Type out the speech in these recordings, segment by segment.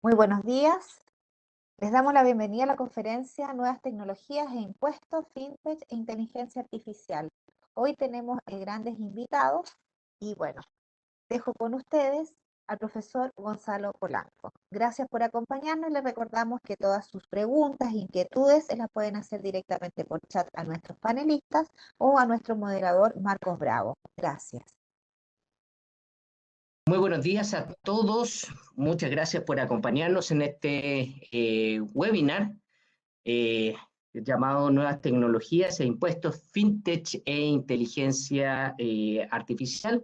Muy buenos días. Les damos la bienvenida a la conferencia Nuevas tecnologías e impuestos, fintech e inteligencia artificial. Hoy tenemos grandes invitados y bueno, dejo con ustedes al profesor Gonzalo Polanco. Gracias por acompañarnos y les recordamos que todas sus preguntas e inquietudes se las pueden hacer directamente por chat a nuestros panelistas o a nuestro moderador Marcos Bravo. Gracias. Muy buenos días a todos. Muchas gracias por acompañarnos en este webinar llamado Nuevas tecnologías e impuestos, fintech e inteligencia artificial.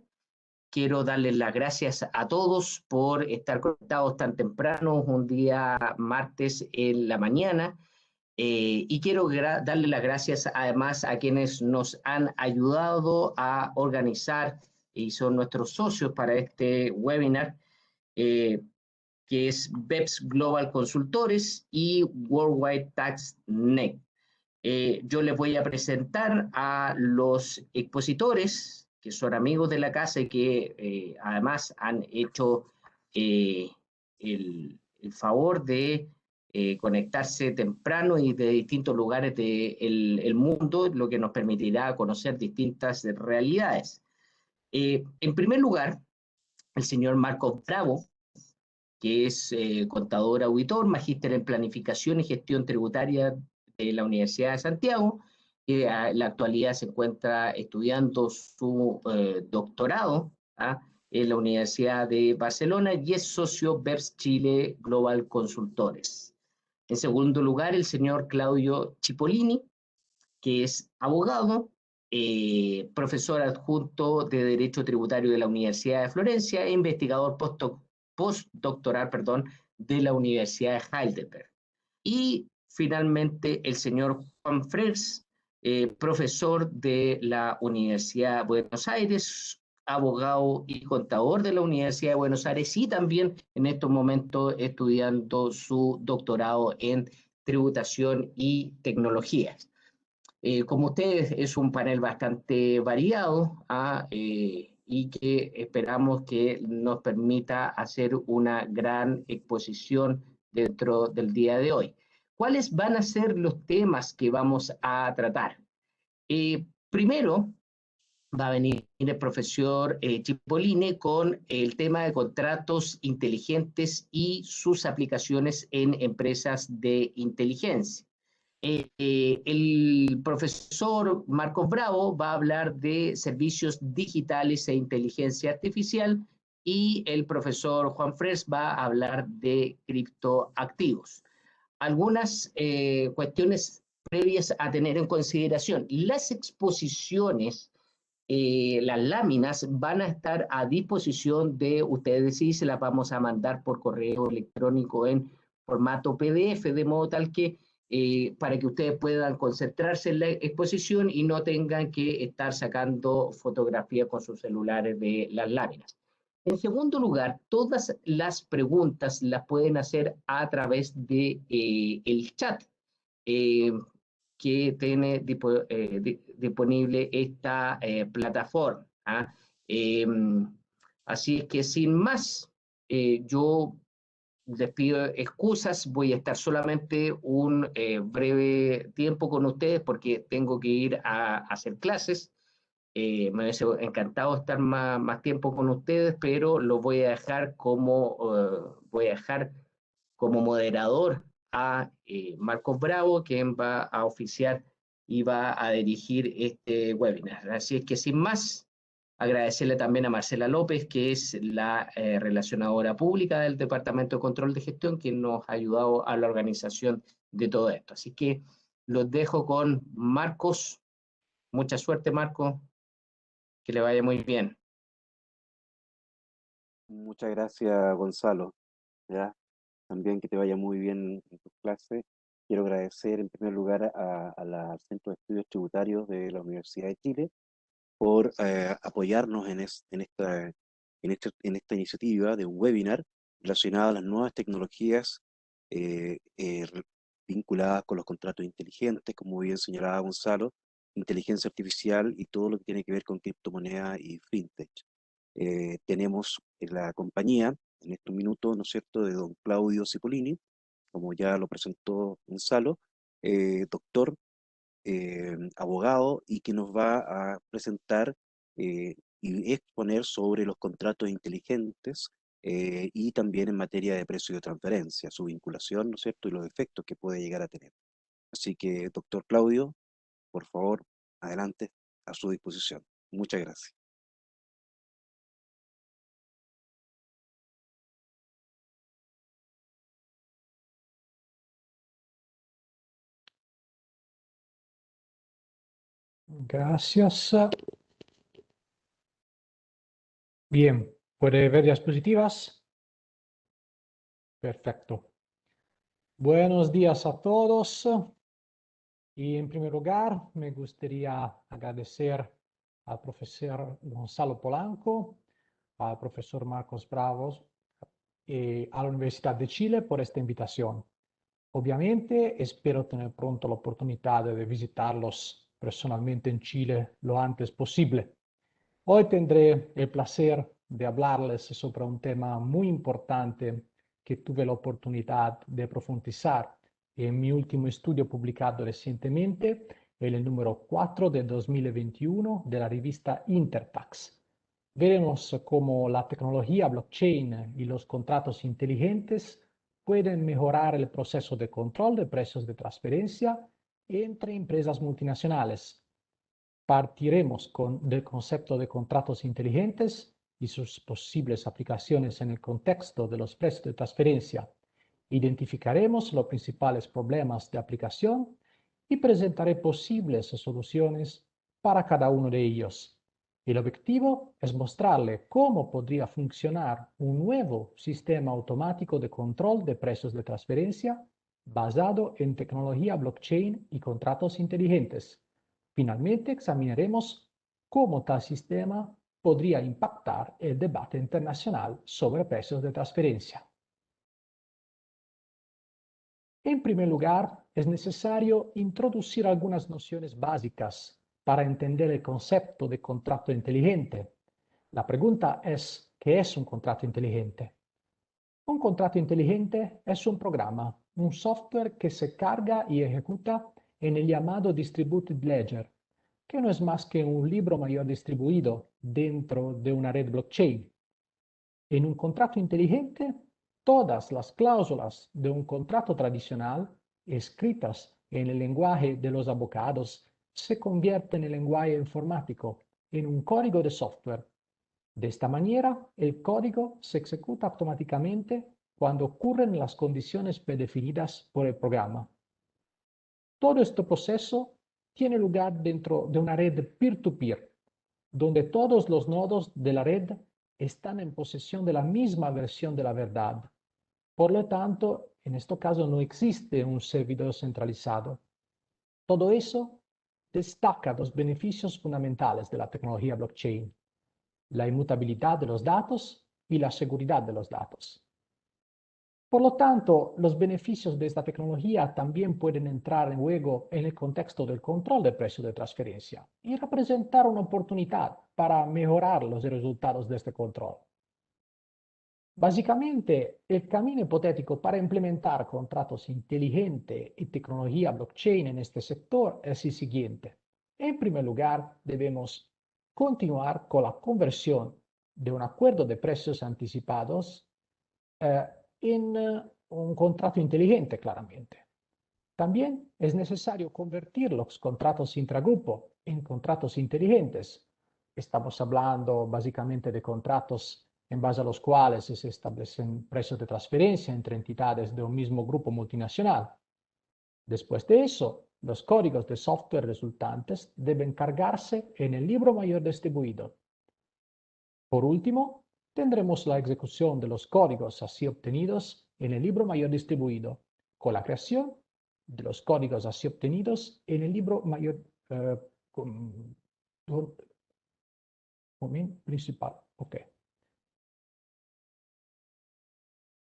Quiero darles las gracias a todos por estar conectados tan temprano, un día martes en la mañana. Y quiero darle las gracias además a quienes nos han ayudado a organizar y son nuestros socios para este webinar, eh, que es BEPS Global Consultores y Worldwide Tax Net. Yo les voy a presentar a los expositores, que son amigos de la casa y que además han hecho el favor de conectarse temprano y de distintos lugares del mundo, lo que nos permitirá conocer distintas realidades. En primer lugar, el señor Marcos Bravo, que es contador auditor, magíster en planificación y gestión tributaria de la Universidad de Santiago, que en la actualidad se encuentra estudiando su doctorado en la Universidad de Barcelona y es socio BEPS Chile Global Consultores. En segundo lugar, el señor Claudio Cipollini, que es abogado, profesor adjunto de Derecho Tributario de la Universidad de Florencia e investigador postdoctoral de la Universidad de Heidelberg. Y finalmente el señor Juan Frers, profesor de la Universidad de Buenos Aires, abogado y contador de la Universidad de Buenos Aires y también en estos momentos estudiando su doctorado en tributación y tecnologías. Como ustedes, es un panel bastante variado y que esperamos que nos permita hacer una gran exposición dentro del día de hoy. ¿Cuáles van a ser los temas que vamos a tratar? Primero, va a venir el profesor Cipollini con el tema de contratos inteligentes y sus aplicaciones en empresas de inteligencia. El profesor Marcos Bravo va a hablar de servicios digitales e inteligencia artificial y el profesor Juan Fres va a hablar de criptoactivos. Algunas cuestiones previas a tener en consideración. Las exposiciones, las láminas van a estar a disposición de ustedes y se las vamos a mandar por correo electrónico en formato PDF, de modo tal que para que ustedes puedan concentrarse en la exposición y no tengan que estar sacando fotografías con sus celulares de las láminas. En segundo lugar, todas las preguntas las pueden hacer a través de el chat eh, que tiene disponible esta plataforma. Así es que sin más, yo les pido excusas, voy a estar solamente un breve tiempo con ustedes porque tengo que ir a hacer clases. Me hubiese encantado estar más tiempo con ustedes, pero lo voy a dejar como moderador a Marcos Bravo, quien va a oficiar y va a dirigir este webinar. Así es que sin más, agradecerle también a Marcela López, que es la relacionadora pública del Departamento de Control de Gestión, quien nos ha ayudado a la organización de todo esto. Así que los dejo con Marcos. Mucha suerte, Marcos. Que le vaya muy bien. Muchas gracias, Gonzalo. ¿Ya? También que te vaya muy bien en tus clases. Quiero agradecer en primer lugar al Centro de Estudios Tributarios de la Universidad de Chile por apoyarnos en esta iniciativa de un webinar relacionado a las nuevas tecnologías eh, eh, re- vinculadas con los contratos inteligentes, como bien señalaba Gonzalo, inteligencia artificial y todo lo que tiene que ver con criptomonedas y fintech. Tenemos la compañía en estos minutos, ¿no es cierto?, de don Claudio Cipollini, como ya lo presentó Gonzalo, doctor, abogado, y que nos va a presentar y exponer sobre los contratos inteligentes y también en materia de precio de transferencia, su vinculación, ¿no es cierto?, y los efectos que puede llegar a tener. Así que, doctor Claudio, por favor, adelante, a su disposición. Muchas gracias. Gracias. Bien, ¿puede ver diapositivas? Perfecto. Buenos días a todos. Y en primer lugar, me gustaría agradecer al profesor Gonzalo Polanco, al profesor Marcos Bravos y a la Universidad de Chile por esta invitación. Obviamente, espero tener pronto la oportunidad de visitarlos personalmente en Chile lo antes posible. Hoy tendré el placer de hablarles sobre un tema muy importante que tuve la oportunidad de profundizar en mi último estudio publicado recientemente, en el número 4 de 2021 de la revista Interfax. Veremos cómo la tecnología blockchain y los contratos inteligentes pueden mejorar el proceso de control de precios de transferencia entre empresas multinacionales. Partiremos del concepto de contratos inteligentes y sus posibles aplicaciones en el contexto de los precios de transferencia. Identificaremos los principales problemas de aplicación y presentaré posibles soluciones para cada uno de ellos. El objetivo es mostrarle cómo podría funcionar un nuevo sistema automático de control de precios de transferencia basado en tecnología blockchain y contratos inteligentes. Finalmente, examinaremos cómo tal sistema podría impactar el debate internacional sobre precios de transferencia. En primer lugar, es necesario introducir algunas nociones básicas para entender el concepto de contrato inteligente. La pregunta es, ¿qué es un contrato inteligente? Un contrato inteligente es un programa, un software que se carga y ejecuta en el llamado Distributed Ledger, que no es más que un libro mayor distribuido dentro de una red blockchain. En un contrato inteligente, todas las cláusulas de un contrato tradicional, escritas en el lenguaje de los abogados, se convierten en lenguaje informático, en un código de software. De esta manera, el código se ejecuta automáticamente cuando ocurren las condiciones predefinidas por el programa. Todo este proceso tiene lugar dentro de una red peer-to-peer, donde todos los nodos de la red están en posesión de la misma versión de la verdad. Por lo tanto, en este caso no existe un servidor centralizado. Todo eso destaca los beneficios fundamentales de la tecnología blockchain: la inmutabilidad de los datos y la seguridad de los datos. Por lo tanto, los beneficios de esta tecnología también pueden entrar en juego en el contexto del control del precio de transferencia y representar una oportunidad para mejorar los resultados de este control. Básicamente, el camino hipotético para implementar contratos inteligentes y tecnología blockchain en este sector es el siguiente. En primer lugar, debemos continuar con la conversión de un acuerdo de precios anticipados en un contrato inteligente, claramente. También es necesario convertir los contratos intragrupo en contratos inteligentes. Estamos hablando básicamente de contratos en base a los cuales se establecen precios de transferencia entre entidades de un mismo grupo multinacional. Después de eso, los códigos de software resultantes deben cargarse en el libro mayor distribuido. Por último, tendremos la ejecución de los códigos así obtenidos en el libro mayor distribuido, con la creación de los códigos así obtenidos en el libro mayor principal. Okay.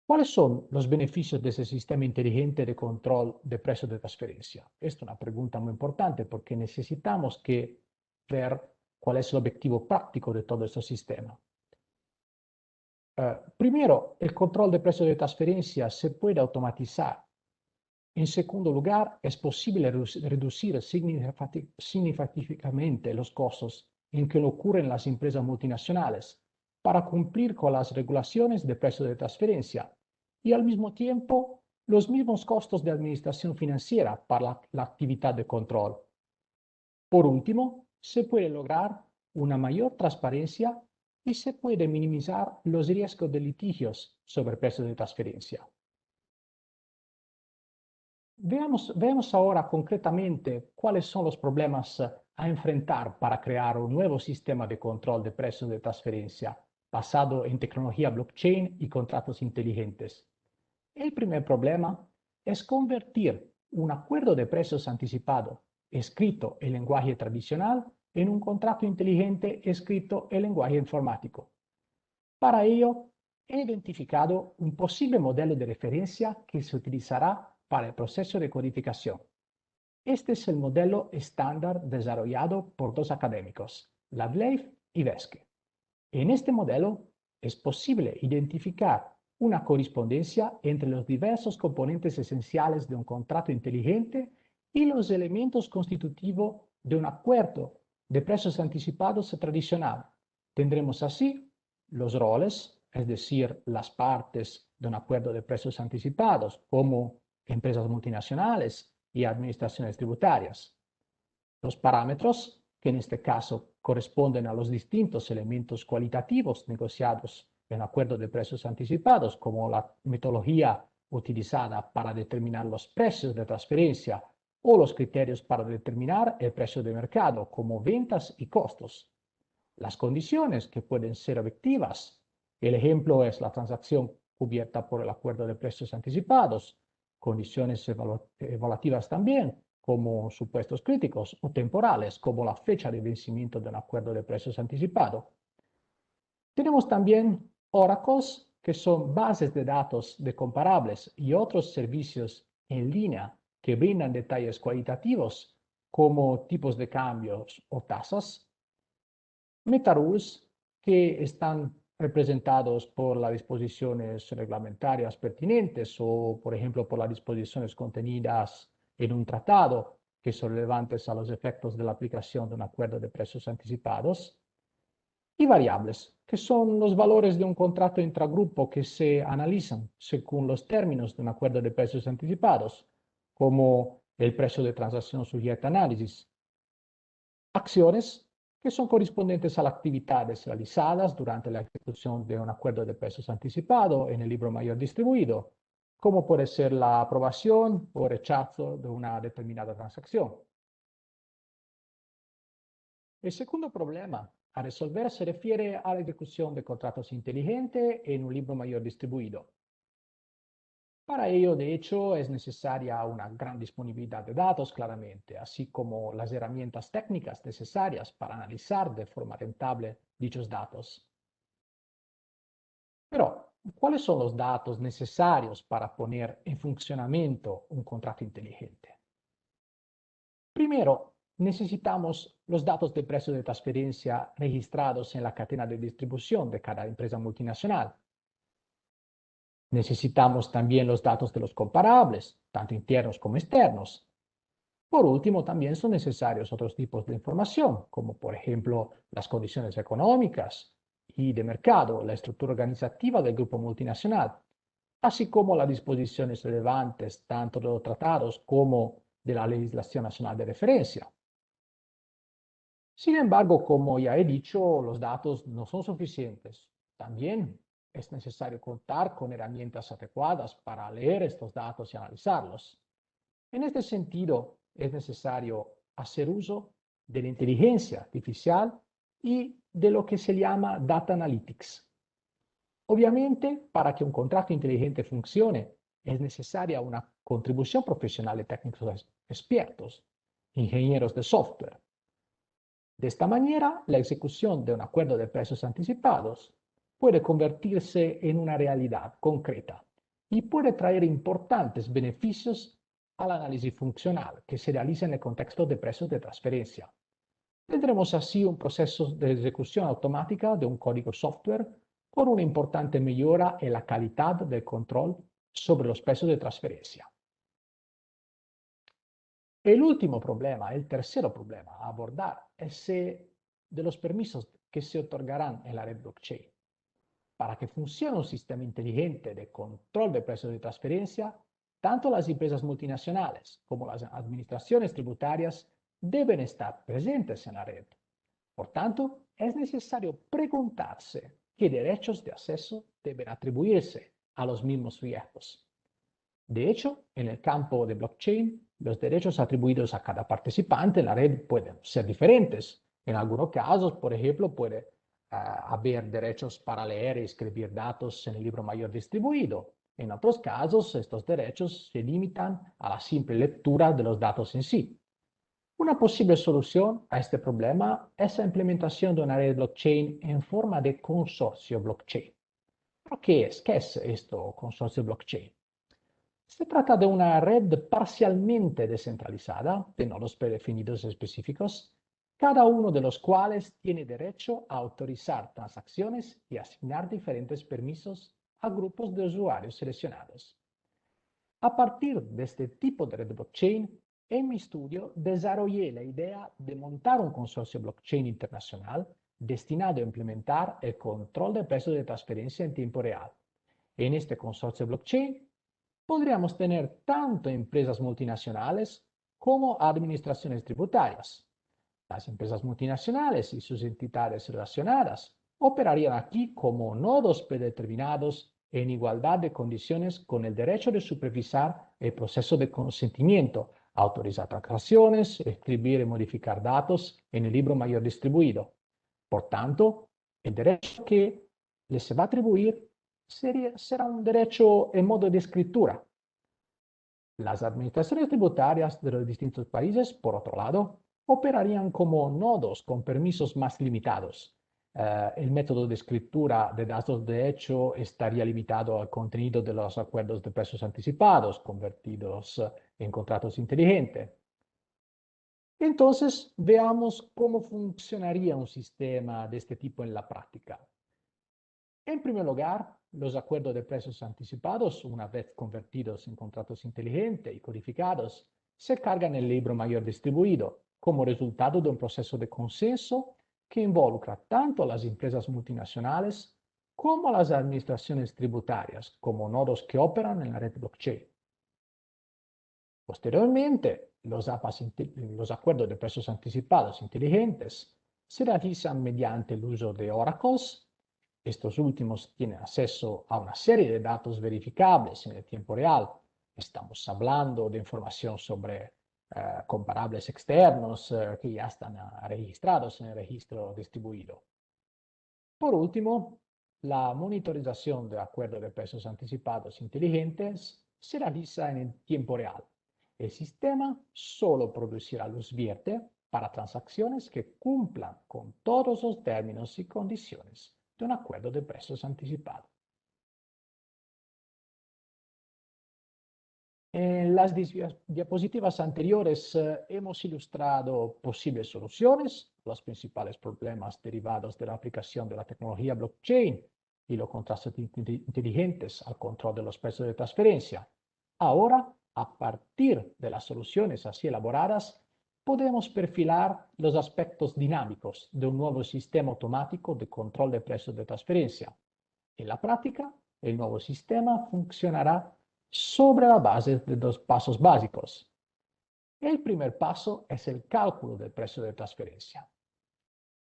¿Cuáles son los beneficios de ese sistema inteligente de control de precios de transferencia? Esta es una pregunta muy importante porque necesitamos ver cuál es el objetivo práctico de todo este sistema. Primero, el control de precios de transferencia se puede automatizar. En segundo lugar, es posible reducir significativamente los costos en que ocurren las empresas multinacionales para cumplir con las regulaciones de precios de transferencia y al mismo tiempo los mismos costos de administración financiera para la actividad de control. Por último, se puede lograr una mayor transparencia y se puede minimizar los riesgos de litigios sobre precios de transferencia. Veamos ahora concretamente cuáles son los problemas a enfrentar para crear un nuevo sistema de control de precios de transferencia basado en tecnología blockchain y contratos inteligentes. El primer problema es convertir un acuerdo de precios anticipado escrito en lenguaje tradicional en un contrato inteligente escrito en lenguaje informático. Para ello, he identificado un posible modelo de referencia que se utilizará para el proceso de codificación. Este es el modelo estándar desarrollado por dos académicos, Lavleif y Veske. En este modelo es posible identificar una correspondencia entre los diversos componentes esenciales de un contrato inteligente y los elementos constitutivos de un acuerdo de precios anticipados tradicional. Tendremos así los roles, es decir, las partes de un acuerdo de precios anticipados, como empresas multinacionales y administraciones tributarias. Los parámetros, que en este caso corresponden a los distintos elementos cualitativos negociados en acuerdo de precios anticipados, como la metodología utilizada para determinar los precios de transferencia o los criterios para determinar el precio de mercado, como ventas y costos. Las condiciones que pueden ser efectivas. El ejemplo es la transacción cubierta por el acuerdo de precios anticipados, condiciones evaluativas también, como supuestos críticos, o temporales, como la fecha de vencimiento de un acuerdo de precios anticipado. Tenemos también oracles, que son bases de datos de comparables y otros servicios en línea que brindan detalles cualitativos, como tipos de cambios o tasas. MetaRules, que están representados por las disposiciones reglamentarias pertinentes o, por ejemplo, por las disposiciones contenidas en un tratado que son relevantes a los efectos de la aplicación de un acuerdo de precios anticipados. Y variables, que son los valores de un contrato intragrupo que se analizan según los términos de un acuerdo de precios anticipados, como el precio de transacción sujeta a análisis. Acciones, que son correspondientes a las actividades realizadas durante la ejecución de un acuerdo de precios anticipado en el libro mayor distribuido, como puede ser la aprobación o rechazo de una determinada transacción. El segundo problema a resolver se refiere a la ejecución de contratos inteligentes en un libro mayor distribuido. Para ello, de hecho, es necesaria una gran disponibilidad de datos, claramente, así como las herramientas técnicas necesarias para analizar de forma rentable dichos datos. Pero, ¿cuáles son los datos necesarios para poner en funcionamiento un contrato inteligente? Primero, necesitamos los datos de precio de transferencia registrados en la cadena de distribución de cada empresa multinacional. Necesitamos también los datos de los comparables, tanto internos como externos. Por último, también son necesarios otros tipos de información, como por ejemplo las condiciones económicas y de mercado, la estructura organizativa del grupo multinacional, así como las disposiciones relevantes tanto de los tratados como de la legislación nacional de referencia. Sin embargo, como ya he dicho, los datos no son suficientes. También es necesario contar con herramientas adecuadas para leer estos datos y analizarlos. En este sentido, es necesario hacer uso de la inteligencia artificial y de lo que se llama data analytics. Obviamente, para que un contrato inteligente funcione, es necesaria una contribución profesional de técnicos expertos, ingenieros de software. De esta manera, la ejecución de un acuerdo de precios anticipados puede convertirse en una realidad concreta y puede traer importantes beneficios al análisis funcional que se realiza en el contexto de precios de transferencia. Tendremos así un proceso de ejecución automática de un código software con una importante mejora en la calidad del control sobre los precios de transferencia. El último problema, el tercer problema a abordar, es el de los permisos que se otorgarán en la red blockchain. Para que funcione un sistema inteligente de control de precios de transferencia, tanto las empresas multinacionales como las administraciones tributarias deben estar presentes en la red. Por tanto, es necesario preguntarse qué derechos de acceso deben atribuirse a los mismos sujetos. De hecho, en el campo de blockchain, los derechos atribuidos a cada participante en la red pueden ser diferentes. En algunos casos, por ejemplo, puede haber derechos para leer y escribir datos en el libro mayor distribuido. En otros casos, estos derechos se limitan a la simple lectura de los datos en sí. Una posible solución a este problema es la implementación de una red blockchain en forma de consorcio blockchain. ¿Pero qué es? ¿Qué es esto, consorcio blockchain? Se trata de una red parcialmente descentralizada de nodos predefinidos específicos, cada uno de los cuales tiene derecho a autorizar transacciones y asignar diferentes permisos a grupos de usuarios seleccionados. A partir de este tipo de red blockchain, en mi estudio desarrollé la idea de montar un consorcio blockchain internacional destinado a implementar el control de precios de transferencia en tiempo real. En este consorcio blockchain podríamos tener tanto empresas multinacionales como administraciones tributarias. Las empresas multinacionales y sus entidades relacionadas operarían aquí como nodos predeterminados en igualdad de condiciones con el derecho de supervisar el proceso de consentimiento, autorizar transacciones, escribir y modificar datos en el libro mayor distribuido. Por tanto, el derecho que les va a atribuir será un derecho en modo de escritura. Las administraciones tributarias de los distintos países, por otro lado, operarían como nodos con permisos más limitados. El método de escritura de datos, de hecho, estaría limitado al contenido de los acuerdos de precios anticipados, convertidos en contratos inteligentes. Entonces, veamos cómo funcionaría un sistema de este tipo en la práctica. En primer lugar, los acuerdos de precios anticipados, una vez convertidos en contratos inteligentes y codificados, se cargan en el libro mayor distribuido como resultado de un proceso de consenso que involucra tanto a las empresas multinacionales como a las administraciones tributarias como nodos que operan en la red blockchain. Posteriormente, los acuerdos de precios anticipados inteligentes se realizan mediante el uso de oracles. Estos últimos tienen acceso a una serie de datos verificables en el tiempo real. Estamos hablando de información sobre comparables externos que ya están registrados en el registro distribuido. Por último, la monitorización de acuerdos de precios anticipados inteligentes se realiza en el tiempo real. El sistema solo producirá luz verde para transacciones que cumplan con todos los términos y condiciones de un acuerdo de precios anticipado. En las diapositivas anteriores hemos ilustrado posibles soluciones, los principales problemas derivados de la aplicación de la tecnología blockchain y los contratos inteligentes al control de los precios de transferencia. Ahora, a partir de las soluciones así elaboradas, podemos perfilar los aspectos dinámicos de un nuevo sistema automático de control de precios de transferencia. En la práctica, el nuevo sistema funcionará sobre la base de dos pasos básicos. El primer paso es el cálculo del precio de transferencia.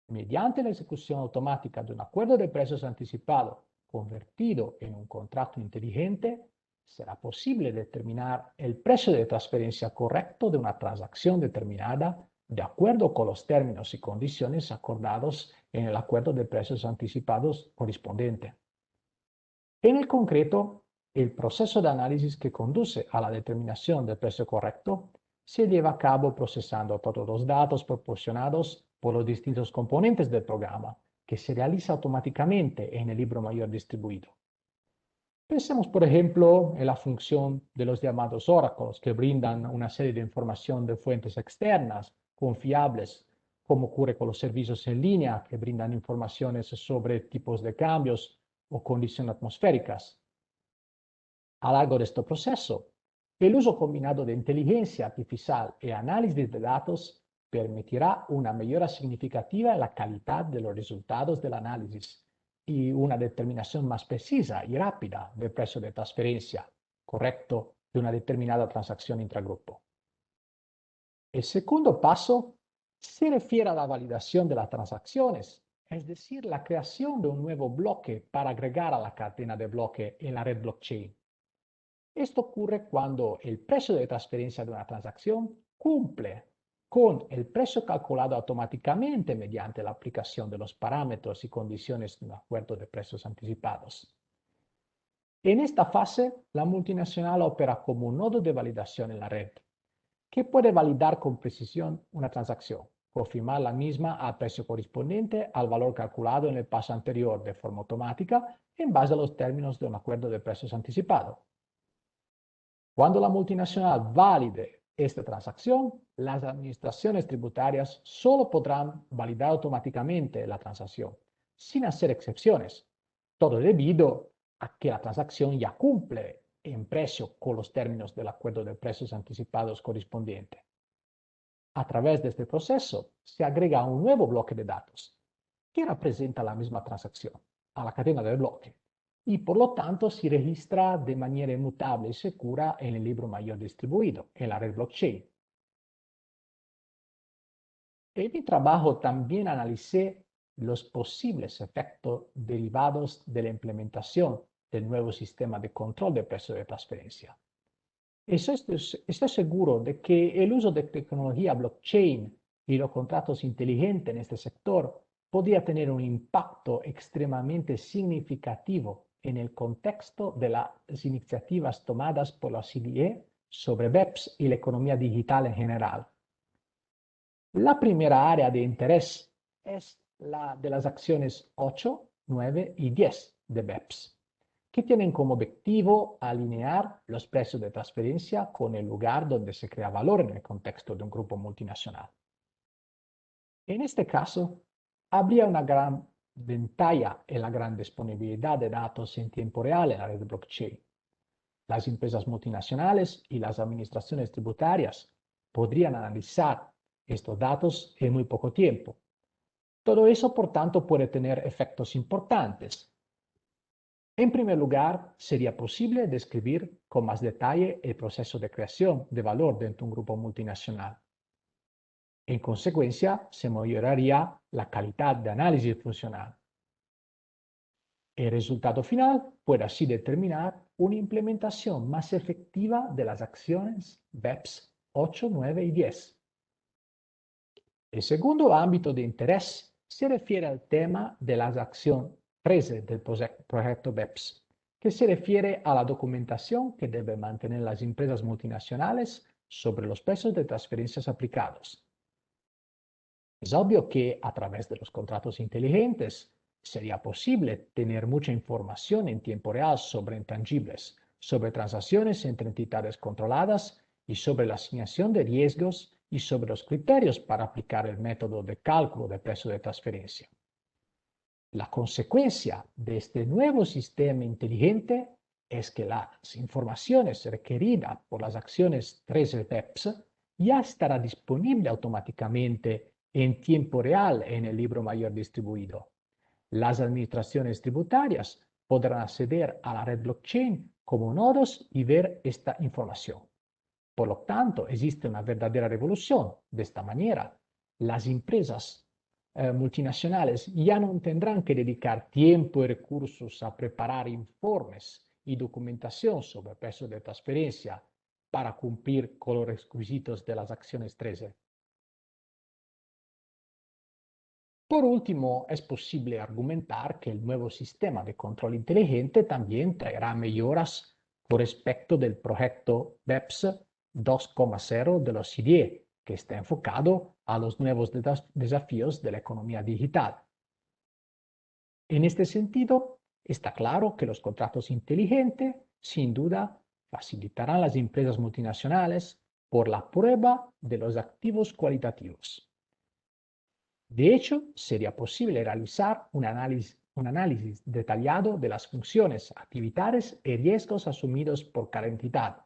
Mediante la ejecución automática de un acuerdo de precios anticipado convertido en un contrato inteligente, será posible determinar el precio de transferencia correcto de una transacción determinada de acuerdo con los términos y condiciones acordados en el acuerdo de precios anticipados correspondiente. En el concreto, el proceso de análisis que conduce a la determinación del precio correcto se lleva a cabo procesando todos los datos proporcionados por los distintos componentes del programa, que se realiza automáticamente en el libro mayor distribuido. Pensemos, por ejemplo, en la función de los llamados oracles, que brindan una serie de información de fuentes externas, confiables, como ocurre con los servicios en línea, que brindan informaciones sobre tipos de cambios o condiciones atmosféricas. A lo largo de este proceso, el uso combinado de inteligencia artificial y análisis de datos permitirá una mejora significativa en la calidad de los resultados del análisis y una determinación más precisa y rápida del precio de transferencia correcto de una determinada transacción intragrupo. El segundo paso se refiere a la validación de las transacciones, es decir, la creación de un nuevo bloque para agregar a la cadena de bloques en la red blockchain. Esto ocurre cuando el precio de transferencia de una transacción cumple con el precio calculado automáticamente mediante la aplicación de los parámetros y condiciones de un acuerdo de precios anticipados. En esta fase, la multinacional opera como un nodo de validación en la red, que puede validar con precisión una transacción, confirmar la misma al precio correspondiente al valor calculado en el paso anterior de forma automática en base a los términos de un acuerdo de precios anticipado. Cuando la multinacional valide esta transacción, las administraciones tributarias solo podrán validar automáticamente la transacción, sin hacer excepciones, todo debido a que la transacción ya cumple en precio con los términos del acuerdo de precios anticipados correspondiente. A través de este proceso, se agrega un nuevo bloque de datos que representa la misma transacción a la cadena del bloque y por lo tanto se registra de manera inmutable y segura en el libro mayor distribuido, en la red blockchain. En mi trabajo también analicé los posibles efectos derivados de la implementación del nuevo sistema de control de precio de transferencia. Estoy seguro de que el uso de tecnología blockchain y los contratos inteligentes en este sector podría tener un impacto extremadamente significativo en el contexto de las iniciativas tomadas por la OCDE sobre BEPS y la economía digital en general. La primera área de interés es la de las acciones 8, 9 y 10 de BEPS, que tienen como objetivo alinear los precios de transferencia con el lugar donde se crea valor en el contexto de un grupo multinacional. En este caso, habría una gran ventaja en la gran disponibilidad de datos en tiempo real en la red blockchain. Las empresas multinacionales y las administraciones tributarias podrían analizar estos datos en muy poco tiempo. Todo eso, por tanto, puede tener efectos importantes. En primer lugar, sería posible describir con más detalle el proceso de creación de valor dentro de un grupo multinacional. En consecuencia, se mejoraría la calidad de análisis funcional. El resultado final puede así determinar una implementación más efectiva de las acciones BEPS 8, 9 y 10. El segundo ámbito de interés se refiere al tema de la acción 13 del proyecto BEPS, que se refiere a la documentación que deben mantener las empresas multinacionales sobre los precios de transferencias aplicados. Es obvio que a través de los contratos inteligentes sería posible tener mucha información en tiempo real sobre intangibles, sobre transacciones entre entidades controladas y sobre la asignación de riesgos y sobre los criterios para aplicar el método de cálculo de precio de transferencia. La consecuencia de este nuevo sistema inteligente es que las informaciones requeridas por las acciones 13 BEPS ya estará disponible automáticamente en tiempo real en el libro mayor distribuido. Las administraciones tributarias podrán acceder a la red blockchain como nodos y ver esta información. Por lo tanto, existe una verdadera revolución. De esta manera, las empresas multinacionales ya no tendrán que dedicar tiempo y recursos a preparar informes y documentación sobre el precio de transferencia para cumplir con los requisitos de las acciones 13. Por último, es posible argumentar que el nuevo sistema de control inteligente también traerá mejoras con respecto del proyecto BEPS 2.0 de la OCDE, que está enfocado a los nuevos desafíos de la economía digital. En este sentido, está claro que los contratos inteligentes, sin duda, facilitarán a las empresas multinacionales por la prueba de los activos cualitativos. De hecho, sería posible realizar un análisis un análisis detallado de las funciones, actividades y riesgos asumidos por cada entidad.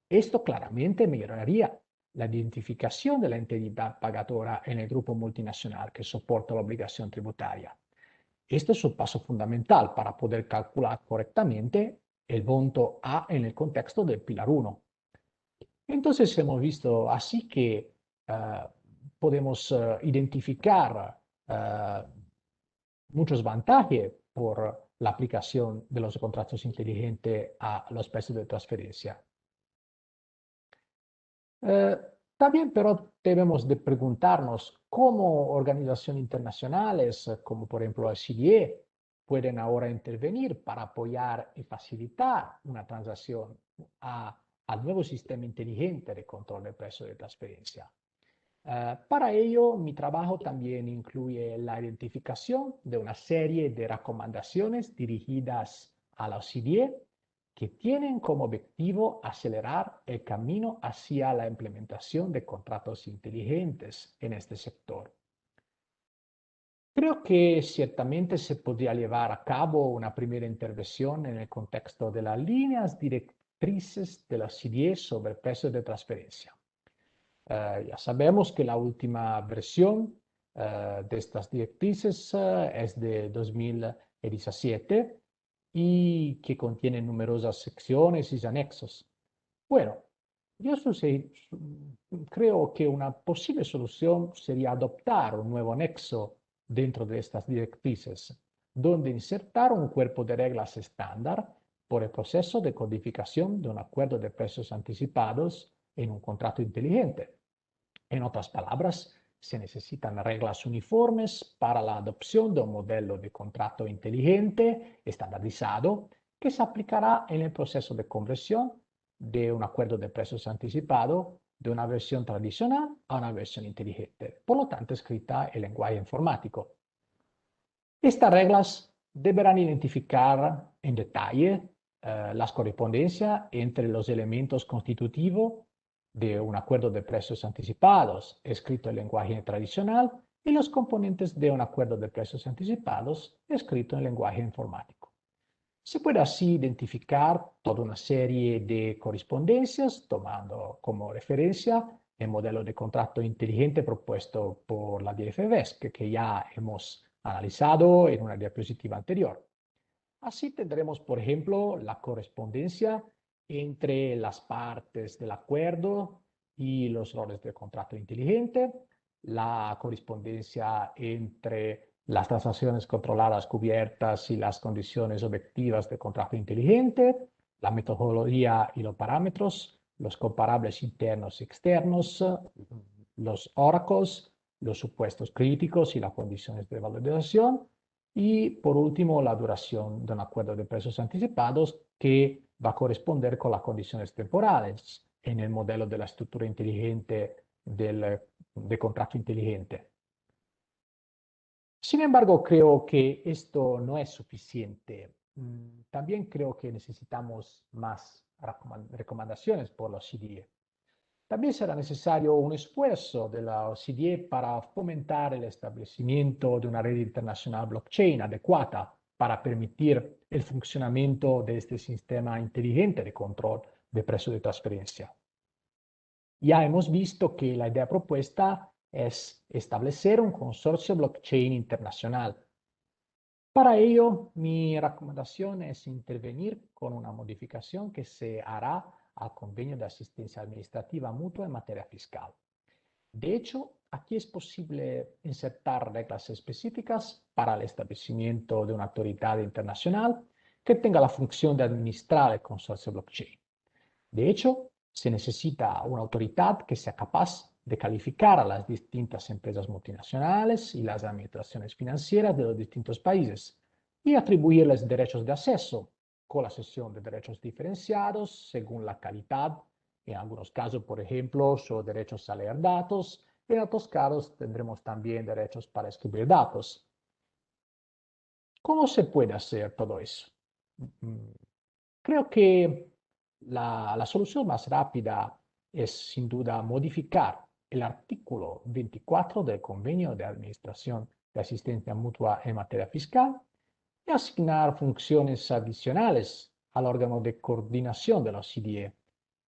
Esto claramente mejoraría la identificación de la entidad pagadora en el grupo multinacional que soporta la obligación tributaria. Este es un paso fundamental para poder calcular correctamente el monto A en el contexto del Pilar 1. Entonces hemos visto así que podemos identificar muchos ventajas por la aplicación de los contratos inteligentes a los precios de transferencia. También, pero debemos de preguntarnos cómo organizaciones internacionales, como por ejemplo el CDE, pueden ahora intervenir para apoyar y facilitar una transición al nuevo sistema inteligente de control de precios de transferencia. Para ello, mi trabajo también incluye la identificación de una serie de recomendaciones dirigidas a la OCDE que tienen como objetivo acelerar el camino hacia la implementación de contratos inteligentes en este sector. Creo que ciertamente se podría llevar a cabo una primera intervención en el contexto de las líneas directrices de la OCDE sobre precios de transferencia. Ya sabemos que la última versión de estas directrices es de 2017 y que contiene numerosas secciones y anexos. Bueno, yo creo que una posible solución sería adoptar un nuevo anexo dentro de estas directrices, donde insertar un cuerpo de reglas estándar por el proceso de codificación de un acuerdo de precios anticipados en un contrato inteligente. En otras palabras, se necesitan reglas uniformes para la adopción de un modelo de contrato inteligente estandarizado que se aplicará en el proceso de conversión de un acuerdo de precios anticipado de una versión tradicional a una versión inteligente, por lo tanto escrita en lenguaje informático. Estas reglas deberán identificar en detalle las correspondencias entre los elementos constitutivos de un acuerdo de precios anticipados escrito en lenguaje tradicional y los componentes de un acuerdo de precios anticipados escrito en lenguaje informático. Se puede así identificar toda una serie de correspondencias tomando como referencia el modelo de contrato inteligente propuesto por la DFVESC que ya hemos analizado en una diapositiva anterior. Así tendremos, por ejemplo, la correspondencia entre las partes del acuerdo y los roles del contrato inteligente, la correspondencia entre las transacciones controladas cubiertas y las condiciones objetivas del contrato inteligente, la metodología y los parámetros, los comparables internos y externos, los oracles, los supuestos críticos y las condiciones de valorización, y por último, la duración de un acuerdo de precios anticipados que va a corresponder con las condiciones temporales en el modelo de la estructura inteligente de contrato inteligente. Sin embargo, creo que esto no es suficiente. También creo que necesitamos más recomendaciones por la OCDE. También será necesario un esfuerzo de la OCDE para fomentar el establecimiento de una red internacional blockchain adecuada para permitir el funcionamiento de este sistema inteligente de control de precios de transferencia. Ya hemos visto que la idea propuesta es establecer un consorcio blockchain internacional. Para ello, mi recomendación es intervenir con una modificación que se hará al convenio de asistencia administrativa mutua en materia fiscal. De hecho, aquí es posible insertar reglas específicas para el establecimiento de una autoridad internacional que tenga la función de administrar el consorcio blockchain. De hecho, se necesita una autoridad que sea capaz de calificar a las distintas empresas multinacionales y las administraciones financieras de los distintos países y atribuirles derechos de acceso con la cesión de derechos diferenciados según la calidad. En algunos casos, por ejemplo, son derechos a leer datos. En otros casos, tendremos también derechos para escribir datos. ¿Cómo se puede hacer todo eso? Creo que la solución más rápida es, sin duda, modificar el artículo 24 del Convenio de Administración de Asistencia Mutua en materia fiscal y asignar funciones adicionales al órgano de coordinación de la OCDE,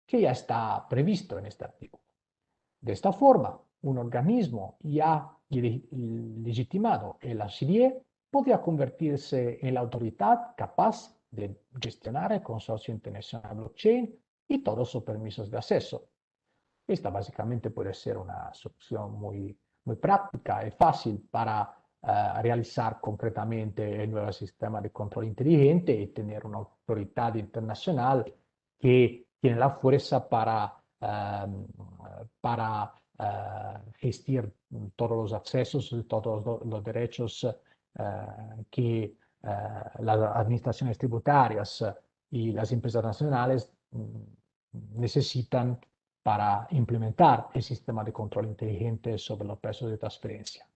que ya está previsto en este artículo. De esta forma, un organismo ya legitimado en la OCDE podría convertirse en la autoridad capaz de gestionar el Consorcio Internacional Blockchain y todos sus permisos de acceso. Esta básicamente puede ser una solución muy práctica y fácil para realizar concretamente el nuevo sistema de control inteligente y tener una autoridad internacional que tiene la fuerza para gestionar todos los accesos y todos los derechos que las administraciones tributarias y las empresas nacionales necesitan para implementar el sistema de control inteligente sobre los precios de transferencia.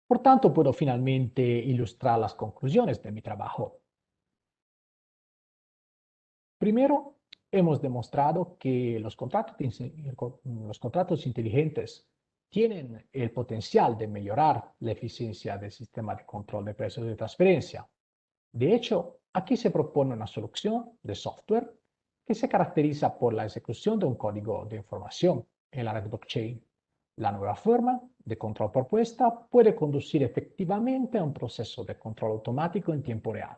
Por tanto, puedo finalmente ilustrar las conclusiones de mi trabajo. Primero, hemos demostrado que los contratos inteligentes tienen el potencial de mejorar la eficiencia del sistema de control de precios de transferencia. De hecho, aquí se propone una solución de software que se caracteriza por la ejecución de un código de información en la red blockchain. La nueva forma de control propuesta puede conducir efectivamente a un proceso de control automático en tiempo real.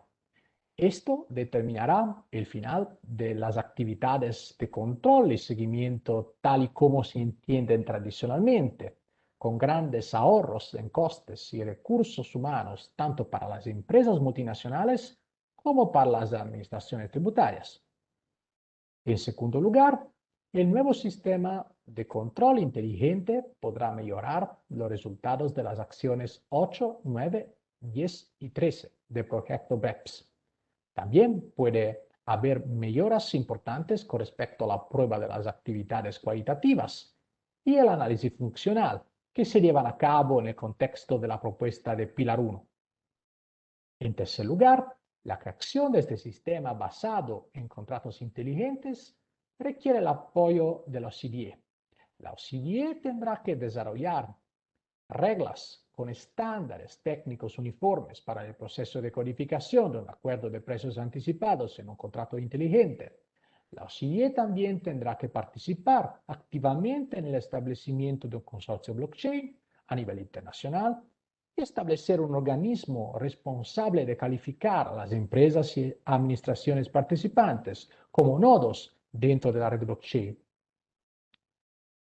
Esto determinará el final de las actividades de control y seguimiento tal y como se entienden tradicionalmente, con grandes ahorros en costes y recursos humanos tanto para las empresas multinacionales como para las administraciones tributarias. En segundo lugar, el nuevo sistema de control inteligente podrá mejorar los resultados de las acciones 8, 9, 10 y 13 del proyecto BEPS. También puede haber mejoras importantes con respecto a la prueba de las actividades cualitativas y el análisis funcional que se llevan a cabo en el contexto de la propuesta de Pilar 1. En tercer lugar, la creación de este sistema basado en contratos inteligentes requiere el apoyo de la OCDE. La OCDE tendrá que desarrollar reglas con estándares técnicos uniformes para el proceso de codificación de un acuerdo de precios anticipados en un contrato inteligente. La OCDE también tendrá que participar activamente en el establecimiento de un consorcio blockchain a nivel internacional y establecer un organismo responsable de calificar a las empresas y administraciones participantes como nodos dentro de la red blockchain.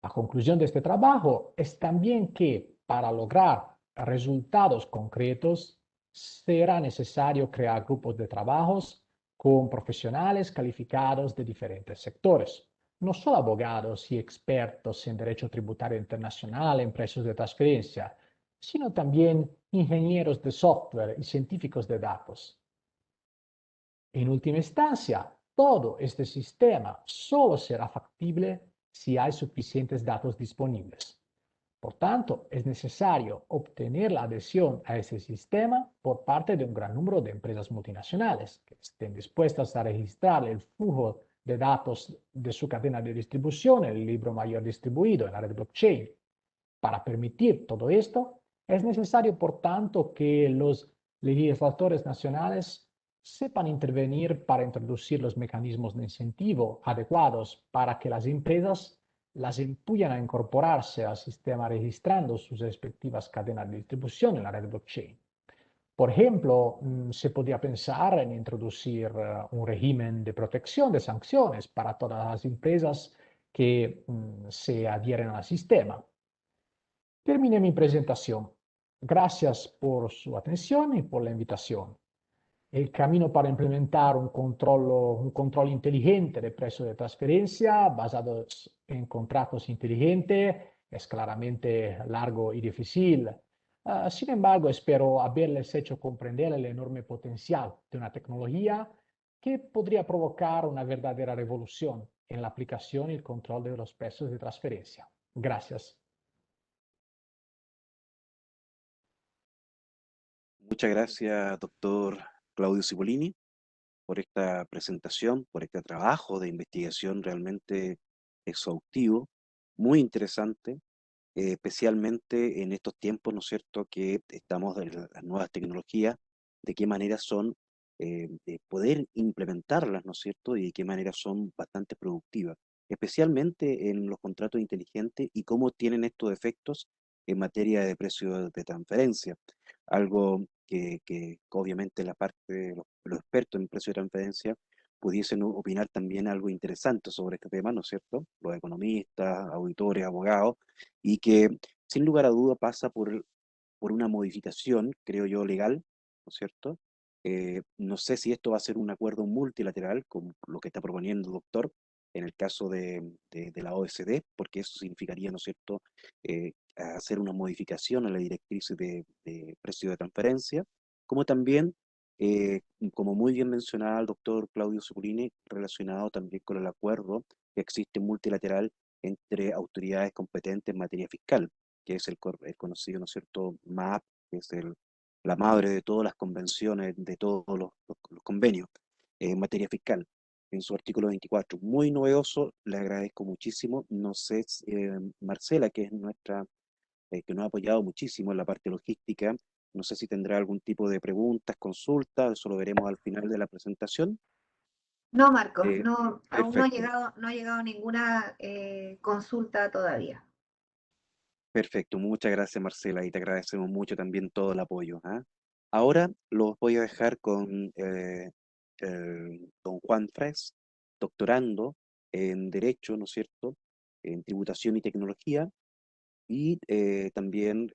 La conclusión de este trabajo es también que para lograr resultados concretos será necesario crear grupos de trabajos con profesionales calificados de diferentes sectores, no solo abogados y expertos en derecho tributario internacional en precios de transferencia, sino también ingenieros de software y científicos de datos. En última instancia, todo este sistema solo será factible si hay suficientes datos disponibles. Por tanto, es necesario obtener la adhesión a este sistema por parte de un gran número de empresas multinacionales que estén dispuestas a registrar el flujo de datos de su cadena de distribución en el libro mayor distribuido en la red blockchain. Para permitir todo esto, es necesario, por tanto, que los legisladores nacionales sepan intervenir para introducir los mecanismos de incentivo adecuados para que las empresas las empujen a incorporarse al sistema registrando sus respectivas cadenas de distribución en la red blockchain. Por ejemplo, se podría pensar en introducir un régimen de protección de sanciones para todas las empresas que se adhieren al sistema. Terminé mi presentación. Gracias por su atención y por la invitación. El camino para implementar un control inteligente de precio de transferencia basado en contratos inteligentes es claramente largo y difícil. Sin embargo, espero haberles hecho comprender el enorme potencial de una tecnología que podría provocar una verdadera revolución en la aplicación y el control de los precios de transferencia. Gracias. Muchas gracias, doctor Claudio Cipollini, por esta presentación, por este trabajo de investigación realmente exhaustivo, muy interesante. especialmente en estos tiempos, ¿no es cierto?, que estamos de las nuevas tecnologías, de qué manera son, de poder implementarlas, ¿no es cierto?, y de qué manera son bastante productivas, especialmente en los contratos inteligentes y cómo tienen estos efectos en materia de precios de transferencia. Algo que obviamente la parte de los expertos en precios de transferencia pudiesen opinar también algo interesante sobre este tema, ¿no es cierto? Los economistas, auditores, abogados, y que sin lugar a duda pasa por una modificación, creo yo, legal, ¿no es cierto? No sé si esto va a ser un acuerdo multilateral, como lo que está proponiendo el doctor, en el caso de la OECD, porque eso significaría, ¿no es cierto?, hacer una modificación a la directriz de precio de transferencia, como también, eh, como muy bien mencionaba el doctor Claudio Zuculini, relacionado también con el acuerdo que existe multilateral entre autoridades competentes en materia fiscal, que es el conocido, ¿no es cierto?, MAP, que es la madre de todas las convenciones, de todos los convenios en materia fiscal, en su artículo 24. Muy novedoso, le agradezco muchísimo. No sé, Marcela, que es que nos ha apoyado muchísimo en la parte logística, no sé si tendrá algún tipo de preguntas, consultas, eso lo veremos al final de la presentación. No, Marcos, Eh, no, aún perfecto. no ha llegado ninguna consulta todavía. Perfecto, muchas gracias Marcela y te agradecemos mucho también todo el apoyo. ¿Ah? Ahora los voy a dejar con el don Juan Fres, doctorando en Derecho, ¿no es cierto?, en Tributación y Tecnología, y también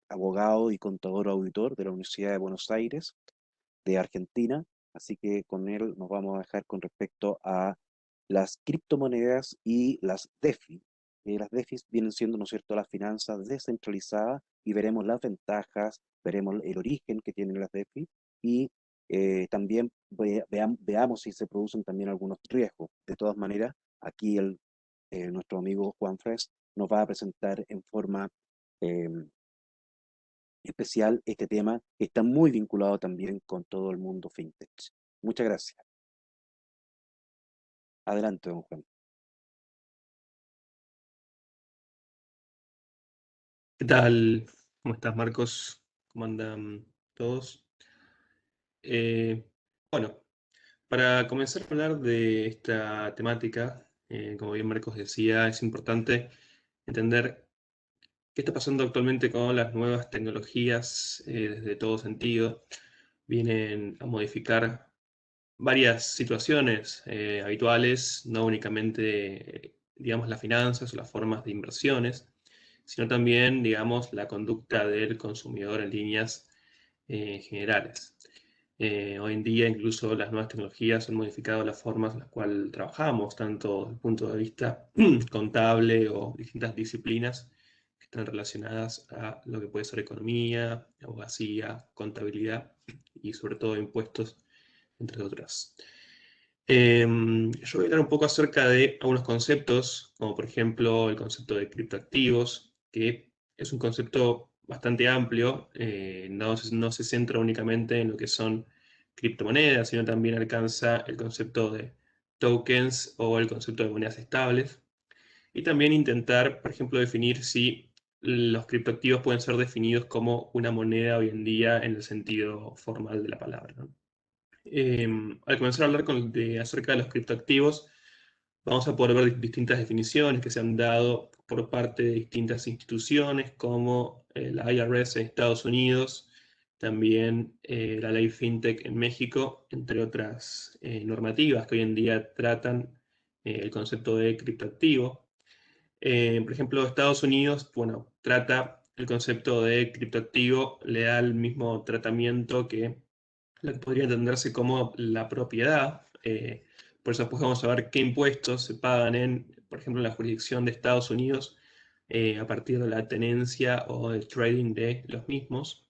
abogado y contador auditor de la Universidad de Buenos Aires, de Argentina. Así que con él nos vamos a dejar con respecto a las criptomonedas y las DeFi. Las DeFi vienen siendo, ¿no es cierto?, las finanzas descentralizadas y veremos las ventajas, veremos el origen que tienen las DeFi y también veamos si se producen también algunos riesgos. De todas maneras, aquí nuestro amigo Juan Fres nos va a presentar en forma eh, especial este tema que está muy vinculado también con todo el mundo fintech. Muchas gracias. Adelante, don Juan. ¿Qué tal? ¿Cómo estás, Marcos? ¿Cómo andan todos? Bueno, para comenzar a hablar de esta temática, como bien Marcos decía, es importante entender qué está pasando actualmente con las nuevas tecnologías desde todo sentido. Vienen a modificar varias situaciones habituales, no únicamente, digamos, las finanzas o las formas de inversiones, sino también, digamos, la conducta del consumidor en líneas generales. Hoy en día incluso las nuevas tecnologías han modificado las formas en las cuales trabajamos, tanto desde el punto de vista contable o distintas disciplinas que están relacionadas a lo que puede ser economía, abogacía, contabilidad y sobre todo impuestos, entre otras. Yo voy a hablar un poco acerca de algunos conceptos, como por ejemplo el concepto de criptoactivos, que es un concepto bastante amplio, no se centra únicamente en lo que son criptomonedas, sino también alcanza el concepto de tokens o el concepto de monedas estables. Y también intentar, por ejemplo, definir si los criptoactivos pueden ser definidos como una moneda hoy en día en el sentido formal de la palabra, ¿no? Al comenzar a hablar acerca de los criptoactivos, vamos a poder ver distintas definiciones que se han dado por parte de distintas instituciones, como la IRS en Estados Unidos, también la ley FinTech en México, entre otras normativas que hoy en día tratan el concepto de criptoactivo. Por ejemplo, Estados Unidos, bueno, trata el concepto de criptoactivo, le da el mismo tratamiento que lo que podría entenderse como la propiedad. Por eso después vamos a ver qué impuestos se pagan por ejemplo, en la jurisdicción de Estados Unidos a partir de la tenencia o el trading de los mismos.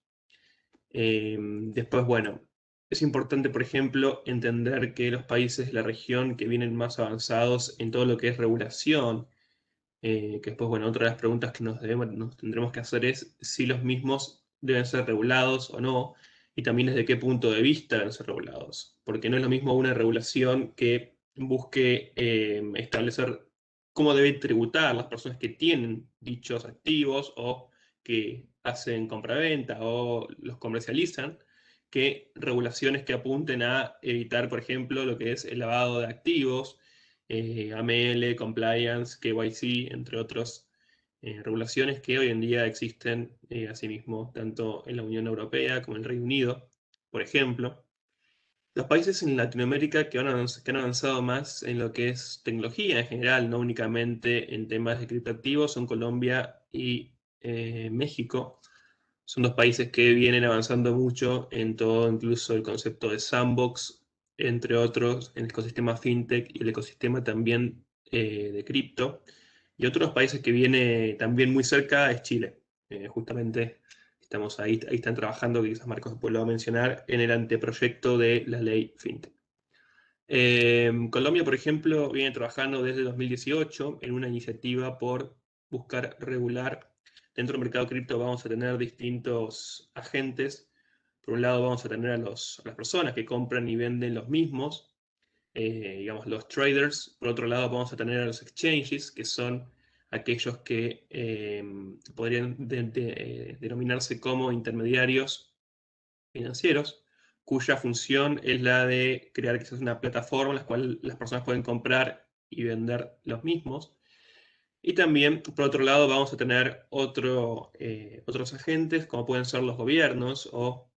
Después, bueno, es importante, por ejemplo, entender que los países de la región que vienen más avanzados en todo lo que es regulación, que después, bueno, otra de las preguntas que nos tendremos que hacer es si los mismos deben ser regulados o no, y también desde qué punto de vista deben ser regulados, porque no es lo mismo una regulación que busque establecer cómo deben tributar las personas que tienen dichos activos o que hacen compraventa o los comercializan, que regulaciones que apunten a evitar, por ejemplo, lo que es el lavado de activos, AML, compliance, KYC, entre otros regulaciones que hoy en día existen asimismo tanto en la Unión Europea como en el Reino Unido, por ejemplo. Los países en Latinoamérica que han avanzado más en lo que es tecnología en general, no únicamente en temas de criptoactivos, son Colombia y México. Son dos países que vienen avanzando mucho en todo, incluso el concepto de sandbox, entre otros, en el ecosistema fintech y el ecosistema también de cripto. Y otros países que viene también muy cerca es Chile. Justamente estamos ahí están trabajando, que quizás Marcos después lo va a mencionar, en el anteproyecto de la ley fintech. Colombia, por ejemplo, viene trabajando desde 2018 en una iniciativa por buscar regular. Dentro del mercado cripto vamos a tener distintos agentes. Por un lado vamos a tener a las personas que compran y venden los mismos, digamos los traders. Por otro lado vamos a tener a los exchanges, que son aquellos que podrían denominarse como intermediarios financieros, cuya función es la de crear quizás una plataforma en la cual las personas pueden comprar y vender los mismos. Y también, por otro lado, vamos a tener otros agentes, como pueden ser los gobiernos o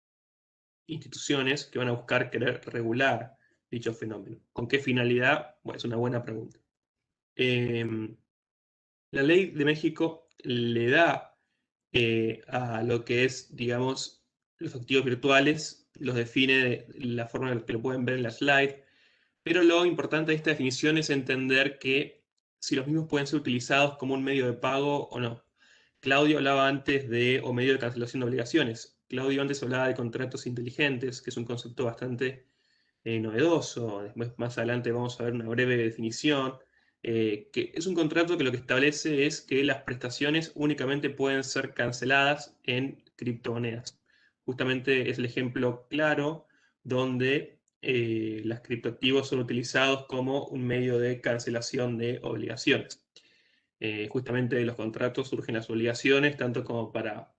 instituciones que van a buscar querer regular dicho fenómeno. ¿Con qué finalidad? Bueno, es una buena pregunta. La ley de México le da a lo que es, digamos, los activos virtuales, los define de la forma en la que lo pueden ver en la slide, pero lo importante de esta definición es entender que si los mismos pueden ser utilizados como un medio de pago o no. Claudio hablaba antes o medio de cancelación de obligaciones. Claudio antes hablaba de contratos inteligentes, que es un concepto bastante novedoso. Después, más adelante vamos a ver una breve definición, que es un contrato que lo que establece es que las prestaciones únicamente pueden ser canceladas en criptomonedas. Justamente es el ejemplo claro donde los criptoactivos son utilizados como un medio de cancelación de obligaciones. Justamente de los contratos surgen las obligaciones, tanto como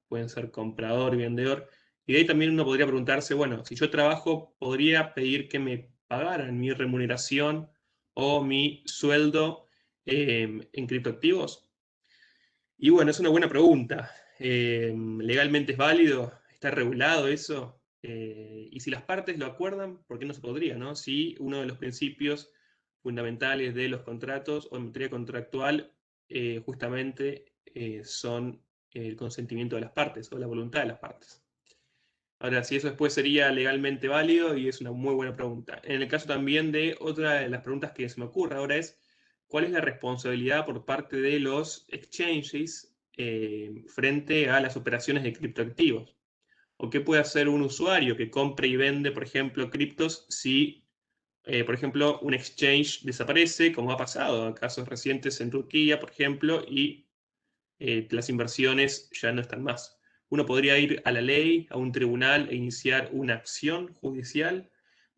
pueden ser comprador y vendedor. Y de ahí también uno podría preguntarse, bueno, si yo trabajo, ¿podría pedir que me pagaran mi remuneración o mi sueldo en criptoactivos? Y bueno, es una buena pregunta. ¿Legalmente es válido? ¿Está regulado eso? Y si las partes lo acuerdan, ¿por qué no se podría, no? Si uno de los principios fundamentales de los contratos o en materia contractual justamente son el consentimiento de las partes o la voluntad de las partes. Ahora, si eso después sería legalmente válido, y es una muy buena pregunta. En el caso también de otra de las preguntas que se me ocurre ahora es, ¿cuál es la responsabilidad por parte de los exchanges frente a las operaciones de criptoactivos? ¿O qué puede hacer un usuario que compre y vende, por ejemplo, criptos si, por ejemplo, un exchange desaparece, como ha pasado en casos recientes en Turquía, por ejemplo, y las inversiones ya no están más? Uno podría ir a la ley, a un tribunal e iniciar una acción judicial.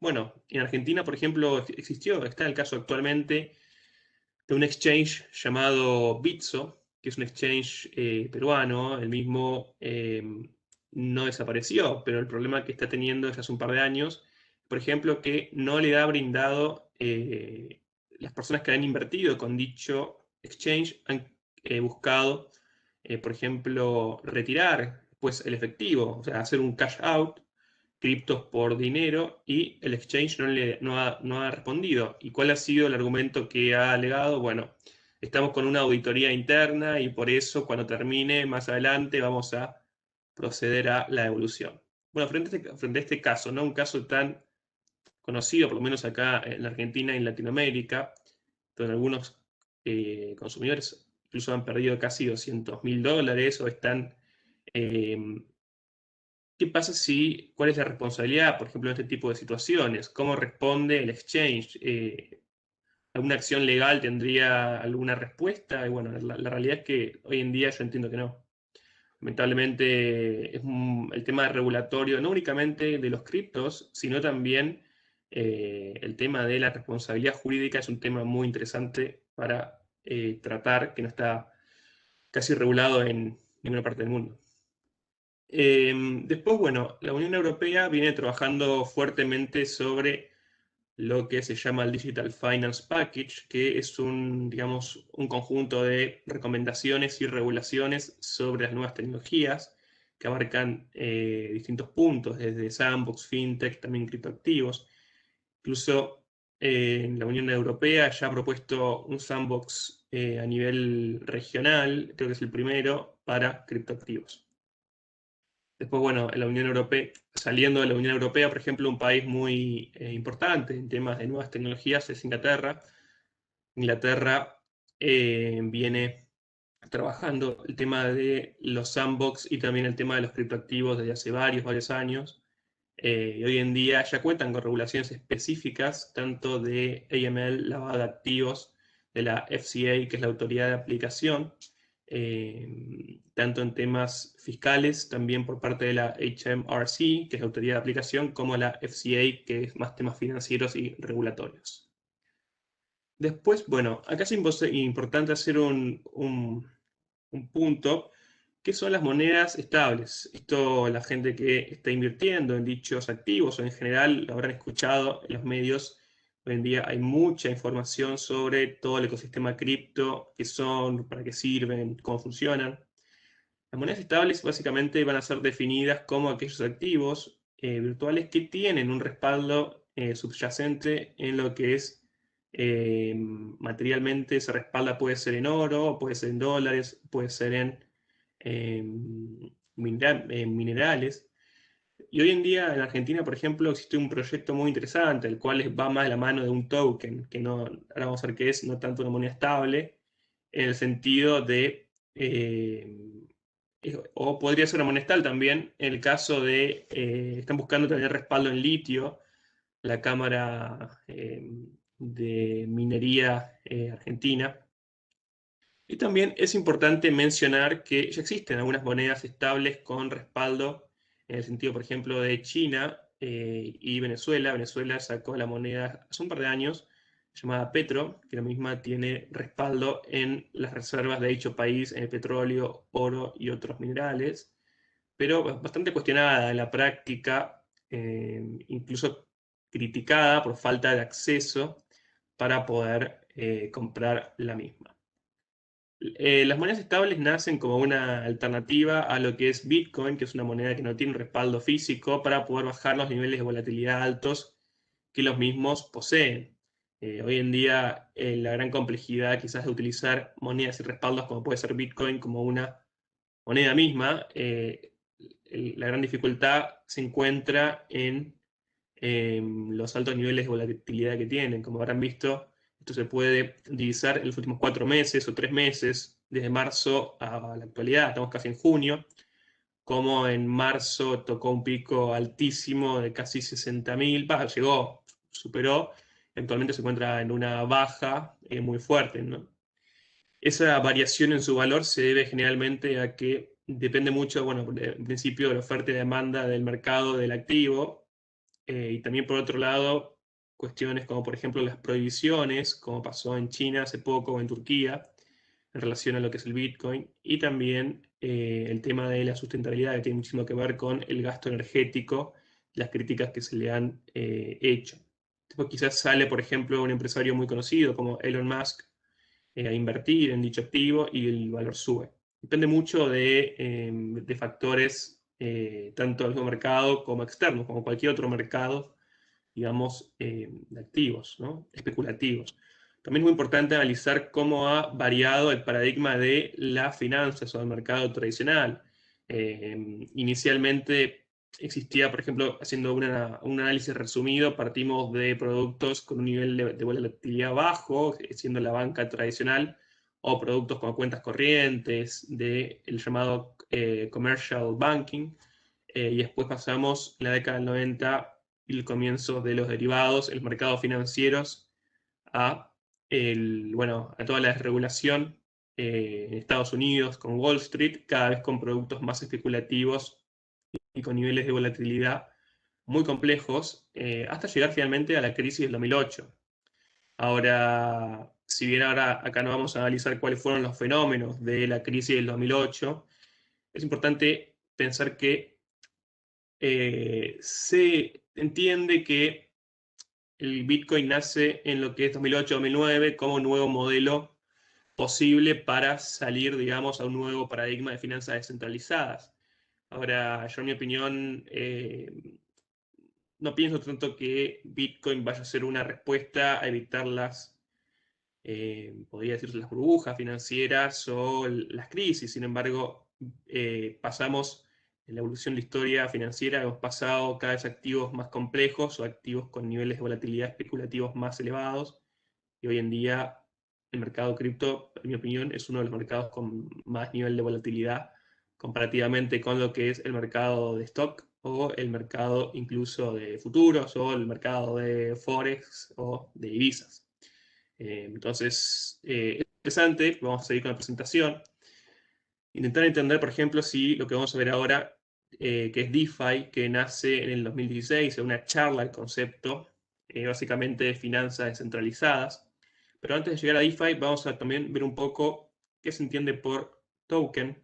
Bueno, en Argentina, por ejemplo, está el caso actualmente de un exchange llamado Bitso, que es un exchange peruano. El mismo no desapareció, pero el problema que está teniendo desde hace un par de años, por ejemplo, que no le ha brindado, las personas que han invertido con dicho exchange han buscado, por ejemplo, retirar pues, el efectivo, o sea, hacer un cash out, criptos por dinero, y el exchange no ha respondido. ¿Y cuál ha sido el argumento que ha alegado? Bueno, estamos con una auditoría interna y por eso cuando termine más adelante vamos a proceder a la devolución. Bueno, frente a este caso, ¿no? Un caso tan conocido, por lo menos acá en la Argentina y en Latinoamérica, donde algunos consumidores incluso han perdido casi $200.000 o están... ¿Qué pasa cuál es la responsabilidad, por ejemplo, en este tipo de situaciones? ¿Cómo responde el exchange? ¿Alguna acción legal tendría alguna respuesta? Y bueno, la realidad es que hoy en día yo entiendo que no. Lamentablemente el tema regulatorio, no únicamente de los criptos, sino también el tema de la responsabilidad jurídica es un tema muy interesante para tratar, que no está casi regulado en ninguna parte del mundo. Después, bueno, la Unión Europea viene trabajando fuertemente sobre lo que se llama el Digital Finance Package, que es digamos, un conjunto de recomendaciones y regulaciones sobre las nuevas tecnologías que abarcan distintos puntos, desde sandbox, fintech, también criptoactivos. Incluso la Unión Europea ya ha propuesto un sandbox a nivel regional, creo que es el primero, para criptoactivos. Después, bueno, en la Unión Europea, saliendo de la Unión Europea, por ejemplo, un país muy importante en temas de nuevas tecnologías es Inglaterra. Inglaterra viene trabajando el tema de los sandbox y también el tema de los criptoactivos desde hace varios años. Y hoy en día ya cuentan con regulaciones específicas, tanto de AML, lavado de activos, de la FCA, que es la autoridad de aplicación, tanto en temas fiscales, también por parte de la HMRC, que es la autoridad de aplicación, como la FCA, que es más temas financieros y regulatorios. Después, bueno, acá es importante hacer un punto, que son las monedas estables. Esto, la gente que está invirtiendo en dichos activos o en general lo habrán escuchado en los medios. Hoy en día hay mucha información sobre todo el ecosistema cripto, qué son, para qué sirven, cómo funcionan. Las monedas estables básicamente van a ser definidas como aquellos activos virtuales que tienen un respaldo subyacente en lo que es materialmente. Ese respaldo puede ser en oro, puede ser en dólares, puede ser en minerales. Y hoy en día en Argentina, por ejemplo, existe un proyecto muy interesante, el cual va más de la mano de un token, que no, ahora vamos a ver qué es, no tanto una moneda estable, en el sentido de, o podría ser una moneda estable también, en el caso de, están buscando tener respaldo en litio, la Cámara de Minería Argentina. Y también es importante mencionar que ya existen algunas monedas estables con respaldo, en el sentido, por ejemplo, de China y Venezuela. Venezuela sacó la moneda hace un par de años, llamada Petro, que la misma tiene respaldo en las reservas de dicho país, en el petróleo, oro y otros minerales, pero bastante cuestionada en la práctica, incluso criticada por falta de acceso para poder comprar la misma. Las monedas estables nacen como una alternativa a lo que es Bitcoin, que es una moneda que no tiene un respaldo físico, para poder bajar los niveles de volatilidad altos que los mismos poseen. Hoy en día la gran complejidad quizás de utilizar monedas y respaldos como puede ser Bitcoin como una moneda misma, la gran dificultad se encuentra en los altos niveles de volatilidad que tienen. Como habrán visto, esto se puede divisar en los últimos 4 meses o 3 meses, desde marzo a la actualidad, estamos casi en junio, como en marzo tocó un pico altísimo de casi 60.000, llegó, superó, actualmente se encuentra en una baja muy fuerte, ¿no? Esa variación en su valor se debe generalmente a que depende mucho, bueno, en principio de la oferta y demanda del mercado del activo, y también por otro lado, cuestiones como por ejemplo las prohibiciones, como pasó en China hace poco o en Turquía, en relación a lo que es el Bitcoin, y también el tema de la sustentabilidad, que tiene muchísimo que ver con el gasto energético, las críticas que se le han hecho. Después quizás sale, por ejemplo, un empresario muy conocido como Elon Musk a invertir en dicho activo y el valor sube. Depende mucho de factores tanto del mismo mercado como externos, como cualquier otro mercado, digamos, de activos, ¿no? Especulativos. También es muy importante analizar cómo ha variado el paradigma de las finanzas o del mercado tradicional. Inicialmente existía, por ejemplo, haciendo un análisis resumido, partimos de productos con un nivel de volatilidad bajo, siendo la banca tradicional, o productos como cuentas corrientes, del llamado commercial banking, y después pasamos en la década del 90 y el comienzo de los derivados, los mercados financieros, a, a toda la desregulación en Estados Unidos con Wall Street, cada vez con productos más especulativos y con niveles de volatilidad muy complejos, hasta llegar finalmente a la crisis del 2008. Ahora, si bien ahora acá no vamos a analizar cuáles fueron los fenómenos de la crisis del 2008, es importante pensar que se entiende que el Bitcoin nace en lo que es 2008-2009 como un nuevo modelo posible para salir, digamos, a un nuevo paradigma de finanzas descentralizadas. Ahora, yo en mi opinión no pienso tanto que Bitcoin vaya a ser una respuesta a evitar podría decirse, las burbujas financieras o las crisis. Sin embargo, pasamos en la evolución de la historia financiera, hemos pasado cada vez a activos más complejos o activos con niveles de volatilidad especulativos más elevados. Y hoy en día el mercado cripto, en mi opinión, es uno de los mercados con más nivel de volatilidad comparativamente con lo que es el mercado de stock o el mercado incluso de futuros o el mercado de forex o de divisas. Entonces, es interesante, vamos a seguir con la presentación. Intentar entender, por ejemplo, si lo que vamos a ver ahora, que es DeFi, que nace en el 2016, en una charla al concepto, básicamente de finanzas descentralizadas. Pero antes de llegar a DeFi, vamos a también ver un poco qué se entiende por token.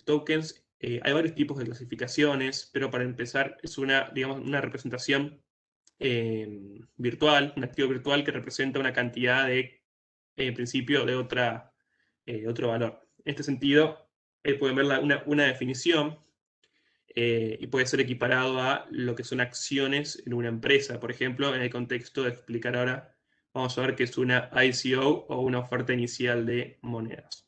Tokens, hay varios tipos de clasificaciones, pero para empezar es una, digamos, una representación virtual, un activo virtual que representa una cantidad de, en principio, de otro valor. En este sentido, pueden ver una definición y puede ser equiparado a lo que son acciones en una empresa. Por ejemplo, en el contexto de explicar ahora, vamos a ver qué es una ICO o una oferta inicial de monedas.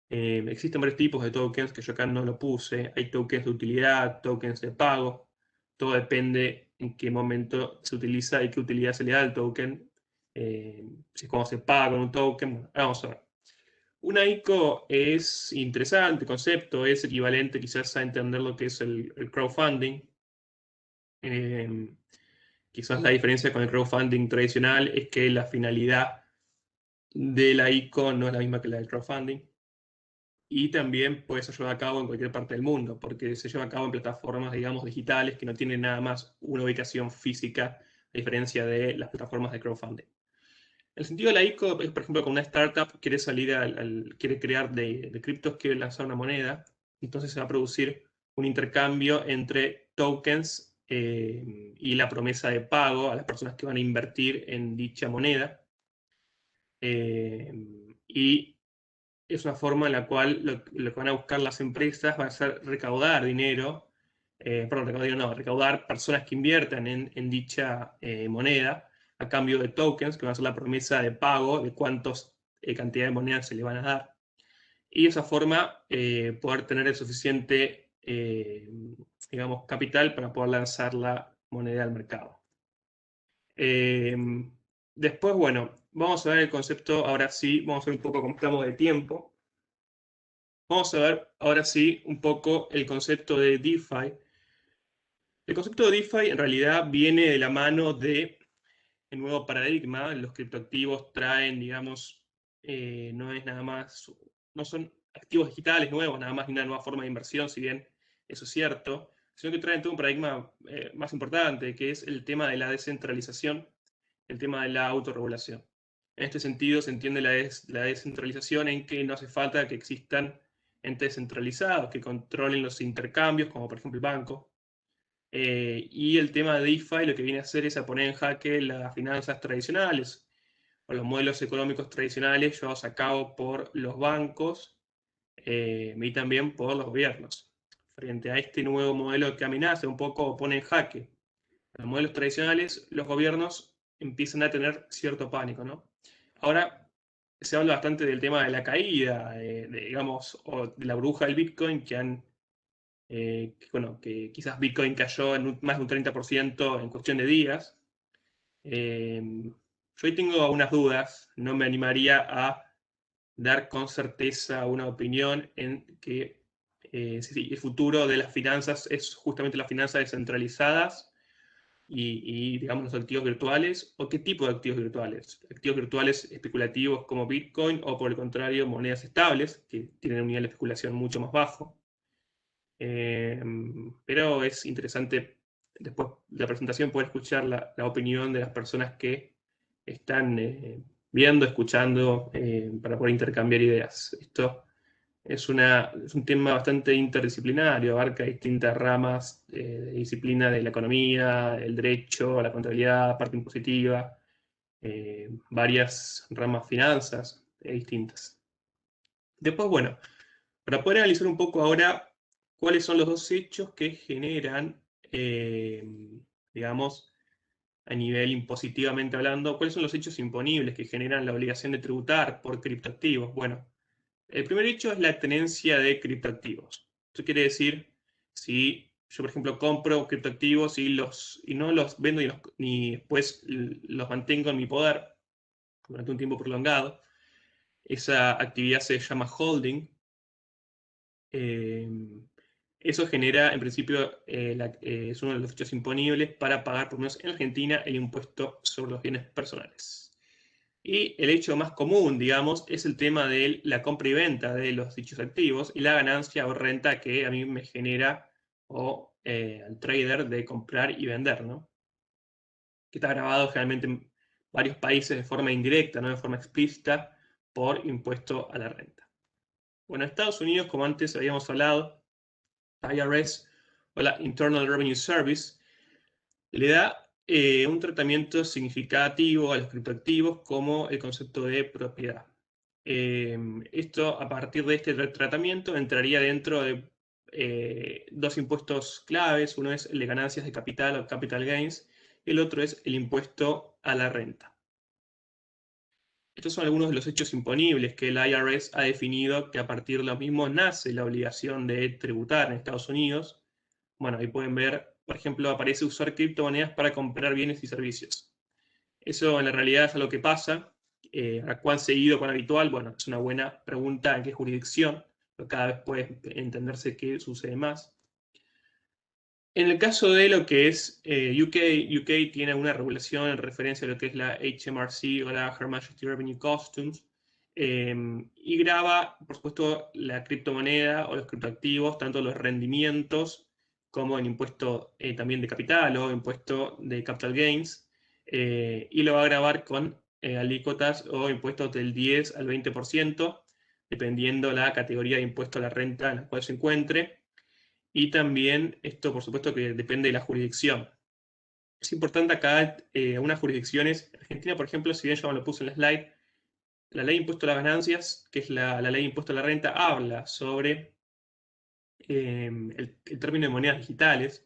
Existen varios tipos de tokens que yo acá no lo puse. Hay tokens de utilidad, tokens de pago. Todo depende en qué momento se utiliza y qué utilidad se le da al token. Si es como se paga con un token. Bueno, vamos a ver. Una ICO es interesante, concepto, es equivalente quizás a entender lo que es el crowdfunding. Quizás la diferencia con el crowdfunding tradicional es que la finalidad de la ICO no es la misma que la del crowdfunding. Y también puede ser llevado a cabo en cualquier parte del mundo, porque se lleva a cabo en plataformas, digamos, digitales que no tienen nada más una ubicación física, a diferencia de las plataformas de crowdfunding. El sentido de la ICO es, por ejemplo, con una startup quiere salir quiere crear de criptos, quiere lanzar una moneda, entonces se va a producir un intercambio entre tokens y la promesa de pago a las personas que van a invertir en dicha moneda. Y es una forma en la cual lo que van a buscar las empresas va a ser recaudar dinero, recaudar personas que inviertan en dicha moneda a cambio de tokens, que van a ser la promesa de pago de cuántas cantidad de monedas se le van a dar. Y de esa forma poder tener el suficiente, digamos, capital para poder lanzar la moneda al mercado. Después, bueno, vamos a ver el concepto, ahora sí, vamos a ver un poco cómo estamos de tiempo. Vamos a ver ahora sí un poco el concepto de DeFi. El concepto de DeFi en realidad viene de la mano de el nuevo paradigma. Los criptoactivos traen, digamos, no es nada más, no son activos digitales nuevos, nada más ni una nueva forma de inversión, si bien eso es cierto, sino que traen todo un paradigma más importante, que es el tema de la descentralización, el tema de la autorregulación. En este sentido se entiende la descentralización en que no hace falta que existan entes centralizados que controlen los intercambios, como por ejemplo el banco. Y el tema de DeFi lo que viene a hacer es a poner en jaque las finanzas tradicionales o los modelos económicos tradicionales llevados a cabo por los bancos y también por los gobiernos. Frente a este nuevo modelo que amenaza un poco o pone en jaque los modelos tradicionales, los gobiernos empiezan a tener cierto pánico, ¿no? Ahora se habla bastante del tema de la caída, digamos, o de la burbuja del Bitcoin, que quizás Bitcoin cayó en más de un 30% en cuestión de días. Yo ahí tengo algunas dudas, no me animaría a dar con certeza una opinión en que el futuro de las finanzas es justamente las finanzas descentralizadas y, digamos, los activos virtuales, o qué tipo de activos virtuales. Activos virtuales especulativos como Bitcoin, o por el contrario, monedas estables, que tienen un nivel de especulación mucho más bajo. Pero es interesante después de la presentación poder escuchar la opinión de las personas que están viendo, escuchando, para poder intercambiar ideas. Esto es un tema bastante interdisciplinario, abarca distintas ramas de disciplina de la economía, el derecho, la contabilidad, parte impositiva, varias ramas finanzas distintas. Después, bueno, para poder analizar un poco ahora cuáles son los dos hechos que generan, digamos, a nivel impositivamente hablando, cuáles son los hechos imponibles que generan la obligación de tributar por criptoactivos. Bueno, el primer hecho es la tenencia de criptoactivos. Esto quiere decir, si yo, por ejemplo, compro criptoactivos y no los vendo ni después los mantengo en mi poder durante un tiempo prolongado, esa actividad se llama holding. Eso genera, en principio, es uno de los hechos imponibles para pagar, por lo menos en Argentina, el impuesto sobre los bienes personales. Y el hecho más común, digamos, es el tema de la compra y venta de los dichos activos y la ganancia o renta que a mí me genera al trader de comprar y vender, ¿no? Que está grabado generalmente en varios países de forma indirecta, no de forma explícita, por impuesto a la renta. Bueno, en Estados Unidos, como antes habíamos hablado, IRS o la Internal Revenue Service le da un tratamiento significativo a los criptoactivos como el concepto de propiedad. Esto, a partir de este tratamiento, entraría dentro de dos impuestos claves. Uno es el de ganancias de capital o capital gains, y el otro es el impuesto a la renta. Estos son algunos de los hechos imponibles que el IRS ha definido, que a partir de los mismos nace la obligación de tributar en Estados Unidos. Bueno, ahí pueden ver, por ejemplo, aparece usar criptomonedas para comprar bienes y servicios. Eso en la realidad es algo que pasa. ¿A cuán seguido, cuán habitual? Bueno, es una buena pregunta en qué jurisdicción, pero cada vez puede entenderse que sucede más. En el caso de lo que es UK tiene una regulación en referencia a lo que es la HMRC o la Her Majesty Revenue Customs, y grava, por supuesto, la criptomoneda o los criptoactivos, tanto los rendimientos como el impuesto también de capital o impuesto de capital gains, y lo va a gravar con alícuotas o impuestos del 10 al 20%, dependiendo la categoría de impuesto a la renta en la cual se encuentre. Y también esto, por supuesto, que depende de la jurisdicción. Es importante acá unas jurisdicciones. Argentina, por ejemplo, si bien yo me lo puse en la slide, la ley de impuesto a las ganancias, que es la ley de impuesto a la renta, habla sobre el término de monedas digitales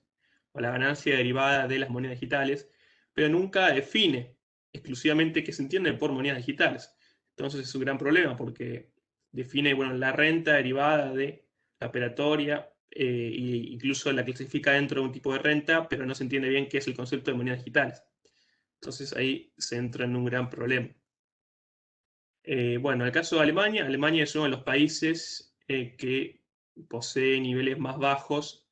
o la ganancia derivada de las monedas digitales, pero nunca define exclusivamente qué se entiende por monedas digitales. Entonces es un gran problema porque define, bueno, la renta derivada de la operatoria, e incluso la clasifica dentro de un tipo de renta, pero no se entiende bien qué es el concepto de monedas digitales. Entonces ahí se entra en un gran problema. Bueno, en el caso de Alemania, Alemania es uno de los países que posee niveles más bajos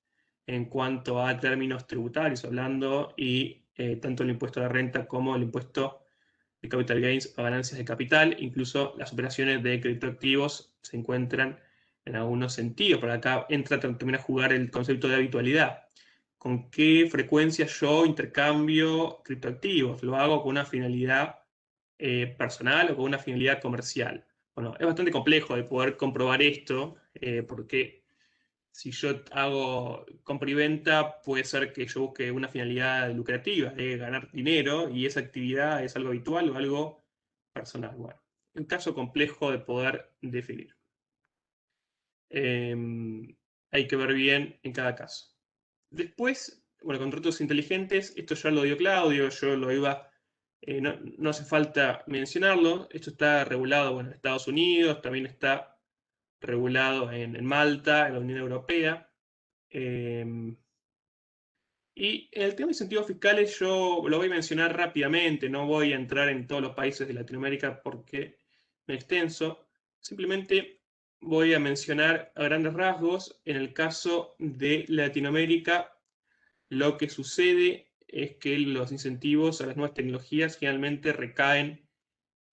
en cuanto a términos tributarios hablando, y tanto el impuesto a la renta como el impuesto de capital gains o ganancias de capital, incluso las operaciones de criptoactivos se encuentran en algunos sentidos. Por acá entra también a jugar el concepto de habitualidad. ¿Con qué frecuencia yo intercambio criptoactivos? Lo hago con una finalidad personal o con una finalidad comercial. Bueno, es bastante complejo de poder comprobar esto, porque si yo hago compra y venta, puede ser que yo busque una finalidad lucrativa, de ganar dinero, y esa actividad es algo habitual o algo personal. Bueno, un caso complejo de poder definir. Hay que ver bien en cada caso. Después, bueno, contratos inteligentes, esto ya lo dio Claudio, yo lo iba, no hace falta mencionarlo. Esto está regulado, bueno, en Estados Unidos, también está regulado en Malta, en la Unión Europea. Y en el tema de incentivos fiscales yo lo voy a mencionar rápidamente, no voy a entrar en todos los países de Latinoamérica porque me extenso. Simplemente voy a mencionar a grandes rasgos. En el caso de Latinoamérica, lo que sucede es que los incentivos a las nuevas tecnologías generalmente recaen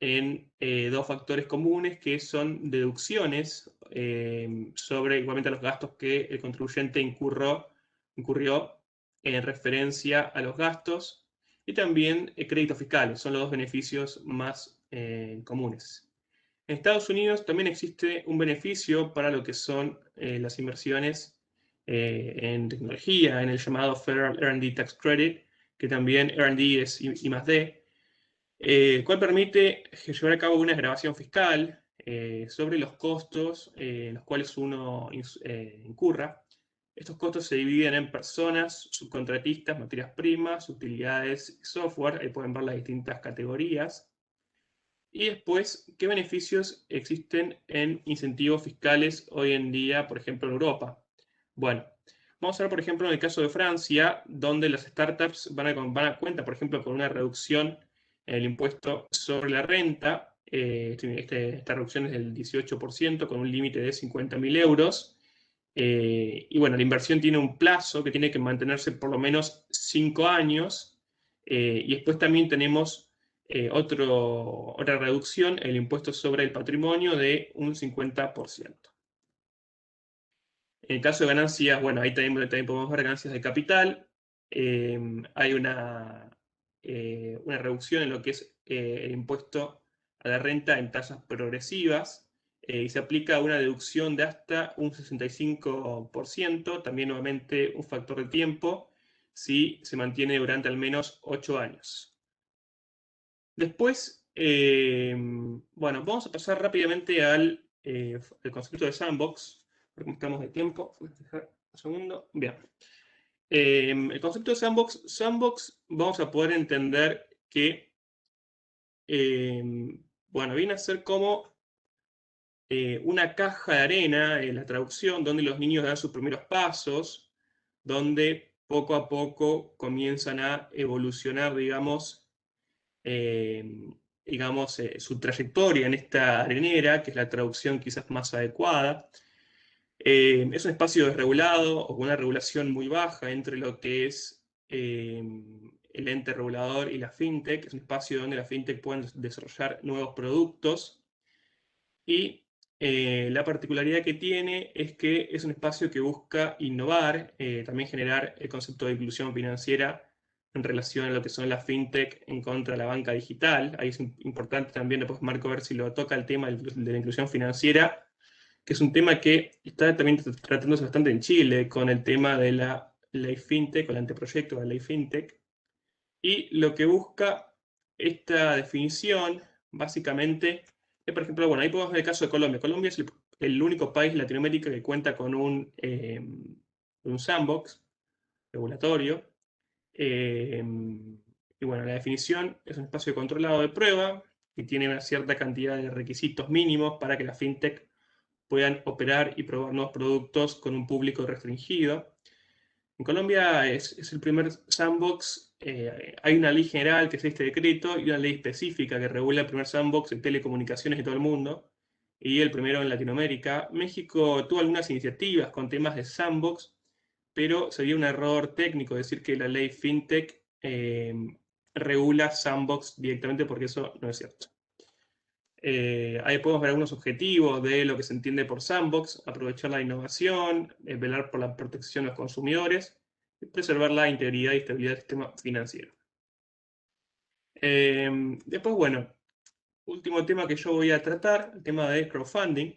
en dos factores comunes, que son deducciones sobre igualmente los gastos que el contribuyente incurrió en referencia a los gastos, y también créditos fiscales. Son los dos beneficios más comunes. En Estados Unidos también existe un beneficio para lo que son las inversiones en tecnología, en el llamado Federal R&D Tax Credit, que también R&D es I+D, cual permite llevar a cabo una grabación fiscal sobre los costos en los cuales uno incurra. Estos costos se dividen en personas, subcontratistas, materias primas, utilidades, software. Ahí pueden ver las distintas categorías. Y después, ¿qué beneficios existen en incentivos fiscales hoy en día, por ejemplo, en Europa? Bueno, vamos a ver, por ejemplo, en el caso de Francia, donde las startups van a cuenta, por ejemplo, con una reducción en el impuesto sobre la renta. Esta reducción es del 18%, con un límite de 50.000 euros. Y bueno, la inversión tiene un plazo que tiene que mantenerse por lo menos 5 años. Y después también tenemos otra reducción, el impuesto sobre el patrimonio de un 50%. En el caso de ganancias, bueno, ahí también podemos ver ganancias de capital. Hay una reducción en lo que es el impuesto a la renta en tasas progresivas y se aplica una deducción de hasta un 65%, también nuevamente un factor de tiempo, si se mantiene durante al menos 8 años. Después, bueno, vamos a pasar rápidamente al el concepto de sandbox, porque estamos de tiempo. Voy a dejar un segundo. Bien. El concepto de sandbox vamos a poder entender que, bueno, viene a ser como una caja de arena, la traducción, donde los niños dan sus primeros pasos, donde poco a poco comienzan a evolucionar, digamos, su trayectoria en esta arenera, que es la traducción quizás más adecuada. Es un espacio desregulado o con una regulación muy baja entre lo que es el ente regulador y la fintech. Es un espacio donde la fintech pueden desarrollar nuevos productos. Y la particularidad que tiene es que es un espacio que busca innovar, también generar el concepto de inclusión financiera en relación a lo que son las fintech en contra de la banca digital. Ahí es importante también, después Marco, ver si lo toca el tema de la inclusión financiera, que es un tema que está también tratándose bastante en Chile con el tema de la ley fintech, con el anteproyecto de la ley fintech. Y lo que busca esta definición, básicamente, es, por ejemplo, bueno, ahí podemos ver el caso de Colombia. Colombia es el único país en Latinoamérica que cuenta con un sandbox regulatorio. Y bueno, la definición es un espacio controlado de prueba y tiene una cierta cantidad de requisitos mínimos para que la fintech puedan operar y probar nuevos productos con un público restringido. En Colombia es el primer sandbox. Hay una ley general, que es este decreto, y una ley específica que regula el primer sandbox de telecomunicaciones de todo el mundo, y el primero en Latinoamérica. México tuvo algunas iniciativas con temas de sandbox, pero sería un error técnico decir que la ley FinTech regula sandbox directamente, porque eso no es cierto. Ahí podemos ver algunos objetivos de lo que se entiende por sandbox: aprovechar la innovación, velar por la protección de los consumidores y preservar la integridad y estabilidad del sistema financiero. Después, bueno, último tema que yo voy a tratar, el tema de crowdfunding.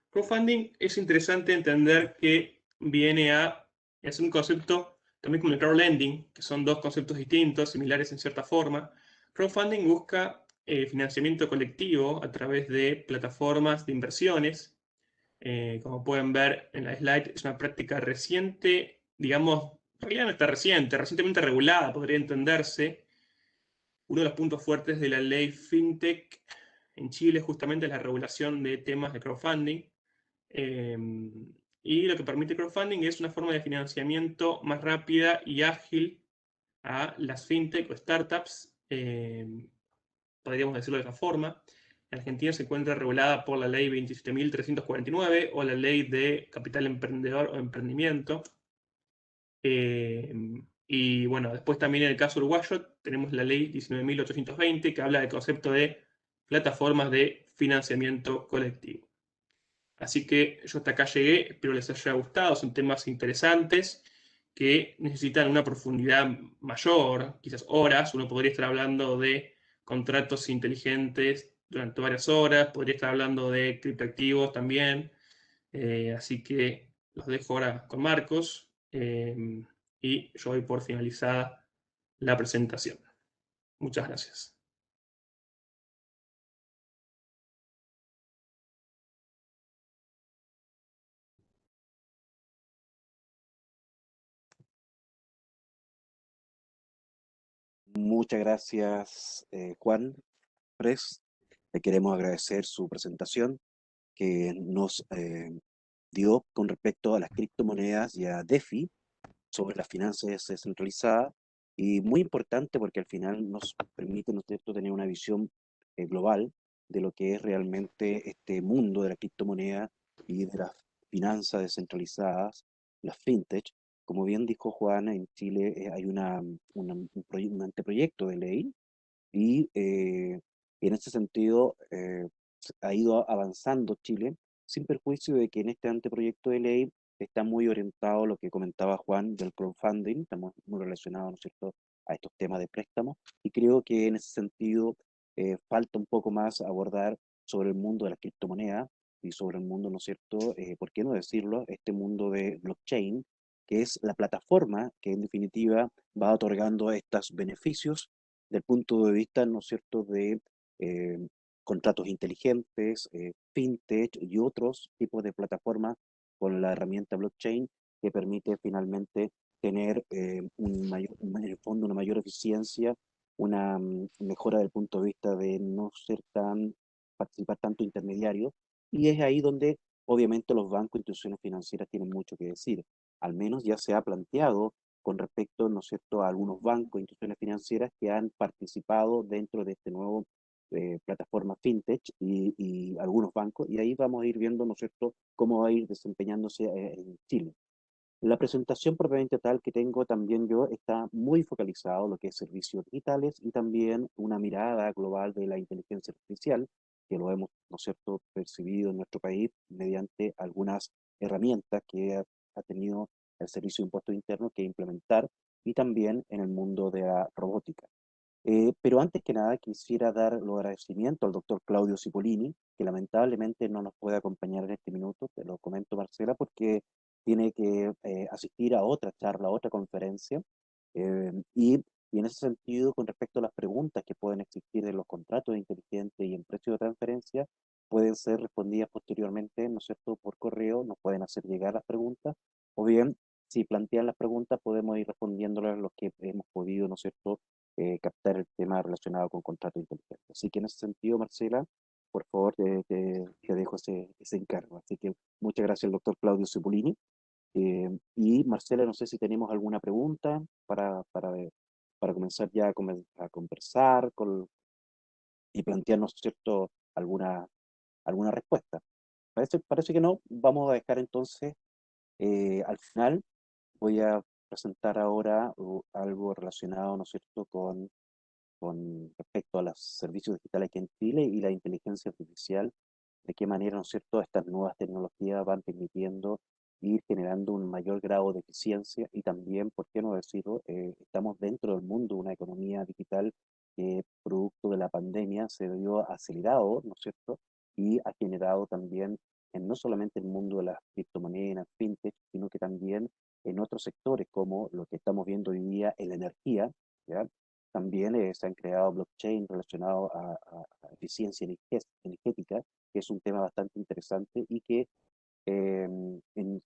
Crowdfunding es interesante entender que viene a es un concepto también como el crowdlending, que son dos conceptos distintos, similares en cierta forma. Crowdfunding busca financiamiento colectivo a través de plataformas de inversiones. Como pueden ver en la slide, es una práctica reciente, digamos, en realidad no está recientemente regulada, podría entenderse. Uno de los puntos fuertes de la ley FinTech en Chile justamente es la regulación de temas de crowdfunding. Y lo que permite crowdfunding es una forma de financiamiento más rápida y ágil a las fintech o startups, podríamos decirlo de esa forma. En Argentina se encuentra regulada por la ley 27.349 o la ley de capital emprendedor o emprendimiento. Y bueno, después también en el caso uruguayo tenemos la ley 19.820 que habla del concepto de plataformas de financiamiento colectivo. Así que yo hasta acá llegué, espero les haya gustado, son temas interesantes que necesitan una profundidad mayor, quizás horas. Uno podría estar hablando de contratos inteligentes durante varias horas, podría estar hablando de criptoactivos también, así que los dejo ahora con Marcos y yo doy por finalizada la presentación. Muchas gracias. Muchas gracias, Juan Pres. Le queremos agradecer su presentación que nos dio con respecto a las criptomonedas y a DeFi sobre las finanzas descentralizadas. Y muy importante porque al final nos permite, ¿no es cierto?, tener una visión global de lo que es realmente este mundo de la criptomoneda y de las finanzas descentralizadas, las fintech. Como bien dijo Juan, en Chile hay un anteproyecto de ley y en ese sentido ha ido avanzando Chile, sin perjuicio de que en este anteproyecto de ley está muy orientado a lo que comentaba Juan del crowdfunding, estamos muy relacionados, ¿no es cierto?, a estos temas de préstamos, y creo que en ese sentido falta un poco más abordar sobre el mundo de las criptomonedas y sobre el mundo, ¿no es cierto?, ¿por qué no decirlo?, este mundo de blockchain, que es la plataforma que en definitiva va otorgando estos beneficios del punto de vista, ¿no es cierto?, de eh, contratos inteligentes, fintech y otros tipos de plataformas con la herramienta blockchain que permite finalmente tener en el fondo una mayor eficiencia, una mejora del punto de vista de no ser tan, participar tanto intermediario. Y es ahí donde obviamente los bancos e instituciones financieras tienen mucho que decir. Al menos ya se ha planteado con respecto, ¿no es cierto?, a algunos bancos e instituciones financieras que han participado dentro de este nuevo plataforma fintech y algunos bancos, y ahí vamos a ir viendo, ¿no es cierto?, cómo va a ir desempeñándose en Chile. La presentación propiamente tal que tengo también yo está muy focalizado en lo que es servicios digitales y también una mirada global de la inteligencia artificial, que lo hemos, ¿no es cierto?, percibido en nuestro país mediante algunas herramientas que ha tenido el Servicio de Impuestos Internos que implementar y también en el mundo de la robótica. Pero antes que nada quisiera dar los agradecimientos al doctor Claudio Cipollini, que lamentablemente no nos puede acompañar en este minuto, te lo comento Marcela, porque tiene que asistir a otra charla, a otra conferencia, eh, y, y en ese sentido, con respecto a las preguntas que pueden existir de los contratos inteligentes y en precio de transferencia, pueden ser respondidas posteriormente, ¿no es cierto?, por correo, nos pueden hacer llegar las preguntas, o bien, si plantean las preguntas, podemos ir respondiéndolas los que hemos podido, ¿no es cierto?, captar el tema relacionado con contrato inteligente. Así que en ese sentido, Marcela, por favor, te dejo ese encargo. Así que muchas gracias al doctor Claudio Cipollini. Y Marcela, no sé si tenemos alguna pregunta para comenzar ya a conversar y plantearnos, ¿cierto?, alguna respuesta. Parece que no. Vamos a dejar entonces al final. Voy a presentar ahora algo relacionado, ¿no es cierto?, con respecto a los servicios digitales aquí en Chile y la inteligencia artificial, de qué manera, ¿no es cierto?, estas nuevas tecnologías van permitiendo ir generando un mayor grado de eficiencia y también, ¿por qué no decirlo?, estamos dentro del mundo de una economía digital que producto de la pandemia se vio acelerado, ¿no es cierto?, y ha generado también en no solamente el mundo de las criptomonedas, fintech, sino que también en otros sectores como lo que estamos viendo hoy día en la energía, ¿ya? También se han creado blockchain relacionados a eficiencia energética, que es un tema bastante interesante y que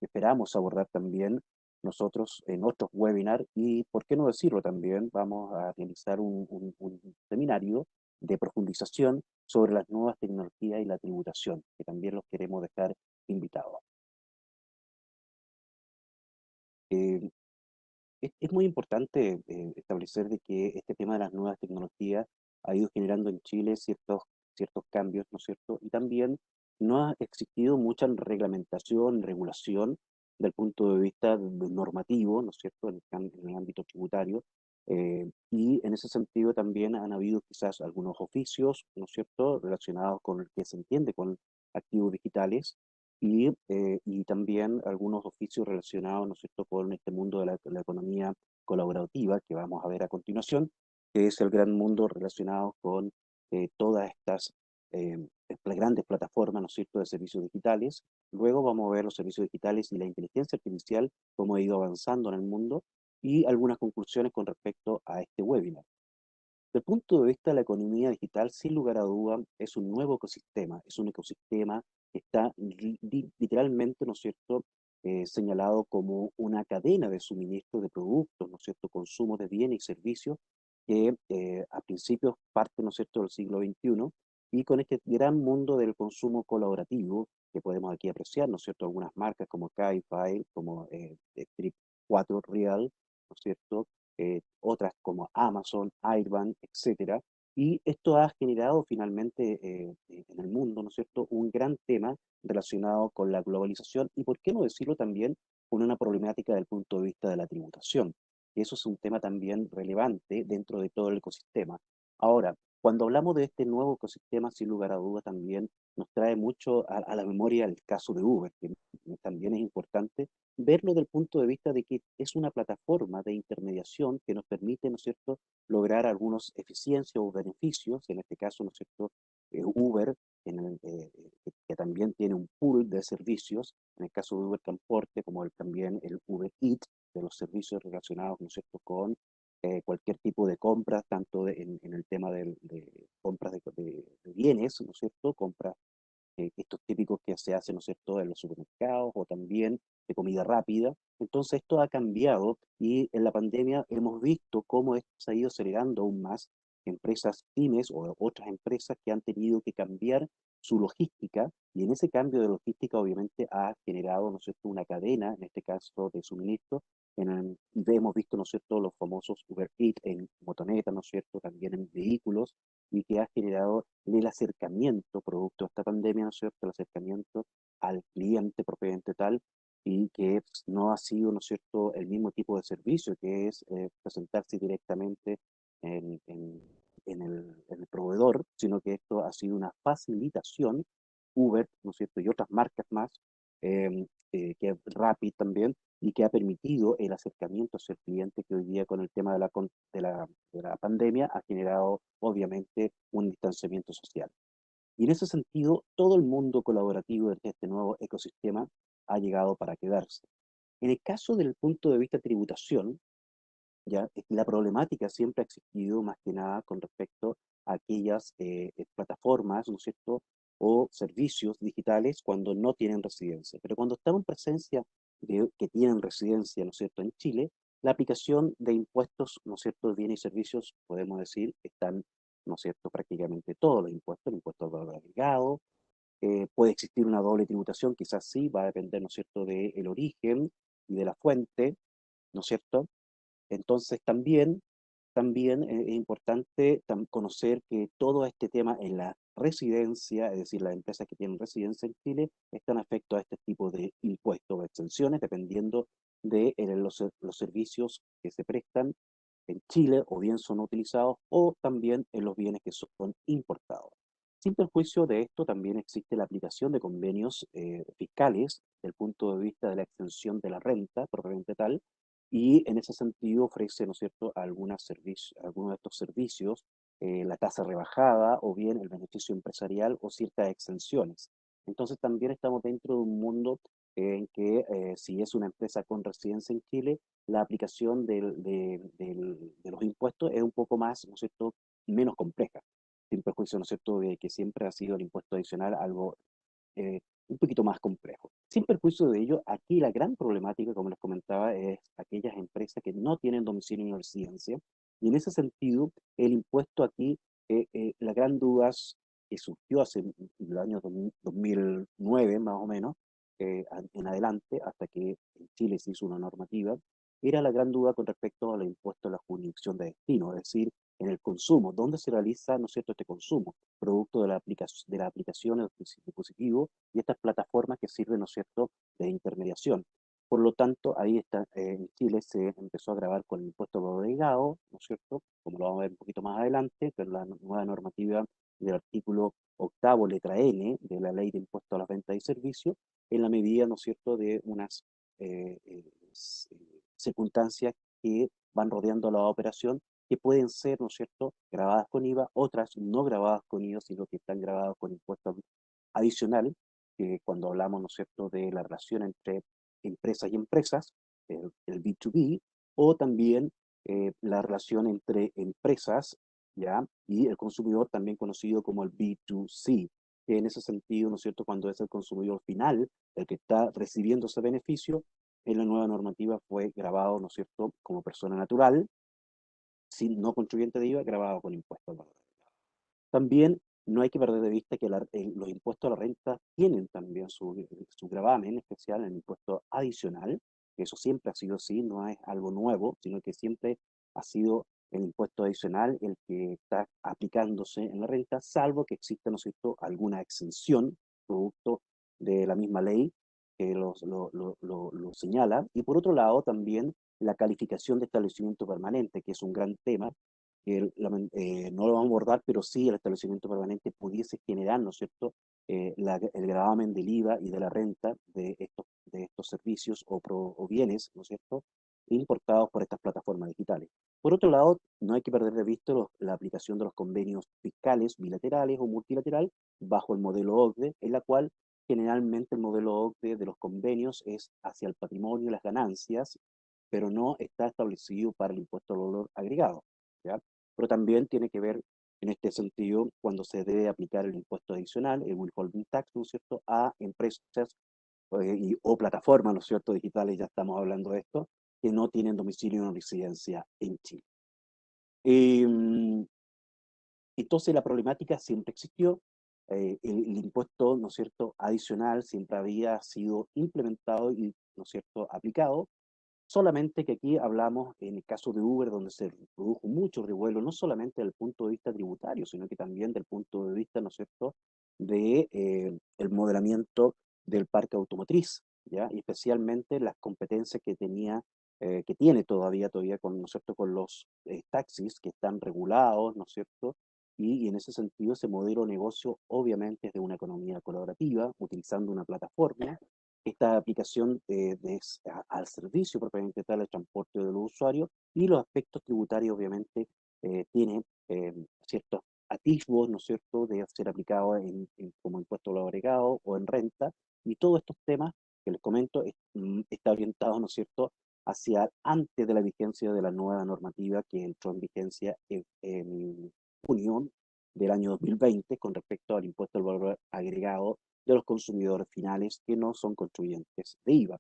esperamos abordar también nosotros en otros webinars y, por qué no decirlo también, vamos a realizar un seminario de profundización sobre las nuevas tecnologías y la tributación, que también los queremos dejar invitados. Eh, es muy importante establecer de que este tema de las nuevas tecnologías ha ido generando en Chile ciertos cambios, ¿no es cierto? Y también no ha existido mucha reglamentación, regulación del punto de vista normativo, ¿no es cierto?, en el ámbito tributario. Y en ese sentido también han habido quizás algunos oficios, ¿no es cierto?, relacionados con el que se entiende con activos digitales, y también algunos oficios relacionados, ¿no es cierto?, con este mundo de la economía colaborativa que vamos a ver a continuación, que es el gran mundo relacionado con todas estas grandes plataformas, ¿no es cierto?, de servicios digitales. Luego vamos a ver los servicios digitales y la inteligencia artificial, cómo ha ido avanzando en el mundo, y algunas conclusiones con respecto a este webinar. Desde el punto de vista de la economía digital, sin lugar a duda, es un nuevo ecosistema, es un ecosistema que está literalmente, ¿no es cierto?, señalado como una cadena de suministro de productos, ¿no es cierto?, consumo de bienes y servicios, que a principios parte, ¿no es cierto?, del siglo XXI, y con este gran mundo del consumo colaborativo, que podemos aquí apreciar, ¿no es cierto?, algunas marcas como Cabify, como Trip 4 Real, ¿no es cierto?, otras como Amazon, Airbnb, etcétera. Y esto ha generado finalmente en el mundo, ¿no es cierto?, un gran tema relacionado con la globalización y, por qué no decirlo también, con una problemática desde el punto de vista de la tributación. Eso es un tema también relevante dentro de todo el ecosistema. Ahora, cuando hablamos de este nuevo ecosistema, sin lugar a dudas también nos trae mucho a la memoria el caso de Uber, que también es importante verlo desde el punto de vista de que es una plataforma de intermediación que nos permite, ¿no es cierto?, lograr algunas eficiencias o beneficios, en este caso, ¿no es cierto?, Uber, que también tiene un pool de servicios, en el caso de Uber Transporte, como también el Uber Eats, de los servicios relacionados, ¿no es cierto?, con cualquier tipo de compras, tanto en el tema de compras de bienes, ¿no es cierto?, compras estos típicos que se hacen, ¿no es cierto?, en los supermercados o también de comida rápida. Entonces esto ha cambiado y en la pandemia hemos visto cómo esto se ha ido acelerando aún más. Empresas pymes o otras empresas que han tenido que cambiar su logística, y en ese cambio de logística obviamente ha generado, ¿no es cierto?, una cadena, en este caso de suministro, y hemos visto, ¿no es cierto?, los famosos Uber Eats en motoneta, ¿no es cierto?, también en vehículos, y que ha generado el acercamiento producto de esta pandemia, ¿no es cierto?, el acercamiento al cliente propiamente tal, y que no ha sido, ¿no es cierto?, el mismo tipo de servicio que es presentarse directamente en el proveedor, sino que esto ha sido una facilitación. Uber, ¿no es cierto?, y otras marcas más, que Rappi también, y que ha permitido el acercamiento hacia el cliente, que hoy día con el tema de la pandemia ha generado obviamente un distanciamiento social. Y en ese sentido, todo el mundo colaborativo de este nuevo ecosistema ha llegado para quedarse. En el caso del punto de vista de tributación, ya la problemática siempre ha existido más que nada con respecto a aquellas plataformas, ¿no es cierto?, o servicios digitales cuando no tienen residencia. Pero cuando estamos en presencia de que tienen residencia, ¿no es cierto?, en Chile, la aplicación de impuestos, ¿no es cierto?, de bienes y servicios, podemos decir, están, ¿no es cierto?, prácticamente todos los impuestos, el impuesto al valor agregado, puede existir una doble tributación, quizás sí, va a depender, ¿no es cierto?, del origen y de la fuente, ¿no es cierto? Entonces también es importante conocer que todo este tema en la residencia, es decir, las empresas que tienen residencia en Chile, están afectos a este tipo de impuestos o exenciones, dependiendo de los servicios que se prestan en Chile, o bien son utilizados, o también en los bienes que son importados. Sin perjuicio de esto, también existe la aplicación de convenios fiscales, desde el punto de vista de la exención de la renta, propiamente tal, y en ese sentido ofrece, ¿no es cierto?, algunos de estos servicios, la tasa rebajada o bien el beneficio empresarial o ciertas exenciones. Entonces también estamos dentro de un mundo en que si es una empresa con residencia en Chile, la aplicación de los impuestos es un poco más, ¿no es cierto?, menos compleja, sin perjuicio, ¿no es cierto?, de que siempre ha sido el impuesto adicional algo eh, un poquito más complejo. Sin perjuicio de ello, aquí la gran problemática, como les comentaba, es aquellas empresas que no tienen domicilio ni residencia, y en ese sentido, el impuesto aquí, la gran duda que surgió hace el año 2009, más o menos, en adelante, hasta que en Chile se hizo una normativa, era la gran duda con respecto al impuesto a la jurisdicción de destino, es decir, en el consumo, ¿dónde se realiza, ¿no es cierto?, este consumo? Producto de la aplicación del dispositivo y estas plataformas que sirven, ¿no es cierto?, de intermediación. Por lo tanto, ahí está, en Chile se empezó a grabar con el impuesto al valor agregado, ¿no es cierto?, como lo vamos a ver un poquito más adelante, con la nueva normativa del artículo 8º, letra N, de la Ley de Impuesto a las Ventas y Servicios, en la medida, ¿no es cierto?, de unas circunstancias que van rodeando la operación que pueden ser, ¿no es cierto?, grabadas con IVA, otras no grabadas con IVA, sino que están grabadas con impuestos adicional, que cuando hablamos, ¿no es cierto?, de la relación entre empresas y empresas, el B2B, o también la relación entre empresas, ¿ya?, y el consumidor, también conocido como el B2C, que en ese sentido, ¿no es cierto?, cuando es el consumidor final el que está recibiendo ese beneficio, en la nueva normativa fue grabado, ¿no es cierto?, como persona natural, sin no contribuyente de IVA, grabado con impuestos al valor. También no hay que perder de vista que los impuestos a la renta tienen también su gravamen especial, el impuesto adicional, que eso siempre ha sido así, no es algo nuevo, sino que siempre ha sido el impuesto adicional el que está aplicándose en la renta, salvo que exista, ¿no es cierto?, alguna exención producto de la misma ley que lo señala. Y por otro lado, también la calificación de establecimiento permanente, que es un gran tema, que no lo vamos a abordar, pero sí el establecimiento permanente pudiese generar, ¿no es cierto?, el gravamen del IVA y de la renta de estos servicios o bienes, ¿no es cierto?, importados por estas plataformas digitales. Por otro lado, no hay que perder de vista la aplicación de los convenios fiscales bilaterales o multilateral bajo el modelo OCDE, en la cual generalmente el modelo OCDE de los convenios es hacia el patrimonio y las ganancias, pero no está establecido para el impuesto al valor agregado, ¿ya? Pero también tiene que ver en este sentido cuando se debe aplicar el impuesto adicional, el withholding tax, ¿no es cierto?, a empresas o plataformas, ¿no es cierto?, digitales, ya estamos hablando de esto, que no tienen domicilio o residencia en Chile. Entonces la problemática siempre existió, el impuesto, ¿no es cierto?, adicional siempre había sido implementado y, ¿no es cierto?, aplicado. Solamente que aquí hablamos, en el caso de Uber, donde se produjo mucho revuelo, no solamente desde el punto de vista tributario, sino que también del punto de vista, ¿no es cierto?, de el modelamiento del parque automotriz, ¿ya? Y especialmente las competencias que tiene todavía con, ¿no es cierto?, con los taxis que están regulados, ¿no es cierto? Y en ese sentido, ese modelo de negocio obviamente es de una economía colaborativa, utilizando una plataforma. Esta aplicación al servicio propiamente tal del transporte de los usuarios, y los aspectos tributarios obviamente tiene ciertos atisbos, ¿no es cierto?, de ser aplicado como impuesto al valor agregado o en renta, y todos estos temas que les comento está orientado, ¿no es cierto?, hacia antes de la vigencia de la nueva normativa que entró en vigencia en junio del año 2020 con respecto al impuesto al valor agregado de los consumidores finales que no son contribuyentes de IVA.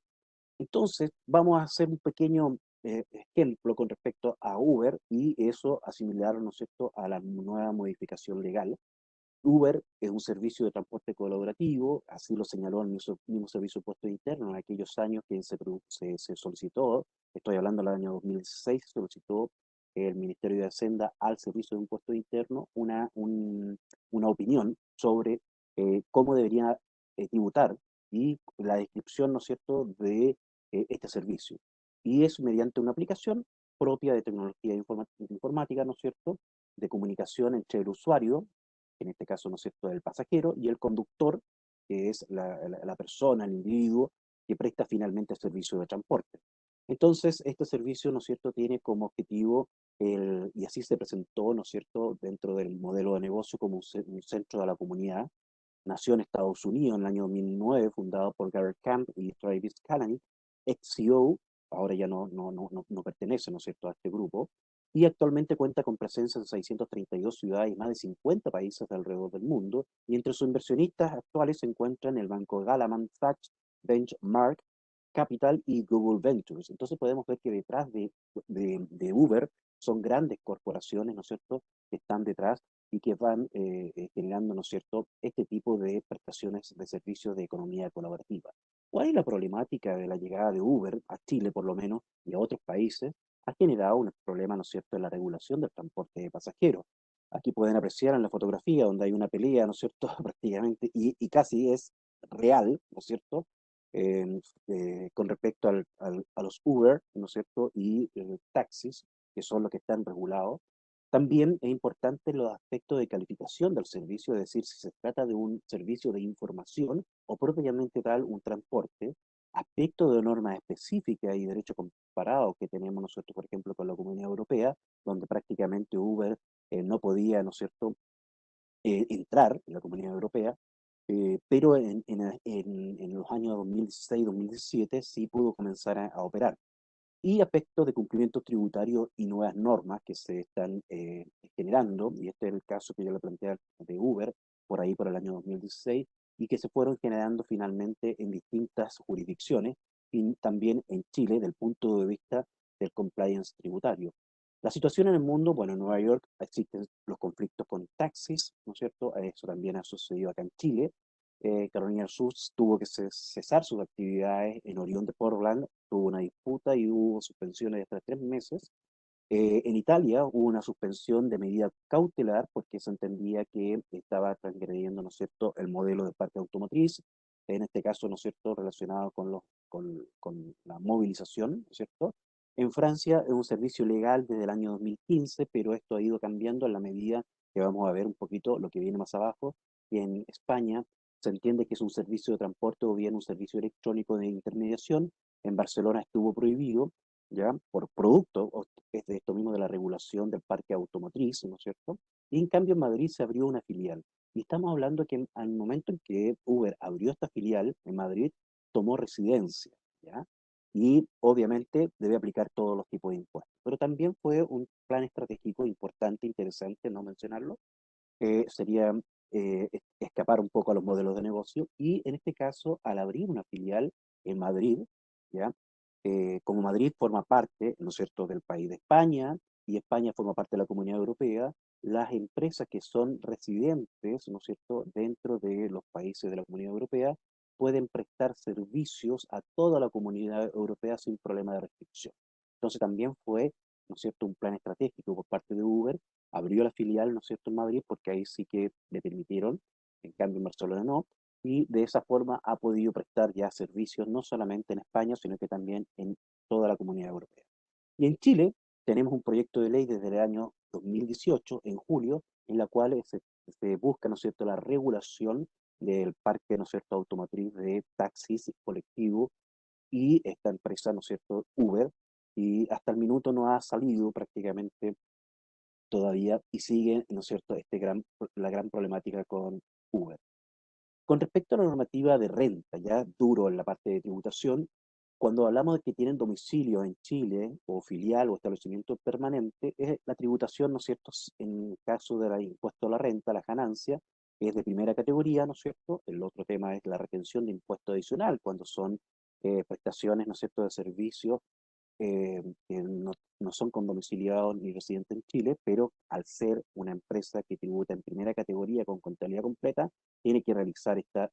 Entonces, vamos a hacer un pequeño ejemplo con respecto a Uber y eso asimilar, ¿no es cierto?, a la nueva modificación legal. Uber es un servicio de transporte colaborativo, así lo señaló el mismo Servicio de Impuestos Internos en aquellos años que se solicitó, estoy hablando del año 2016, se solicitó el Ministerio de Hacienda al Servicio de Impuestos Internos una opinión sobre cómo debería tributar y la descripción, ¿no es cierto?, de este servicio. Y es mediante una aplicación propia de tecnología informática, ¿no es cierto?, de comunicación entre el usuario, en este caso, ¿no es cierto?, el pasajero, y el conductor, que es la persona, el individuo, que presta finalmente el servicio de transporte. Entonces, este servicio, ¿no es cierto?, tiene como objetivo, y así se presentó, ¿no es cierto?, dentro del modelo de negocio como un centro de la comunidad. Nació en Estados Unidos en el año 2009, fundado por Garrett Camp y Travis Kalanick, ex-CEO, ahora ya no pertenece, ¿no es cierto?, a este grupo, y actualmente cuenta con presencia en 632 ciudades y más de 50 países alrededor del mundo, y entre sus inversionistas actuales se encuentran el banco Goldman Sachs, Benchmark Capital y Google Ventures. Entonces podemos ver que detrás de Uber son grandes corporaciones, ¿no es cierto?, que están detrás y que van generando, ¿no es cierto?, este tipo de prestaciones de servicios de economía colaborativa. ¿Cuál es la problemática de la llegada de Uber a Chile, por lo menos, y a otros países? Ha generado un problema, ¿no es cierto?, en la regulación del transporte de pasajeros. Aquí pueden apreciar en la fotografía donde hay una pelea, ¿no es cierto?, prácticamente, y casi es real, ¿no es cierto?, con respecto a los Uber, ¿no es cierto?, y taxis, que son los que están regulados. También es importante los aspectos de calificación del servicio, es decir, si se trata de un servicio de información o propiamente tal un transporte, aspectos de normas específicas y derecho parados que tenemos nosotros, por ejemplo, con la Comunidad Europea, donde prácticamente Uber no podía, ¿no es cierto?, entrar en la Comunidad Europea, pero en los años 2016-2017 sí pudo comenzar a operar. Y aspectos de cumplimiento tributario y nuevas normas que se están generando, y este es el caso que yo le planteé de Uber, por ahí por el año 2016, y que se fueron generando finalmente en distintas jurisdicciones, y también en Chile, del punto de vista del compliance tributario. La situación en el mundo, bueno, en Nueva York existen los conflictos con taxis, ¿no es cierto? Eso también ha sucedido acá en Chile. Carolina del Sur tuvo que cesar sus actividades en Orión de Portland, tuvo una disputa y hubo suspensiones de hasta 3 meses. En Italia hubo una suspensión de medida cautelar porque se entendía que estaba transgrediendo, ¿no es cierto?, el modelo de parque automotriz, en este caso, ¿no es cierto?, relacionado con la movilización, ¿no es cierto? En Francia es un servicio legal desde el año 2015, pero esto ha ido cambiando en la medida que vamos a ver un poquito lo que viene más abajo, que en España se entiende que es un servicio de transporte o bien un servicio electrónico de intermediación. En Barcelona estuvo prohibido, ¿ya? Por producto, es de esto mismo de la regulación del parque automotriz, ¿no es cierto? Y en cambio en Madrid se abrió una filial. Y estamos hablando que al momento en que Uber abrió esta filial en Madrid, tomó residencia, ¿ya? Y obviamente debe aplicar todos los tipos de impuestos. Pero también fue un plan estratégico importante, interesante, no mencionarlo, sería escapar un poco a los modelos de negocio y en este caso al abrir una filial en Madrid, ¿ya? Como Madrid forma parte, ¿no es cierto?, del país de España y España forma parte de la Comunidad Europea, las empresas que son residentes, ¿no es cierto?, dentro de los países de la Comunidad Europea pueden prestar servicios a toda la Comunidad Europea sin problema de restricción. Entonces también fue, ¿no es cierto?, un plan estratégico por parte de Uber, abrió la filial, ¿no es cierto?, en Madrid, porque ahí sí que le permitieron, en cambio en Barcelona no, y de esa forma ha podido prestar ya servicios no solamente en España, sino que también en toda la Comunidad Europea. Y en Chile tenemos un proyecto de ley desde el año 2018, en julio, en la cual se busca, ¿no es cierto?, la regulación del parque, ¿no es cierto?, automotriz de taxis colectivos y esta empresa, ¿no es cierto?, Uber, y hasta el minuto no ha salido prácticamente todavía y sigue, ¿no es cierto?, la gran problemática con Uber. Con respecto a la normativa de renta, ya duro en la parte de tributación, cuando hablamos de que tienen domicilio en Chile, o filial o establecimiento permanente, es la tributación, ¿no es cierto?, en el caso del impuesto a la renta, la ganancia, es de primera categoría, ¿no es cierto? El otro tema es la retención de impuesto adicional, cuando son prestaciones, ¿no es cierto?, de servicios que no son con domiciliados ni residentes en Chile, pero al ser una empresa que tributa en primera categoría con contabilidad completa, tiene que realizar esta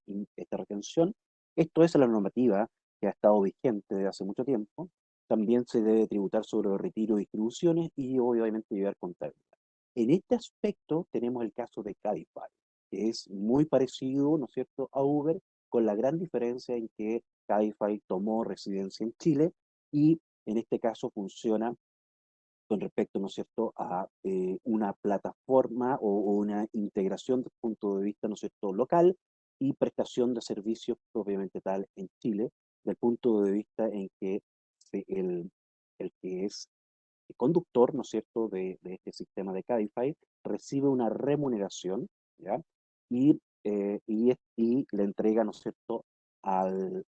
retención. Esto es la normativa que ha estado vigente desde hace mucho tiempo. También se debe tributar sobre el retiro y distribuciones y obviamente llevar contabilidad. En este aspecto tenemos el caso de Cabify, que es muy parecido, ¿no es cierto?, a Uber, con la gran diferencia en que Cabify tomó residencia en Chile y en este caso funciona con respecto, ¿no es cierto?, a una plataforma o una integración desde el punto de vista, ¿no es cierto?, local y prestación de servicios propiamente tal en Chile, del punto de vista en que el que es conductor, ¿no es cierto?, de este sistema de Cabify recibe una remuneración, ¿ya? Y le entrega, ¿no es cierto?, al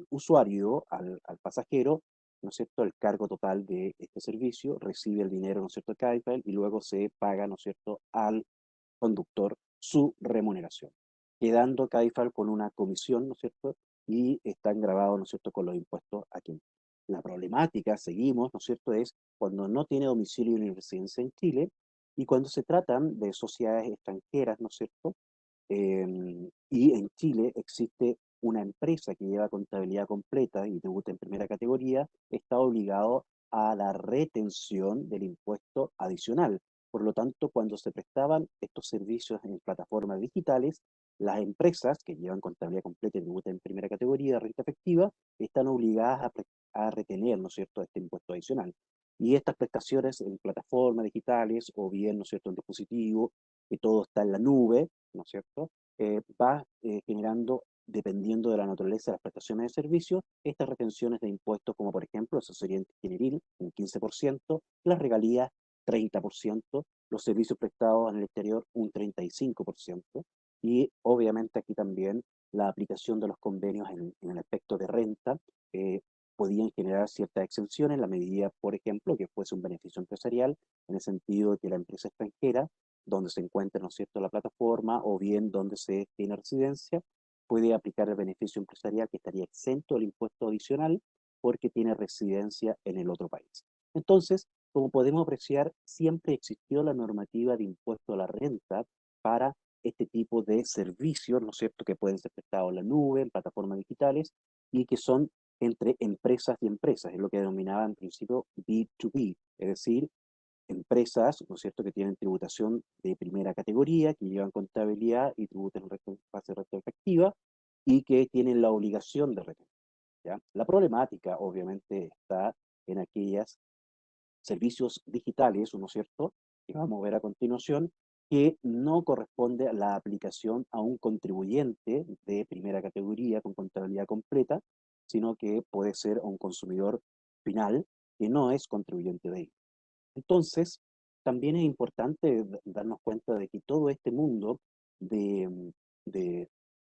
usuario, al pasajero, ¿no es cierto?, el cargo total de este servicio, recibe el dinero, ¿no es cierto?, de Cabify y luego se paga, ¿no es cierto?, al conductor su remuneración, quedando Cabify con una comisión, ¿no es cierto?, y están grabados, ¿no es cierto?, con los impuestos aquí. La problemática, seguimos, ¿no es cierto?, es cuando no tiene domicilio ni residencia en Chile y cuando se tratan de sociedades extranjeras, ¿no es cierto?, y en Chile existe una empresa que lleva contabilidad completa y tributa en primera categoría, está obligado a la retención del impuesto adicional. Por lo tanto, cuando se prestaban estos servicios en plataformas digitales, las empresas que llevan contabilidad completa y tributan en primera categoría, renta efectiva, están obligadas a retener, ¿no es cierto?, este impuesto adicional. Y estas prestaciones en plataformas digitales o bien, ¿no es cierto?, en dispositivo, que todo está en la nube, ¿no es cierto?, va generando, dependiendo de la naturaleza de las prestaciones de servicios, estas retenciones de impuestos, como por ejemplo asesoría ingenieril, un 15%, las regalías, 30%, los servicios prestados en el exterior, un 35%, y obviamente aquí también la aplicación de los convenios en el aspecto de renta podían generar ciertas exenciones en la medida, por ejemplo, que fuese un beneficio empresarial, en el sentido de que la empresa extranjera, donde se encuentra, ¿no es cierto?, la plataforma, o bien donde se tiene residencia, puede aplicar el beneficio empresarial que estaría exento del impuesto adicional porque tiene residencia en el otro país. Entonces, como podemos apreciar, siempre existió la normativa de impuesto a la renta para este tipo de servicios, ¿no es cierto?, que pueden ser prestados en la nube, en plataformas digitales, y que son entre empresas y empresas, es lo que denominaba en principio B2B, es decir, empresas, ¿no es cierto?, que tienen tributación de primera categoría, que llevan contabilidad y tributan en base retrospectiva, y que tienen la obligación de retener, ¿ya? La problemática, obviamente, está en aquellos servicios digitales, ¿no es cierto?, que vamos a ver a continuación, que no corresponde a la aplicación a un contribuyente de primera categoría con contabilidad completa, sino que puede ser a un consumidor final que no es contribuyente de ello. Entonces, también es importante darnos cuenta de que todo este mundo de, de,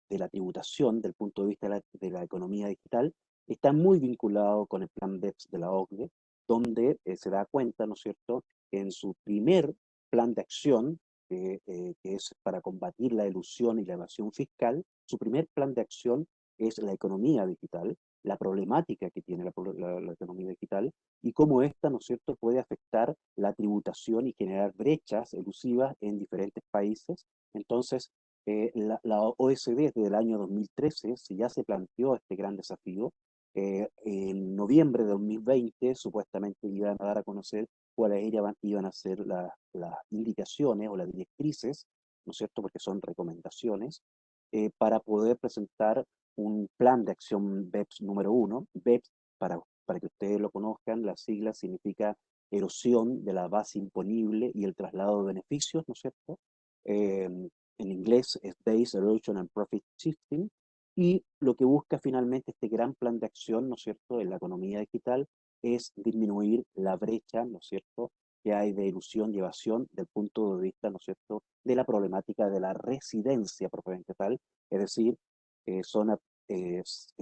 de la tributación, del punto de vista de la economía digital, está muy vinculado con el plan BEPS de la OCDE, donde se da cuenta, ¿no es cierto?, que en su primer plan de acción, que es para combatir la elusión y la evasión fiscal, su primer plan de acción es la economía digital, la problemática que tiene la economía digital y cómo esta, ¿no es cierto?, puede afectar la tributación y generar brechas elusivas en diferentes países. Entonces, la OECD desde el año 2013 ya se planteó este gran desafío. En noviembre de 2020 supuestamente iban a dar a conocer cuáles iban a ser las indicaciones o las directrices, ¿no es cierto?, porque son recomendaciones, para poder presentar un plan de acción BEPS número 1. BEPS, para que ustedes lo conozcan, la sigla significa erosión de la base imponible y el traslado de beneficios, ¿no es cierto? En inglés es Base Erosion and Profit Shifting, y lo que busca finalmente este gran plan de acción, ¿no es cierto?, en la economía digital, es disminuir la brecha, ¿no es cierto?, que hay de ilusión y evasión del punto de vista, ¿no es cierto?, de la problemática de la residencia propiamente tal, es decir, zona, es,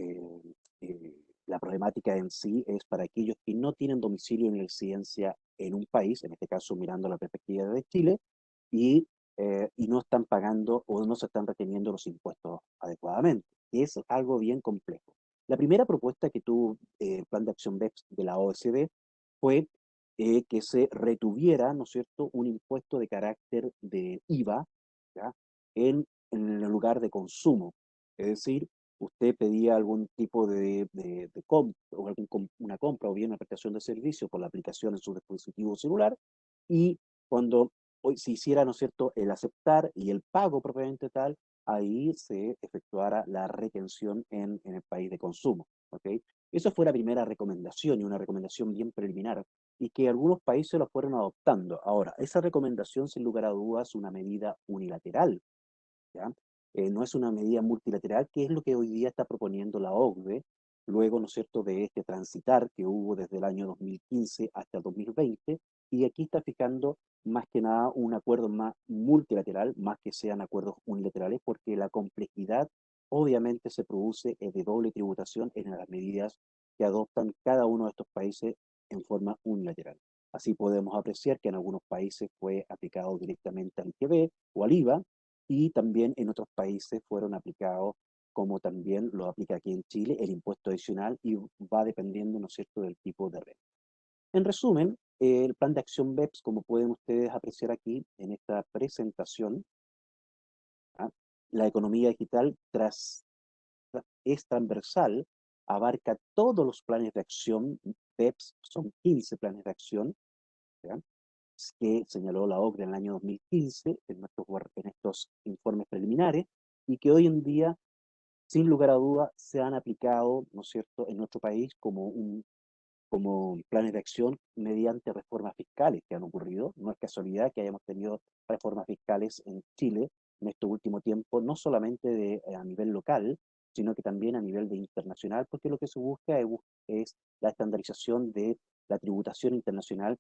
la problemática en sí es para aquellos que no tienen domicilio ni residencia en un país, en este caso mirando la perspectiva de Chile, y no están pagando o no se están reteniendo los impuestos adecuadamente. Y es algo bien complejo. La primera propuesta que tuvo el Plan de Acción BEPS de la OECD fue que se retuviera, ¿no es cierto?, un impuesto de carácter de IVA, ¿ya?, en el lugar de consumo. Es decir, usted pedía algún tipo de compra, o una compra o bien una prestación de servicio por la aplicación en su dispositivo celular, y cuando hoy se hiciera, ¿no es cierto?, el aceptar y el pago propiamente tal, ahí se efectuara la retención en el país de consumo, ¿ok? Esa fue la primera recomendación, y una recomendación bien preliminar, y que algunos países lo fueron adoptando. Ahora, esa recomendación, sin lugar a dudas, es una medida unilateral, ¿ya? No es una medida multilateral, que es lo que hoy día está proponiendo la OCDE, luego, ¿no es cierto?, de este transitar que hubo desde el año 2015 hasta el 2020, y aquí está fijando más que nada un acuerdo más multilateral, más que sean acuerdos unilaterales, porque la complejidad obviamente se produce de doble tributación en las medidas que adoptan cada uno de estos países en forma unilateral. Así podemos apreciar que en algunos países fue aplicado directamente al IGB o al IVA, y también en otros países fueron aplicados, como también lo aplica aquí en Chile, el impuesto adicional, y va dependiendo, ¿no es cierto?, del tipo de renta. En resumen, el plan de acción BEPS, como pueden ustedes apreciar aquí en esta presentación, ¿ah?, la economía digital es transversal, abarca todos los planes de acción. BEPS son 15 planes de acción, ¿ya?, que señaló la OCDE en el año 2015 en estos informes preliminares, y que hoy en día, sin lugar a duda, se han aplicado, ¿no es cierto?, en nuestro país como planes de acción mediante reformas fiscales que han ocurrido. No es casualidad que hayamos tenido reformas fiscales en Chile en este último tiempo, no solamente a nivel local, sino que también a nivel de internacional, porque lo que se busca es la estandarización de la tributación internacional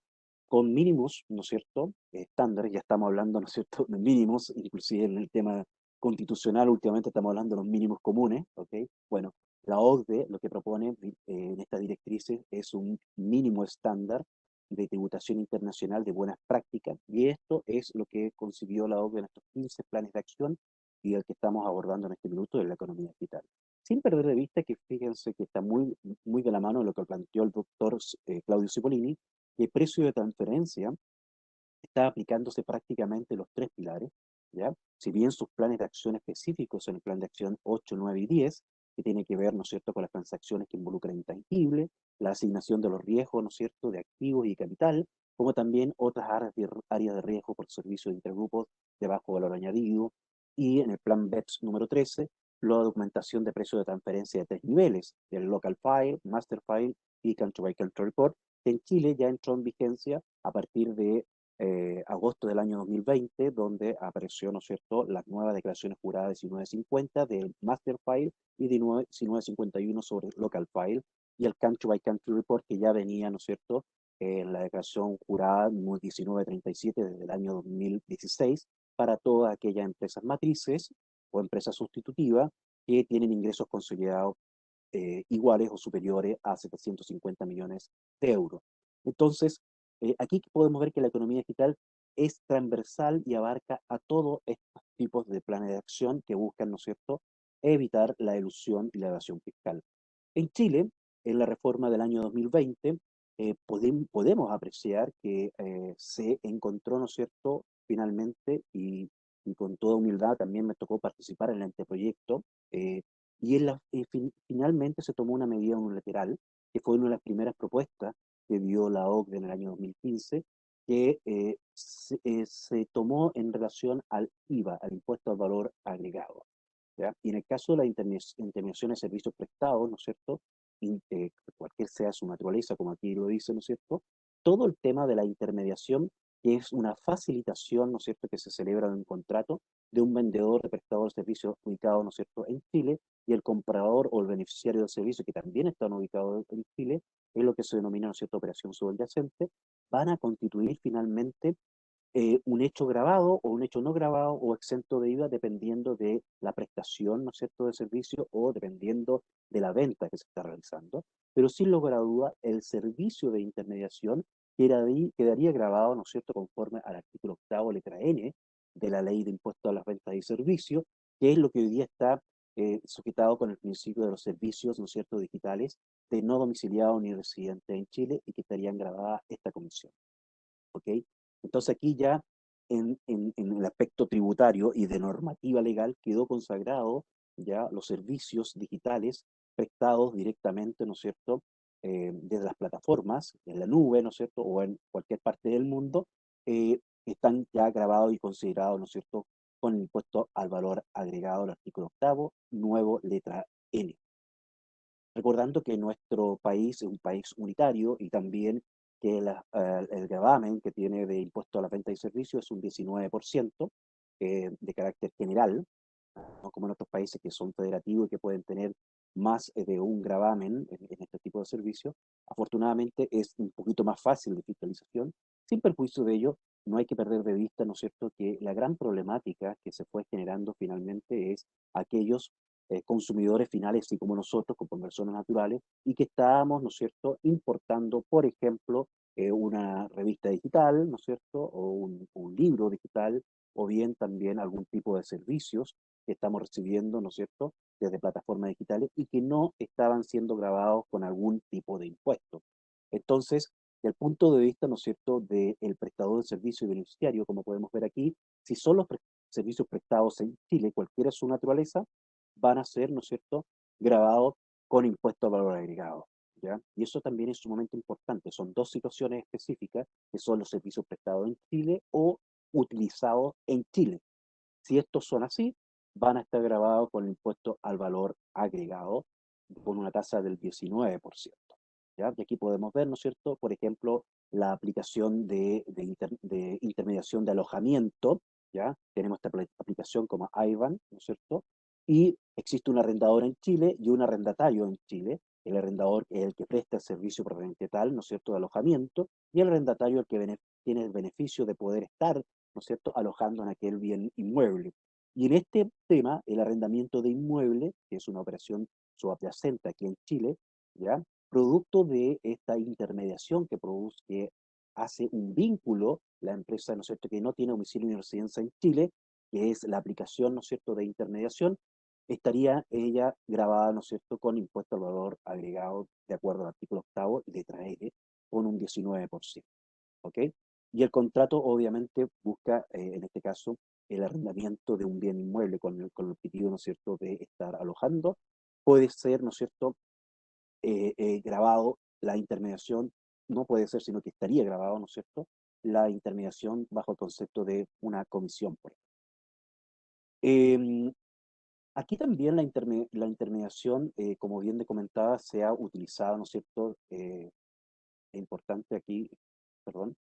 con mínimos, ¿no es cierto?, estándares. Ya estamos hablando, ¿no es cierto?, de mínimos, inclusive en el tema constitucional, últimamente estamos hablando de los mínimos comunes, ¿ok? Bueno, la OCDE lo que propone en estas directrices es un mínimo estándar de tributación internacional de buenas prácticas, y esto es lo que concibió la OCDE en estos 15 planes de acción y el que estamos abordando en este minuto de la economía digital. Sin perder de vista que fíjense que está muy, muy de la mano de lo que planteó el doctor Claudio Cipollini, que el precio de transferencia está aplicándose prácticamente los tres pilares, ¿ya? Si bien sus planes de acción específicos en el plan de acción 8, 9 y 10, que tiene que ver, ¿no es cierto?, con las transacciones que involucran intangibles, la asignación de los riesgos, ¿no es cierto?, de activos y capital, como también otras áreas de riesgo por servicios de intergrupos de bajo valor añadido, y en el plan BEPS número 13, la documentación de precios de transferencia de tres niveles, el local file, master file y country by country report, que en Chile ya entró en vigencia a partir de agosto del año 2020, donde apareció, ¿no es cierto?, las nuevas declaraciones juradas 1950 del Master File y de 1951 sobre Local File, y el Country by Country Report que ya venía, ¿no es cierto?, en la declaración jurada 1937 desde el año 2016 para todas aquellas empresas matrices o empresas sustitutivas que tienen ingresos consolidados iguales o superiores a 750 millones de euros. Entonces, aquí podemos ver que la economía digital es transversal y abarca a todos estos tipos de planes de acción que buscan, ¿no es cierto?, evitar la elusión y la evasión fiscal. En Chile, en la reforma del año 2020, podemos apreciar que se encontró, ¿no es cierto?, finalmente, y con toda humildad también me tocó participar en el anteproyecto, y finalmente se tomó una medida unilateral, que fue una de las primeras propuestas que dio la OCDE en el año 2015, que se tomó en relación al IVA, al impuesto al valor agregado, ¿ya? Y en el caso de la intermediación de servicios prestados, ¿no es cierto?, cualquier sea su naturaleza, como aquí lo dice, ¿no es cierto?, todo el tema de la intermediación, que es una facilitación, ¿no es cierto?, que se celebra en un contrato de un vendedor de prestador de servicios ubicado, ¿no es cierto?, en Chile, y el comprador o el beneficiario del servicio, que también están ubicados en Chile, es lo que se denomina, ¿no es cierto?, operación subyacente, van a constituir finalmente un hecho grabado o un hecho no grabado o exento de IVA dependiendo de la prestación, ¿no es cierto?, de servicio o dependiendo de la venta que se está realizando. Pero sin lugar a duda, el servicio de intermediación quedaría grabado, ¿no es cierto?, conforme al artículo 8º, letra N, de la Ley de Impuestos a las Ventas y Servicios, que es lo que hoy día está sujetado con el principio de los servicios, ¿no es cierto?, digitales de no domiciliado ni residente en Chile, y que estarían grabadas esta comisión. ¿Ok? Entonces aquí ya en el aspecto tributario y de normativa legal quedó consagrado ya los servicios digitales prestados directamente, ¿no es cierto?, desde las plataformas, en la nube, ¿no es cierto?, o en cualquier parte del mundo, están ya grabados y considerados, ¿no es cierto?, con el impuesto al valor agregado del artículo 8º, nuevo letra N. Recordando que nuestro país es un país unitario y también que el gravamen que tiene de impuesto a la venta y servicios es un 19% de carácter general, no como en otros países que son federativos y que pueden tener más de un gravamen en este tipo de servicios. Afortunadamente es un poquito más fácil de fiscalización. Sin perjuicio de ello, no hay que perder de vista, ¿no es cierto?, que la gran problemática que se fue generando finalmente es aquellos consumidores finales, así como nosotros, como personas naturales, y que estábamos, ¿no es cierto?, importando, por ejemplo, una revista digital, ¿no es cierto?, o un libro digital, o bien también algún tipo de servicios que estamos recibiendo, ¿no es cierto?, desde plataformas digitales y que no estaban siendo grabados con algún tipo de impuesto. Entonces, desde el punto de vista, ¿no es cierto?, del prestador de servicio y beneficiario, como podemos ver aquí, si son los servicios prestados en Chile, cualquiera su naturaleza, van a ser, ¿no es cierto?, grabados con impuesto al valor agregado, ¿ya? Y eso también es sumamente importante. Son dos situaciones específicas, que son los servicios prestados en Chile o utilizados en Chile. Si estos son así, van a estar grabados con el impuesto al valor agregado con una tasa del 19%. ¿Ya? Y aquí podemos ver, ¿no es cierto?, por ejemplo, la aplicación de intermediación de alojamiento, ¿ya?, ¿ya? Tenemos esta aplicación como IBAN, ¿no es cierto? Y existe un arrendador en Chile y un arrendatario en Chile. El arrendador es el que presta el servicio propiamente tal, ¿no es cierto?, de alojamiento, y el arrendatario el que tiene el beneficio de poder estar, ¿no es cierto?, alojando en aquel bien inmueble. Y en este tema, el arrendamiento de inmueble, que es una operación subyacente aquí en Chile, ¿ya? Producto de esta intermediación que produce, que hace un vínculo la empresa, ¿no es cierto?, que no tiene domicilio ni residencia en Chile, que es la aplicación, ¿no es cierto?, de intermediación, estaría ella grabada, ¿no es cierto?, con impuesto al valor agregado de acuerdo al artículo 8 y letra L, con un 19%. ¿Ok? Y el contrato obviamente busca, en este caso, el arrendamiento de un bien inmueble con el objetivo, ¿no es cierto?, de estar alojando. Puede ser, ¿no es cierto?, grabado la intermediación, no puede ser, sino que estaría grabado, ¿no es cierto?, la intermediación bajo el concepto de una comisión, por ejemplo. Aquí también la intermediación, como bien te comentaba, se ha utilizado, ¿no es cierto? Es importante aquí, perdón,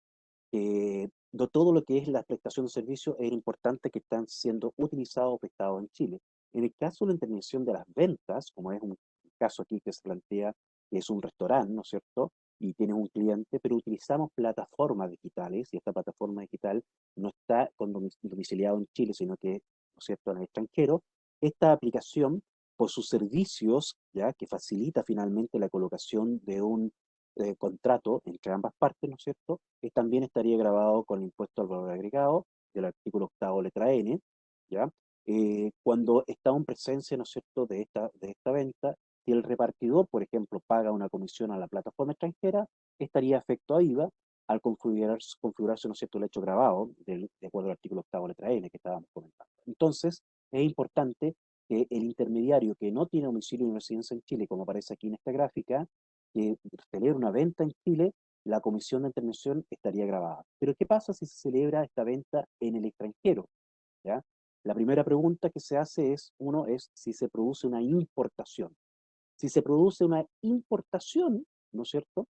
de todo lo que es la prestación de servicios, es importante que están siendo utilizados o prestados en Chile. En el caso de la intermediación de las ventas, como es un caso aquí que se plantea, que es un restaurante, ¿no es cierto? Y tienes un cliente, pero utilizamos plataformas digitales, y esta plataforma digital no está domiciliado en Chile, sino que, ¿no es cierto?, en el extranjero. Esta aplicación, por sus servicios, ya que facilita finalmente la colocación de un contrato entre ambas partes, ¿no es cierto?, también estaría grabado con el impuesto al valor agregado del artículo 8 letra N, ¿ya? Cuando está en presencia, ¿no es cierto?, de esta venta, si el repartidor, por ejemplo, paga una comisión a la plataforma extranjera, estaría afecto a IVA al configurarse, ¿no es cierto?, el hecho grabado de acuerdo al artículo 8 letra N que estábamos comentando. Entonces, es importante que el intermediario que no tiene domicilio ni residencia en Chile, como aparece aquí en esta gráfica, que celebra una venta en Chile, la comisión de intermediación estaría grabada. Pero ¿qué pasa si se celebra esta venta en el extranjero? ¿Ya? La primera pregunta que se hace es, uno, es si se produce una importación. Si se produce una importación, ¿no es cierto?,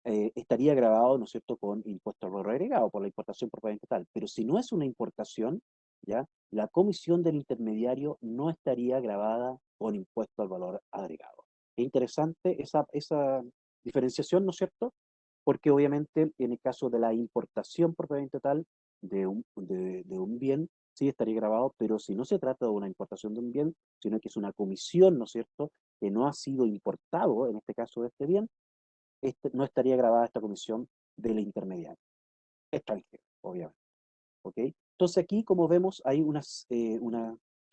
estaría grabado, ¿no es cierto?, con impuesto al valor agregado por la importación propiamente tal. Pero si no es una importación, ¿ya?, la comisión del intermediario no estaría grabada con impuesto al valor agregado. Es interesante esa diferenciación, ¿no es cierto?, porque obviamente en el caso de la importación propiamente tal de un bien, sí estaría grabado, pero si no se trata de una importación de un bien, sino que es una comisión, ¿no es cierto?, que no ha sido importado, en este caso de este bien, no estaría grabada esta comisión del intermediario extranjero, obviamente. ¿Ok? Entonces aquí, como vemos, hay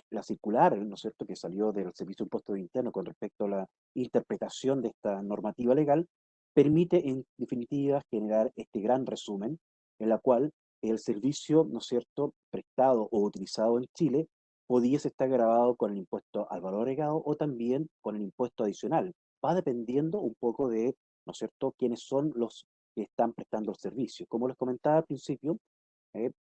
la circular, ¿no es cierto?, que salió del Servicio de Impuestos Internos con respecto a la interpretación de esta normativa legal, permite en definitiva generar este gran resumen en la cual el servicio, ¿no es cierto?, prestado o utilizado en Chile pudiese estar grabado con el impuesto al valor agregado o también con el impuesto adicional. Va dependiendo un poco de, ¿no es cierto?, quiénes son los que están prestando el servicio. Como les comentaba al principio,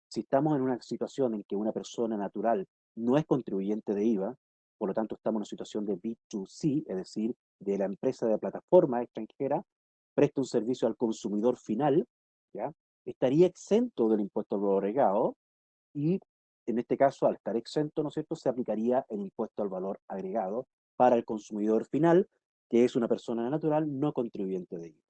si estamos en una situación en que una persona natural no es contribuyente de IVA, por lo tanto estamos en una situación de B2C, es decir, de la empresa de plataforma extranjera, presta un servicio al consumidor final, ¿ya?, estaría exento del impuesto al valor agregado y en este caso, al estar exento, ¿no es cierto?, se aplicaría el impuesto al valor agregado para el consumidor final, que es una persona natural no contribuyente de IVA.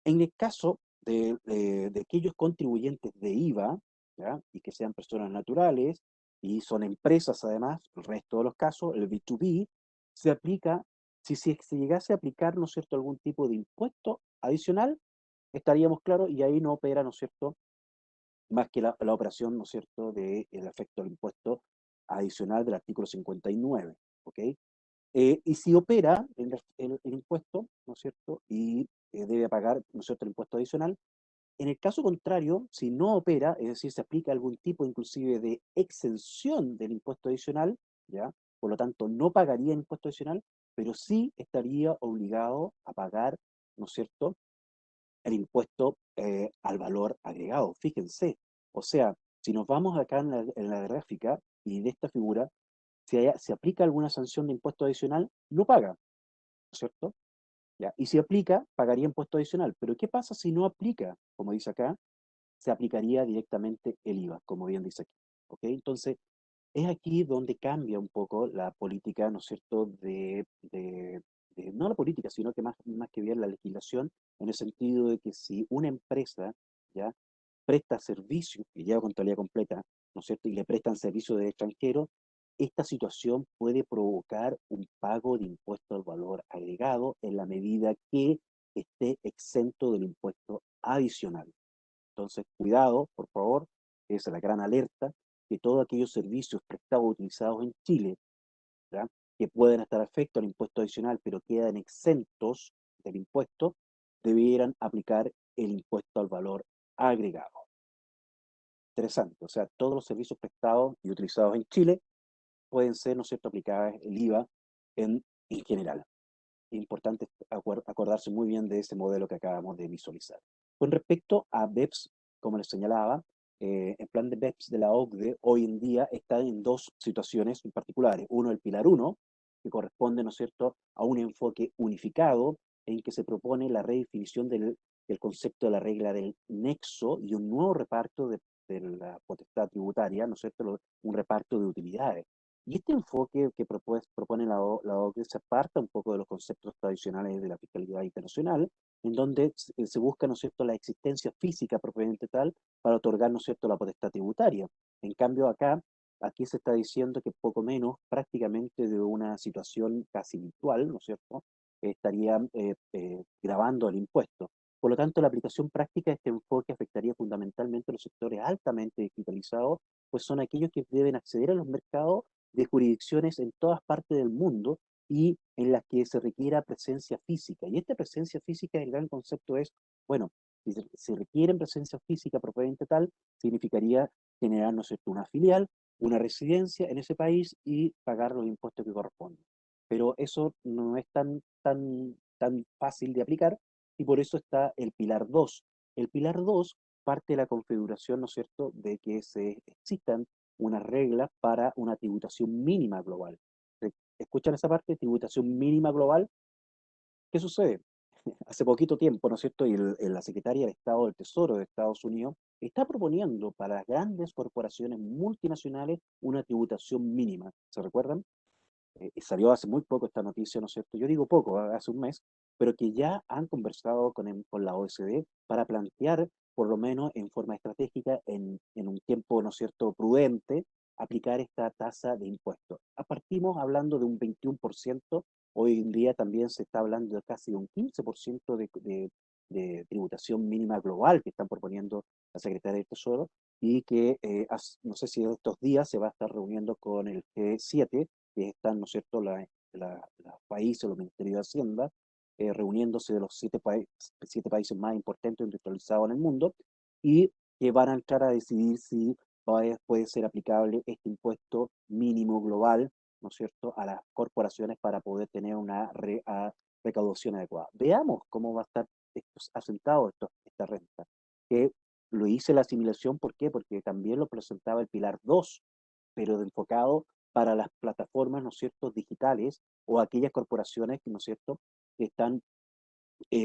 En el caso de aquellos contribuyentes de IVA, ¿ya?, y que sean personas naturales, y son empresas además, el resto de los casos, el B2B, se aplica, si se llegase a aplicar, ¿no es cierto?, algún tipo de impuesto adicional, estaríamos claros, y ahí no opera, ¿no es cierto?, más que la operación, ¿no es cierto?, del efecto del impuesto adicional del artículo 59, ¿ok? Y si opera el impuesto, ¿no es cierto?, y debe pagar, ¿no es cierto?, el impuesto adicional. En el caso contrario, si no opera, es decir, se aplica algún tipo inclusive de exención del impuesto adicional, ¿ya?, por lo tanto no pagaría impuesto adicional, pero sí estaría obligado a pagar, ¿no es cierto?, el impuesto al valor agregado. Fíjense, o sea, si nos vamos acá en la gráfica y de esta figura, si se aplica alguna sanción de impuesto adicional, no paga, ¿no es cierto? ¿Ya? Y si aplica, pagaría impuesto adicional. Pero ¿qué pasa si no aplica? Como dice acá, se aplicaría directamente el IVA, como bien dice aquí. ¿Ok? Entonces, es aquí donde cambia un poco la política, ¿no es cierto?, no la política, sino que más que bien la legislación, en el sentido de que si una empresa ya presta servicios y lleva contabilidad completa, ¿no es cierto?, y le prestan servicios de extranjero, esta situación puede provocar un pago de impuesto al valor agregado en la medida que esté exento del impuesto adicional. Entonces, cuidado, por favor, esa es la gran alerta, que todos aquellos servicios prestados o utilizados en Chile, ¿ya?, que pueden estar afectos al impuesto adicional, pero quedan exentos del impuesto, debieran aplicar el impuesto al valor agregado. Interesante, o sea, todos los servicios prestados y utilizados en Chile pueden ser, ¿no es cierto?, aplicadas el IVA en general. Es importante acordarse muy bien de ese modelo que acabamos de visualizar. Con respecto a BEPS, como les señalaba, el plan de BEPS de la OCDE hoy en día está en dos situaciones en particulares. Uno, el Pilar 1, que corresponde, ¿no es cierto?, a un enfoque unificado en que se propone la redefinición del concepto de la regla del nexo y un nuevo reparto de la potestad tributaria, ¿no es cierto?, un reparto de utilidades. Y este enfoque que propone la OCDE se aparta un poco de los conceptos tradicionales de la fiscalidad internacional, en donde se busca, ¿no es cierto?, la existencia física propiamente tal para otorgar, ¿no es cierto?, la potestad tributaria. En cambio, aquí se está diciendo que poco menos, prácticamente de una situación casi virtual, ¿no es cierto?, estaría grabando el impuesto. Por lo tanto, la aplicación práctica de este enfoque afectaría fundamentalmente a los sectores altamente digitalizados, pues son aquellos que deben acceder a los mercados de jurisdicciones en todas partes del mundo y en las que se requiera presencia física. Y esta presencia física, el gran concepto es, bueno, si se requiere presencia física propiamente tal, significaría generar, ¿no es cierto?, una filial, una residencia en ese país y pagar los impuestos que corresponden. Pero eso no es tan fácil de aplicar y por eso está el Pilar 2. El Pilar 2 parte de la configuración, ¿no es cierto?, de que existan unas reglas para una tributación mínima global. ¿Escuchan esa parte? Tributación mínima global. ¿Qué sucede? Hace poquito tiempo, ¿no es cierto?, y la secretaria de Estado del Tesoro de Estados Unidos está proponiendo para las grandes corporaciones multinacionales una tributación mínima. ¿Se recuerdan? Salió hace muy poco esta noticia, ¿no es cierto? Yo digo poco, hace un mes, pero que ya han conversado con la OECD para plantear, por lo menos en forma estratégica, en un tiempo, ¿no es cierto?, prudente, aplicar esta tasa de impuestos. Partimos hablando de un 21%, hoy en día también se está hablando de casi un 15% de tributación mínima global que están proponiendo la Secretaría del Tesoro y que no sé si en estos días se va a estar reuniendo con el G7, que están, ¿no es cierto?, los países, los ministerios de Hacienda, reuniéndose de los siete países más importantes industrializados en el mundo, y que van a entrar a decidir si puede ser aplicable este impuesto mínimo global, ¿no es cierto?, a las corporaciones para poder tener una recaudación adecuada. Veamos cómo va a estar asentado esta renta. Que lo hice la asimilación, ¿por qué? Porque también lo presentaba el Pilar 2, pero enfocado para las plataformas, ¿no es cierto?, digitales o aquellas corporaciones, ¿no es cierto?, que están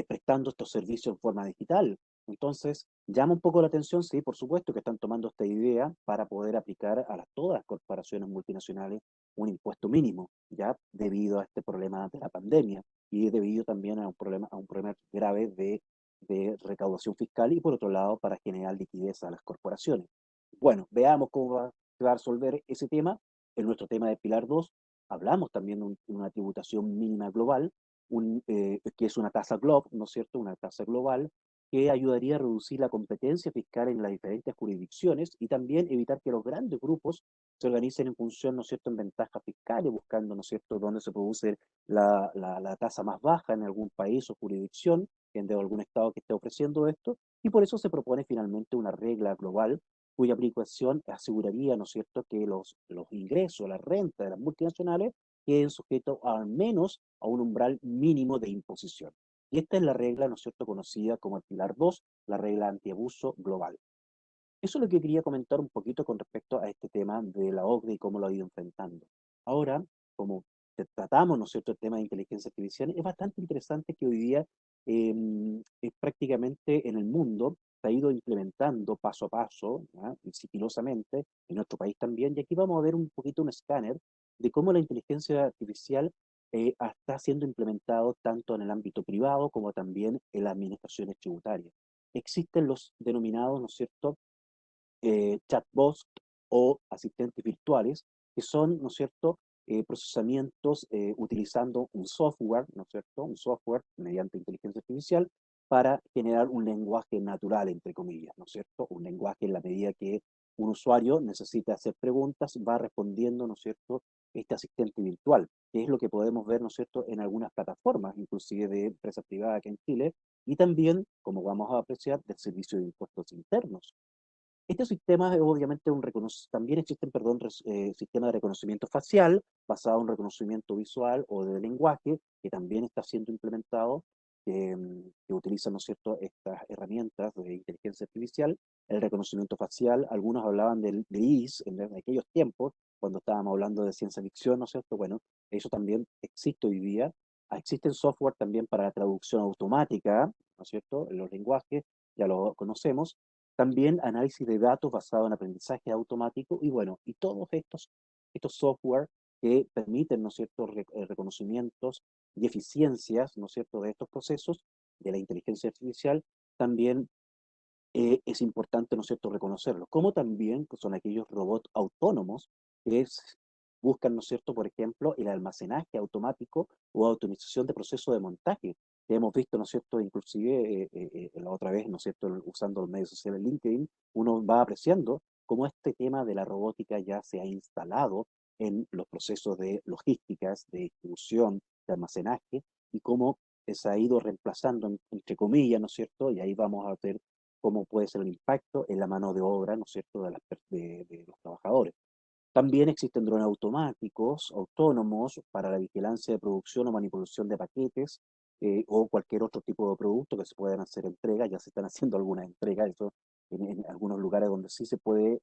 prestando estos servicios en forma digital. Entonces, llama un poco la atención, sí, por supuesto que están tomando esta idea para poder aplicar a todas las corporaciones multinacionales un impuesto mínimo, ya debido a este problema de la pandemia y debido también a un problema grave de recaudación fiscal y por otro lado para generar liquidez a las corporaciones. Bueno, veamos cómo se va a resolver ese tema. En nuestro tema de Pilar 2 hablamos también de una tributación mínima global, que es una tasa GLOB, ¿no es cierto?, una tasa global que ayudaría a reducir la competencia fiscal en las diferentes jurisdicciones y también evitar que los grandes grupos se organicen en función, ¿no es cierto?, en ventajas fiscales, buscando, ¿no es cierto?, dónde se produce la tasa más baja en algún país o jurisdicción, en algún estado que esté ofreciendo esto, y por eso se propone finalmente una regla global cuya aplicación aseguraría, ¿no es cierto?, que los ingresos, la renta de las multinacionales queden sujetos al menos a un umbral mínimo de imposición. Y esta es la regla, ¿no es cierto?, conocida como el Pilar 2, la regla antiabuso global. Eso es lo que quería comentar un poquito con respecto a este tema de la OCDE y cómo lo ha ido enfrentando. Ahora, como tratamos, ¿no es cierto?, el tema de inteligencia artificial, es bastante interesante que hoy día es prácticamente en el mundo se ha ido implementando paso a paso, ¿ya? Y sigilosamente, en nuestro país también. Y aquí vamos a ver un poquito un escáner de cómo la inteligencia artificial está siendo implementado tanto en el ámbito privado como también en las administraciones tributarias. Existen los denominados, ¿no es cierto?, chatbots o asistentes virtuales, que son, ¿no es cierto?, procesamientos utilizando un software, ¿no es cierto?, un software mediante inteligencia artificial para generar un lenguaje natural, entre comillas, ¿no es cierto?, un lenguaje en la medida que un usuario necesita hacer preguntas, va respondiendo, ¿no es cierto?, este asistente virtual, que es lo que podemos ver, ¿no es cierto?, en algunas plataformas, inclusive de empresas privadas aquí en Chile, y también, como vamos a apreciar, del Servicio de Impuestos Internos. Estos sistemas, obviamente, también existen, perdón, sistemas de reconocimiento facial basado en reconocimiento visual o de lenguaje, que también está siendo implementado, que utilizan, ¿no es cierto?, estas herramientas de inteligencia artificial. El reconocimiento facial, algunos hablaban del gris en aquellos tiempos, cuando estábamos hablando de ciencia ficción, ¿no es cierto? Bueno, eso también existe hoy día. Existen software también para la traducción automática, ¿no es cierto?, en los lenguajes, ya lo conocemos. También análisis de datos basado en aprendizaje automático y bueno, y todos estos software que permiten, ¿no es cierto?, reconocimientos y eficiencias, ¿no es cierto?, de estos procesos de la inteligencia artificial, también es importante, ¿no es cierto?, reconocerlos. Como también son aquellos robots autónomos que buscan, ¿no es cierto?, por ejemplo, el almacenaje automático o automatización de procesos de montaje, que hemos visto, ¿no es cierto?, inclusive la otra vez, ¿no es cierto?, usando los medios sociales LinkedIn, uno va apreciando cómo este tema de la robótica ya se ha instalado en los procesos de logísticas, de distribución, de almacenaje, y cómo se ha ido reemplazando, entre comillas, ¿no es cierto?, y ahí vamos a ver cómo puede ser el impacto en la mano de obra, ¿no es cierto?, de los trabajadores. También existen drones automáticos, autónomos, para la vigilancia de producción o manipulación de paquetes o cualquier otro tipo de producto que se puedan hacer entregas. Ya se están haciendo algunas entregas, eso en algunos lugares donde sí se pueden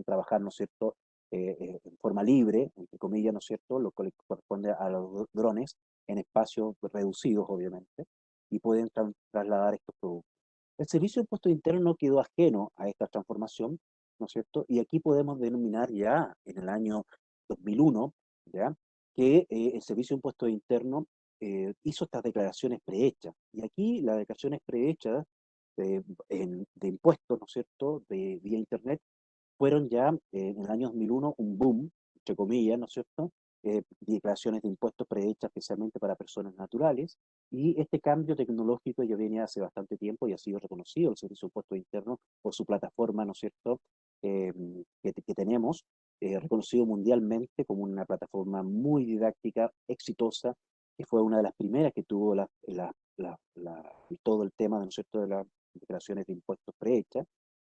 trabajar, ¿no es cierto?, en forma libre, entre comillas, ¿no es cierto?, lo que corresponde a los drones en espacios reducidos, obviamente, y pueden trasladar estos productos. El Servicio de Impuestos Internos no quedó ajeno a esta transformación, ¿no es cierto? Y aquí podemos denominar ya en el año 2001, ¿ya?, que el Servicio de Impuestos Internos hizo estas declaraciones prehechas. Y aquí las declaraciones prehechas de impuestos, ¿no es cierto?, vía Internet, fueron ya en el año 2001 un boom, entre comillas, ¿no es cierto?, declaraciones de impuestos prehechas especialmente para personas naturales, y este cambio tecnológico ya viene hace bastante tiempo y ha sido reconocido el Servicio de Impuestos Internos por su plataforma, ¿no es cierto?, eh, que tenemos, reconocido mundialmente como una plataforma muy didáctica, exitosa, que fue una de las primeras que tuvo todo el tema, ¿no es cierto?, de las declaraciones de impuestos prehechas.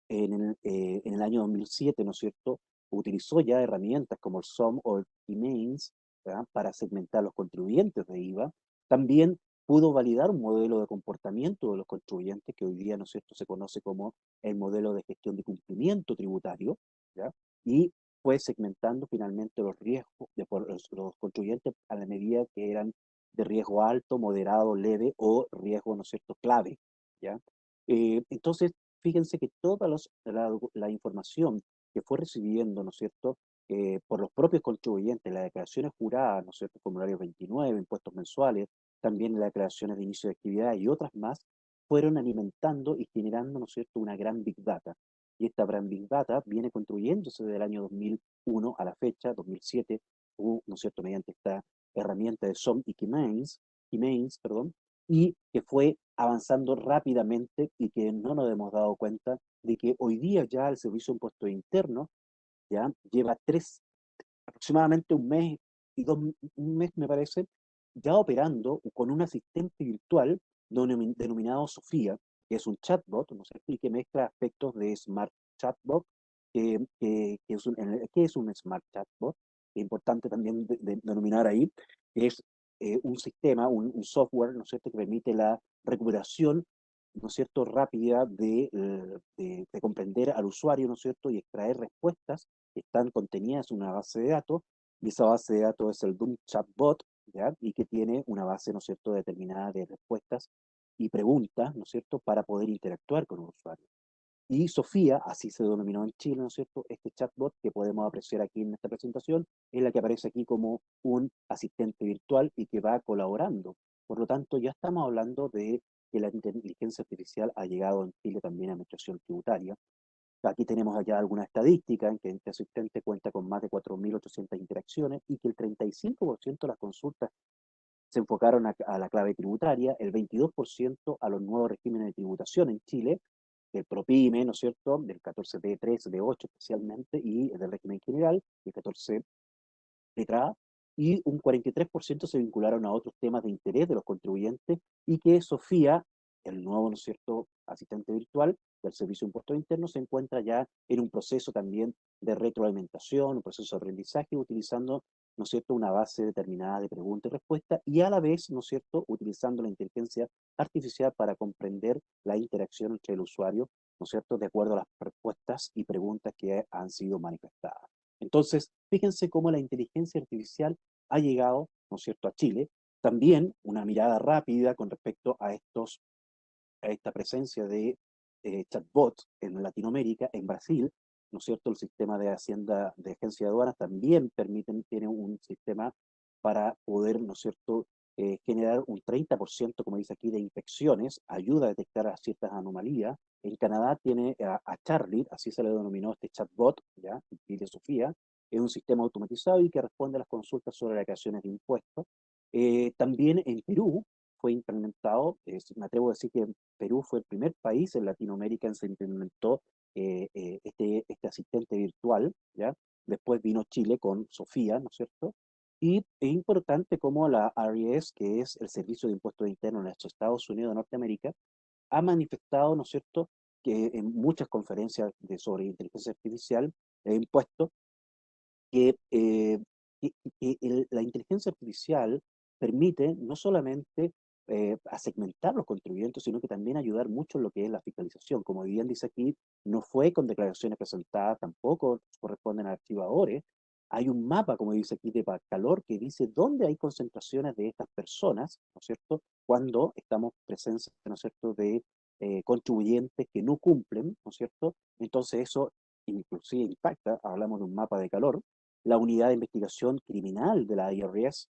En el año 2007, ¿no es cierto?, utilizó ya herramientas como el SOM o el Emails, ¿verdad?, para segmentar los contribuyentes de IVA. También pudo validar un modelo de comportamiento de los contribuyentes que hoy día, ¿no es cierto?, se conoce como el modelo de gestión de cumplimiento tributario, ¿ya? Y fue segmentando finalmente los riesgos de los contribuyentes a la medida que eran de riesgo alto, moderado, leve o riesgo, ¿no es cierto?, clave, ¿ya? Entonces, fíjense que toda la información que fue recibiendo, ¿no es cierto?, por los propios contribuyentes, las declaraciones juradas, ¿no es cierto?, formulario 29, impuestos mensuales, también las declaraciones de inicio de actividad y otras más, fueron alimentando y generando, ¿no es cierto?, una gran Big Data. Y esta gran Big Data viene construyéndose desde el año 2001 a la fecha, 2007, ¿no es cierto?, mediante esta herramienta de SOM y Keymains, perdón, y que fue avanzando rápidamente y que no nos hemos dado cuenta de que hoy día ya el Servicio de Impuestos Internos ya lleva aproximadamente un mes me parece, ya operando con un asistente virtual denominado Sofía, que es un chatbot, ¿no sé, y que mezcla aspectos de Smart Chatbot, ¿qué es un Smart Chatbot? Es importante también denominar ahí, que es un sistema, un software, ¿no es cierto?, que permite la recuperación, ¿no es cierto?, rápida de comprender al usuario, ¿no es cierto?, y extraer respuestas que están contenidas en una base de datos, y esa base de datos es el Doom Chatbot, ¿ya?, y que tiene una base, ¿no es cierto?, determinada de respuestas y preguntas, ¿no es cierto?, para poder interactuar con un usuario. Y Sofía, así se denominó en Chile, ¿no es cierto?, este chatbot que podemos apreciar aquí en esta presentación, es la que aparece aquí como un asistente virtual y que va colaborando. Por lo tanto, ya estamos hablando de que la inteligencia artificial ha llegado en Chile también a administración tributaria. Aquí tenemos allá algunas estadísticas en que este asistente cuenta con más de 4.800 interacciones y que el 35% de las consultas se enfocaron a la clave tributaria, el 22% a los nuevos regímenes de tributación en Chile, del PROPYME, ¿no es cierto?, del 14D3, D8 especialmente, y del régimen general, el 14 letra A, y un 43% se vincularon a otros temas de interés de los contribuyentes, y que Sofía, el nuevo, ¿no es cierto?, asistente virtual del Servicio de Impuestos Internos, se encuentra ya en un proceso también de retroalimentación, un proceso de aprendizaje, utilizando, ¿no es cierto?, una base determinada de preguntas y respuestas, y a la vez, ¿no es cierto?, utilizando la inteligencia artificial para comprender la interacción entre el usuario, ¿no es cierto?, de acuerdo a las respuestas y preguntas que han sido manifestadas. Entonces, fíjense cómo la inteligencia artificial ha llegado, ¿no es cierto?, a Chile. También una mirada rápida con respecto a esta presencia de chatbot en Latinoamérica, en Brasil, ¿no es cierto? El sistema de Hacienda de Agencia de Aduanas también tiene un sistema para poder, ¿no es cierto?, generar un 30%, como dice aquí, de inspecciones, ayuda a detectar a ciertas anomalías. En Canadá tiene a Charlie, así se le denominó este chatbot, ¿ya? Y Sofía, es un sistema automatizado y que responde a las consultas sobre las declaraciones de impuestos. También en Perú fue implementado, me atrevo a decir que Perú fue el primer país en Latinoamérica en que se implementó este asistente virtual, ¿ya? Después vino Chile con Sofía, ¿no es cierto? Y es importante como la IRS, que es el Servicio de Impuestos Internos en los Estados Unidos de Norteamérica, ha manifestado, ¿no es cierto?, que en muchas conferencias sobre inteligencia artificial e impuestos, que, la inteligencia artificial permite no solamente a segmentar los contribuyentes, sino que también ayudar mucho en lo que es la fiscalización. Como bien dice aquí, no fue con declaraciones presentadas, tampoco corresponden a archivadores. Hay un mapa, como dice aquí, de calor que dice dónde hay concentraciones de estas personas, ¿no es cierto?, cuando estamos presencia, ¿no es cierto?, de contribuyentes que no cumplen, ¿no es cierto? Entonces eso inclusive impacta, hablamos de un mapa de calor. La unidad de investigación criminal de la IRS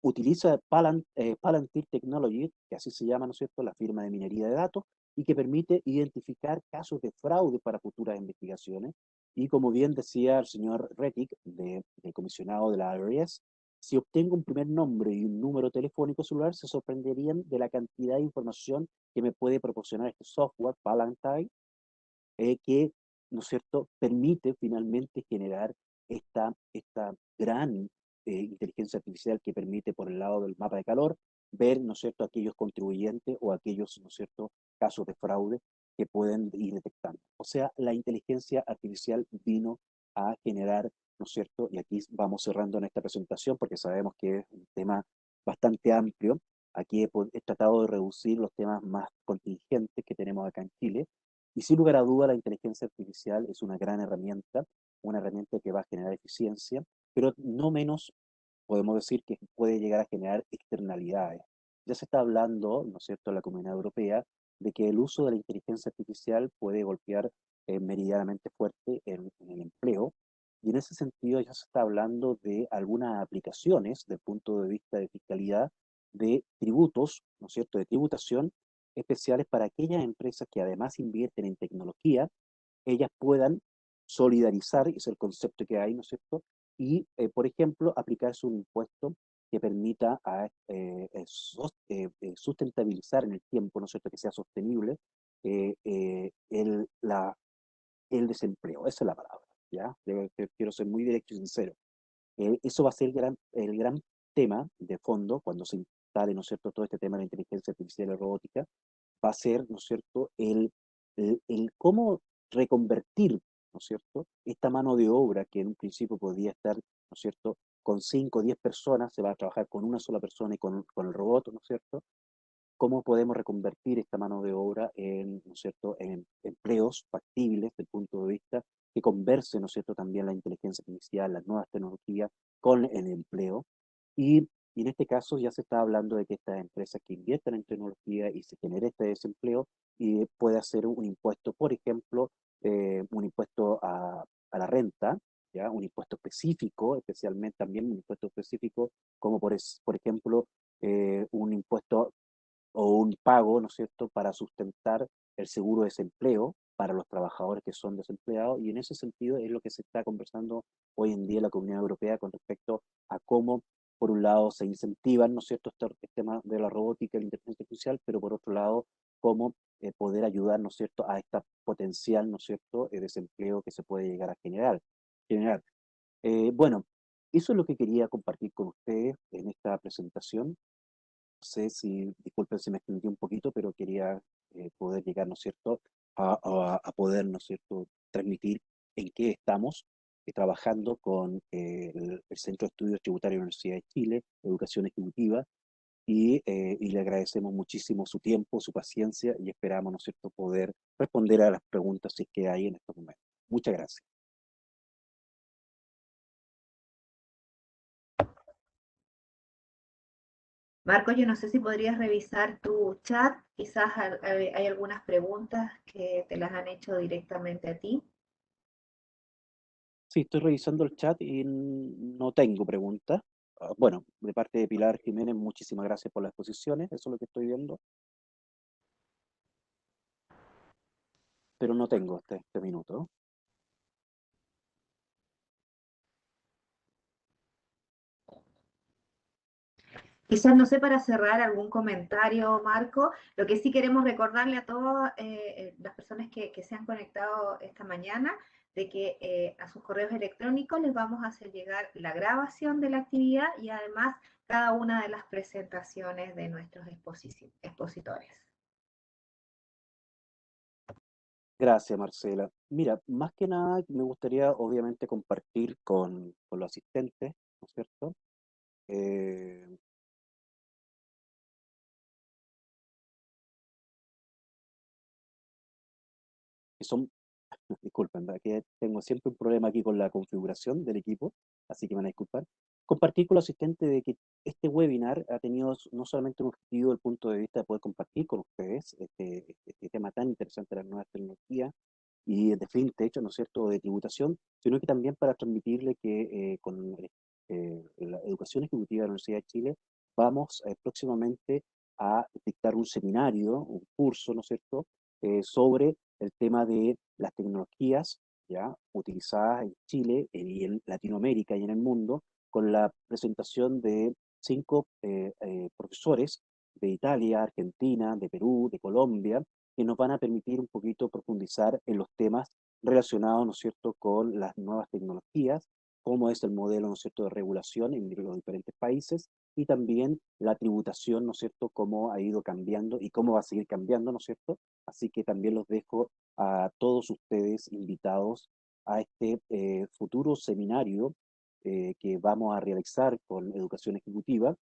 utiliza Palantir Technology, que así se llama, ¿no es cierto?, la firma de minería de datos, y que permite identificar casos de fraude para futuras investigaciones. Y como bien decía el señor Rettig, del comisionado de la IRS, si obtengo un primer nombre y un número telefónico celular, se sorprenderían de la cantidad de información que me puede proporcionar este software, Palantir, que, ¿no es cierto?, permite finalmente generar esta gran inteligencia artificial que permite, por el lado del mapa de calor, ver, ¿no es cierto?, aquellos contribuyentes o aquellos, ¿no es cierto?, casos de fraude que pueden ir detectando. O sea, la inteligencia artificial vino a generar, ¿no es cierto?, y aquí vamos cerrando en esta presentación porque sabemos que es un tema bastante amplio. Aquí he tratado de reducir los temas más contingentes que tenemos acá en Chile, y sin lugar a duda la inteligencia artificial es una gran herramienta, una herramienta que va a generar eficiencia, pero no menos podemos decir que puede llegar a generar externalidades. Ya se está hablando, ¿no es cierto?, en la Comunidad Europea, de que el uso de la inteligencia artificial puede golpear meridianamente fuerte en el empleo, y en ese sentido ya se está hablando de algunas aplicaciones, desde el punto de vista de fiscalidad, de tributos, ¿no es cierto?, de tributación, especiales para aquellas empresas que además invierten en tecnología, ellas puedan solidarizar, es el concepto que hay, ¿no es cierto? Y, por ejemplo, aplicarse un impuesto que permita sustentabilizar en el tiempo, ¿no es cierto?, que sea sostenible eh, eh, el, la, el desempleo. Esa es la palabra, ¿ya? Quiero ser muy directo y sincero. Eso va a ser el gran tema de fondo cuando se instale, ¿no es cierto?, todo este tema de la inteligencia artificial y robótica, va a ser, ¿no es cierto?, el cómo reconvertir, ¿no es cierto?, esta mano de obra que en un principio podía estar, ¿no es cierto?, con 5 o 10 personas, se va a trabajar con una sola persona y con el robot, ¿no es cierto?, cómo podemos reconvertir esta mano de obra en, ¿no es cierto?, en empleos factibles desde el punto de vista que converse, ¿no es cierto?, también la inteligencia artificial, las nuevas tecnologías con el empleo. Y Y en este caso ya se está hablando de que estas empresas que inviertan en tecnología y se genere este desempleo y puede hacer un impuesto, por ejemplo, un impuesto a la renta, ¿ya? Un impuesto específico, especialmente también un impuesto específico, como por ejemplo un impuesto o un pago, ¿no es cierto?, para sustentar el seguro de desempleo para los trabajadores que son desempleados, y en ese sentido es lo que se está conversando hoy en día en la Comunidad Europea con respecto a cómo, por un lado, se incentivan, ¿no es cierto?, este tema de la robótica y la inteligencia artificial, pero por otro lado, cómo poder ayudar, ¿no es cierto?, a esta potencial, ¿no es cierto?, desempleo que se puede llegar a generar. Bueno, eso es lo que quería compartir con ustedes en esta presentación. No sé si, disculpen si me extendí un poquito, pero quería poder llegar, ¿no es cierto?, a poder, ¿no es cierto?, transmitir en qué estamos trabajando con el Centro de Estudios Tributarios de la Universidad de Chile, Educación Ejecutiva, y le agradecemos muchísimo su tiempo, su paciencia, y esperamos, ¿no es cierto?, poder responder a las preguntas si es que hay en estos momentos. Muchas gracias. Marco, yo no sé si podrías revisar tu chat, quizás hay algunas preguntas que te las han hecho directamente a ti. Sí, estoy revisando el chat y no tengo preguntas. Bueno, de parte de Pilar Jiménez, muchísimas gracias por las exposiciones, eso es lo que estoy viendo, pero no tengo este minuto. Quizás, no sé, para cerrar algún comentario, Marco, lo que sí queremos recordarle a todas las personas que se han conectado esta mañana, de que a sus correos electrónicos les vamos a hacer llegar la grabación de la actividad y además cada una de las presentaciones de nuestros expositores. Gracias, Marcela. Mira, más que nada me gustaría obviamente compartir con los asistentes, ¿no es cierto? Que son, disculpen, ¿verdad? Que tengo siempre un problema aquí con la configuración del equipo, así que me van a disculpar. Compartir con los asistentes de que este webinar ha tenido no solamente un objetivo desde el punto de vista de poder compartir con ustedes este tema tan interesante de las nuevas tecnologías y de fintech, ¿no es cierto?, de tributación, sino que también para transmitirle que con la educación ejecutiva de la Universidad de Chile vamos próximamente a dictar un seminario, un curso, ¿no es cierto?, sobre el tema de las tecnologías ya utilizadas en Chile y en Latinoamérica y en el mundo, con la presentación de 5 profesores de Italia, Argentina, de Perú, de Colombia, que nos van a permitir un poquito profundizar en los temas relacionados, ¿no es cierto?, con las nuevas tecnologías, cómo es el modelo, ¿no es cierto?, de regulación en los diferentes países, y también la tributación, ¿no es cierto?, cómo ha ido cambiando y cómo va a seguir cambiando, ¿no es cierto? Así que también los dejo a todos ustedes invitados a este futuro seminario que vamos a realizar con Educación Ejecutiva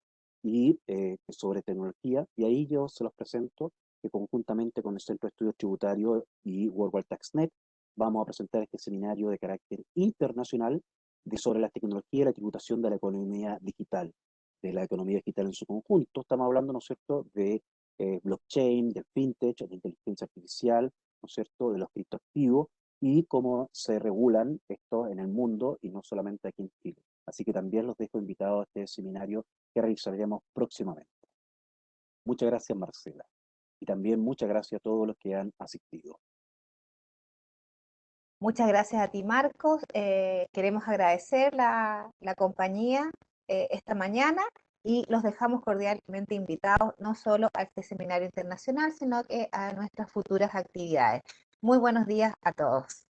y sobre tecnología, y ahí yo se los presento que conjuntamente con el Centro de Estudios Tributarios y Worldwide TaxNet vamos a presentar este seminario de carácter internacional sobre la tecnología y la tributación de la economía digital en su conjunto. Estamos hablando, ¿no es cierto?, de blockchain, de fintech, de inteligencia artificial, ¿no es cierto?, de los criptoactivos y cómo se regulan esto en el mundo y no solamente aquí en Chile. Así que también los dejo invitados a este seminario que realizaremos próximamente. Muchas gracias, Marcela. Y también muchas gracias a todos los que han asistido. Muchas gracias a ti, Marcos. Queremos agradecer la compañía esta mañana y los dejamos cordialmente invitados no solo a este seminario internacional, sino que a nuestras futuras actividades. Muy buenos días a todos.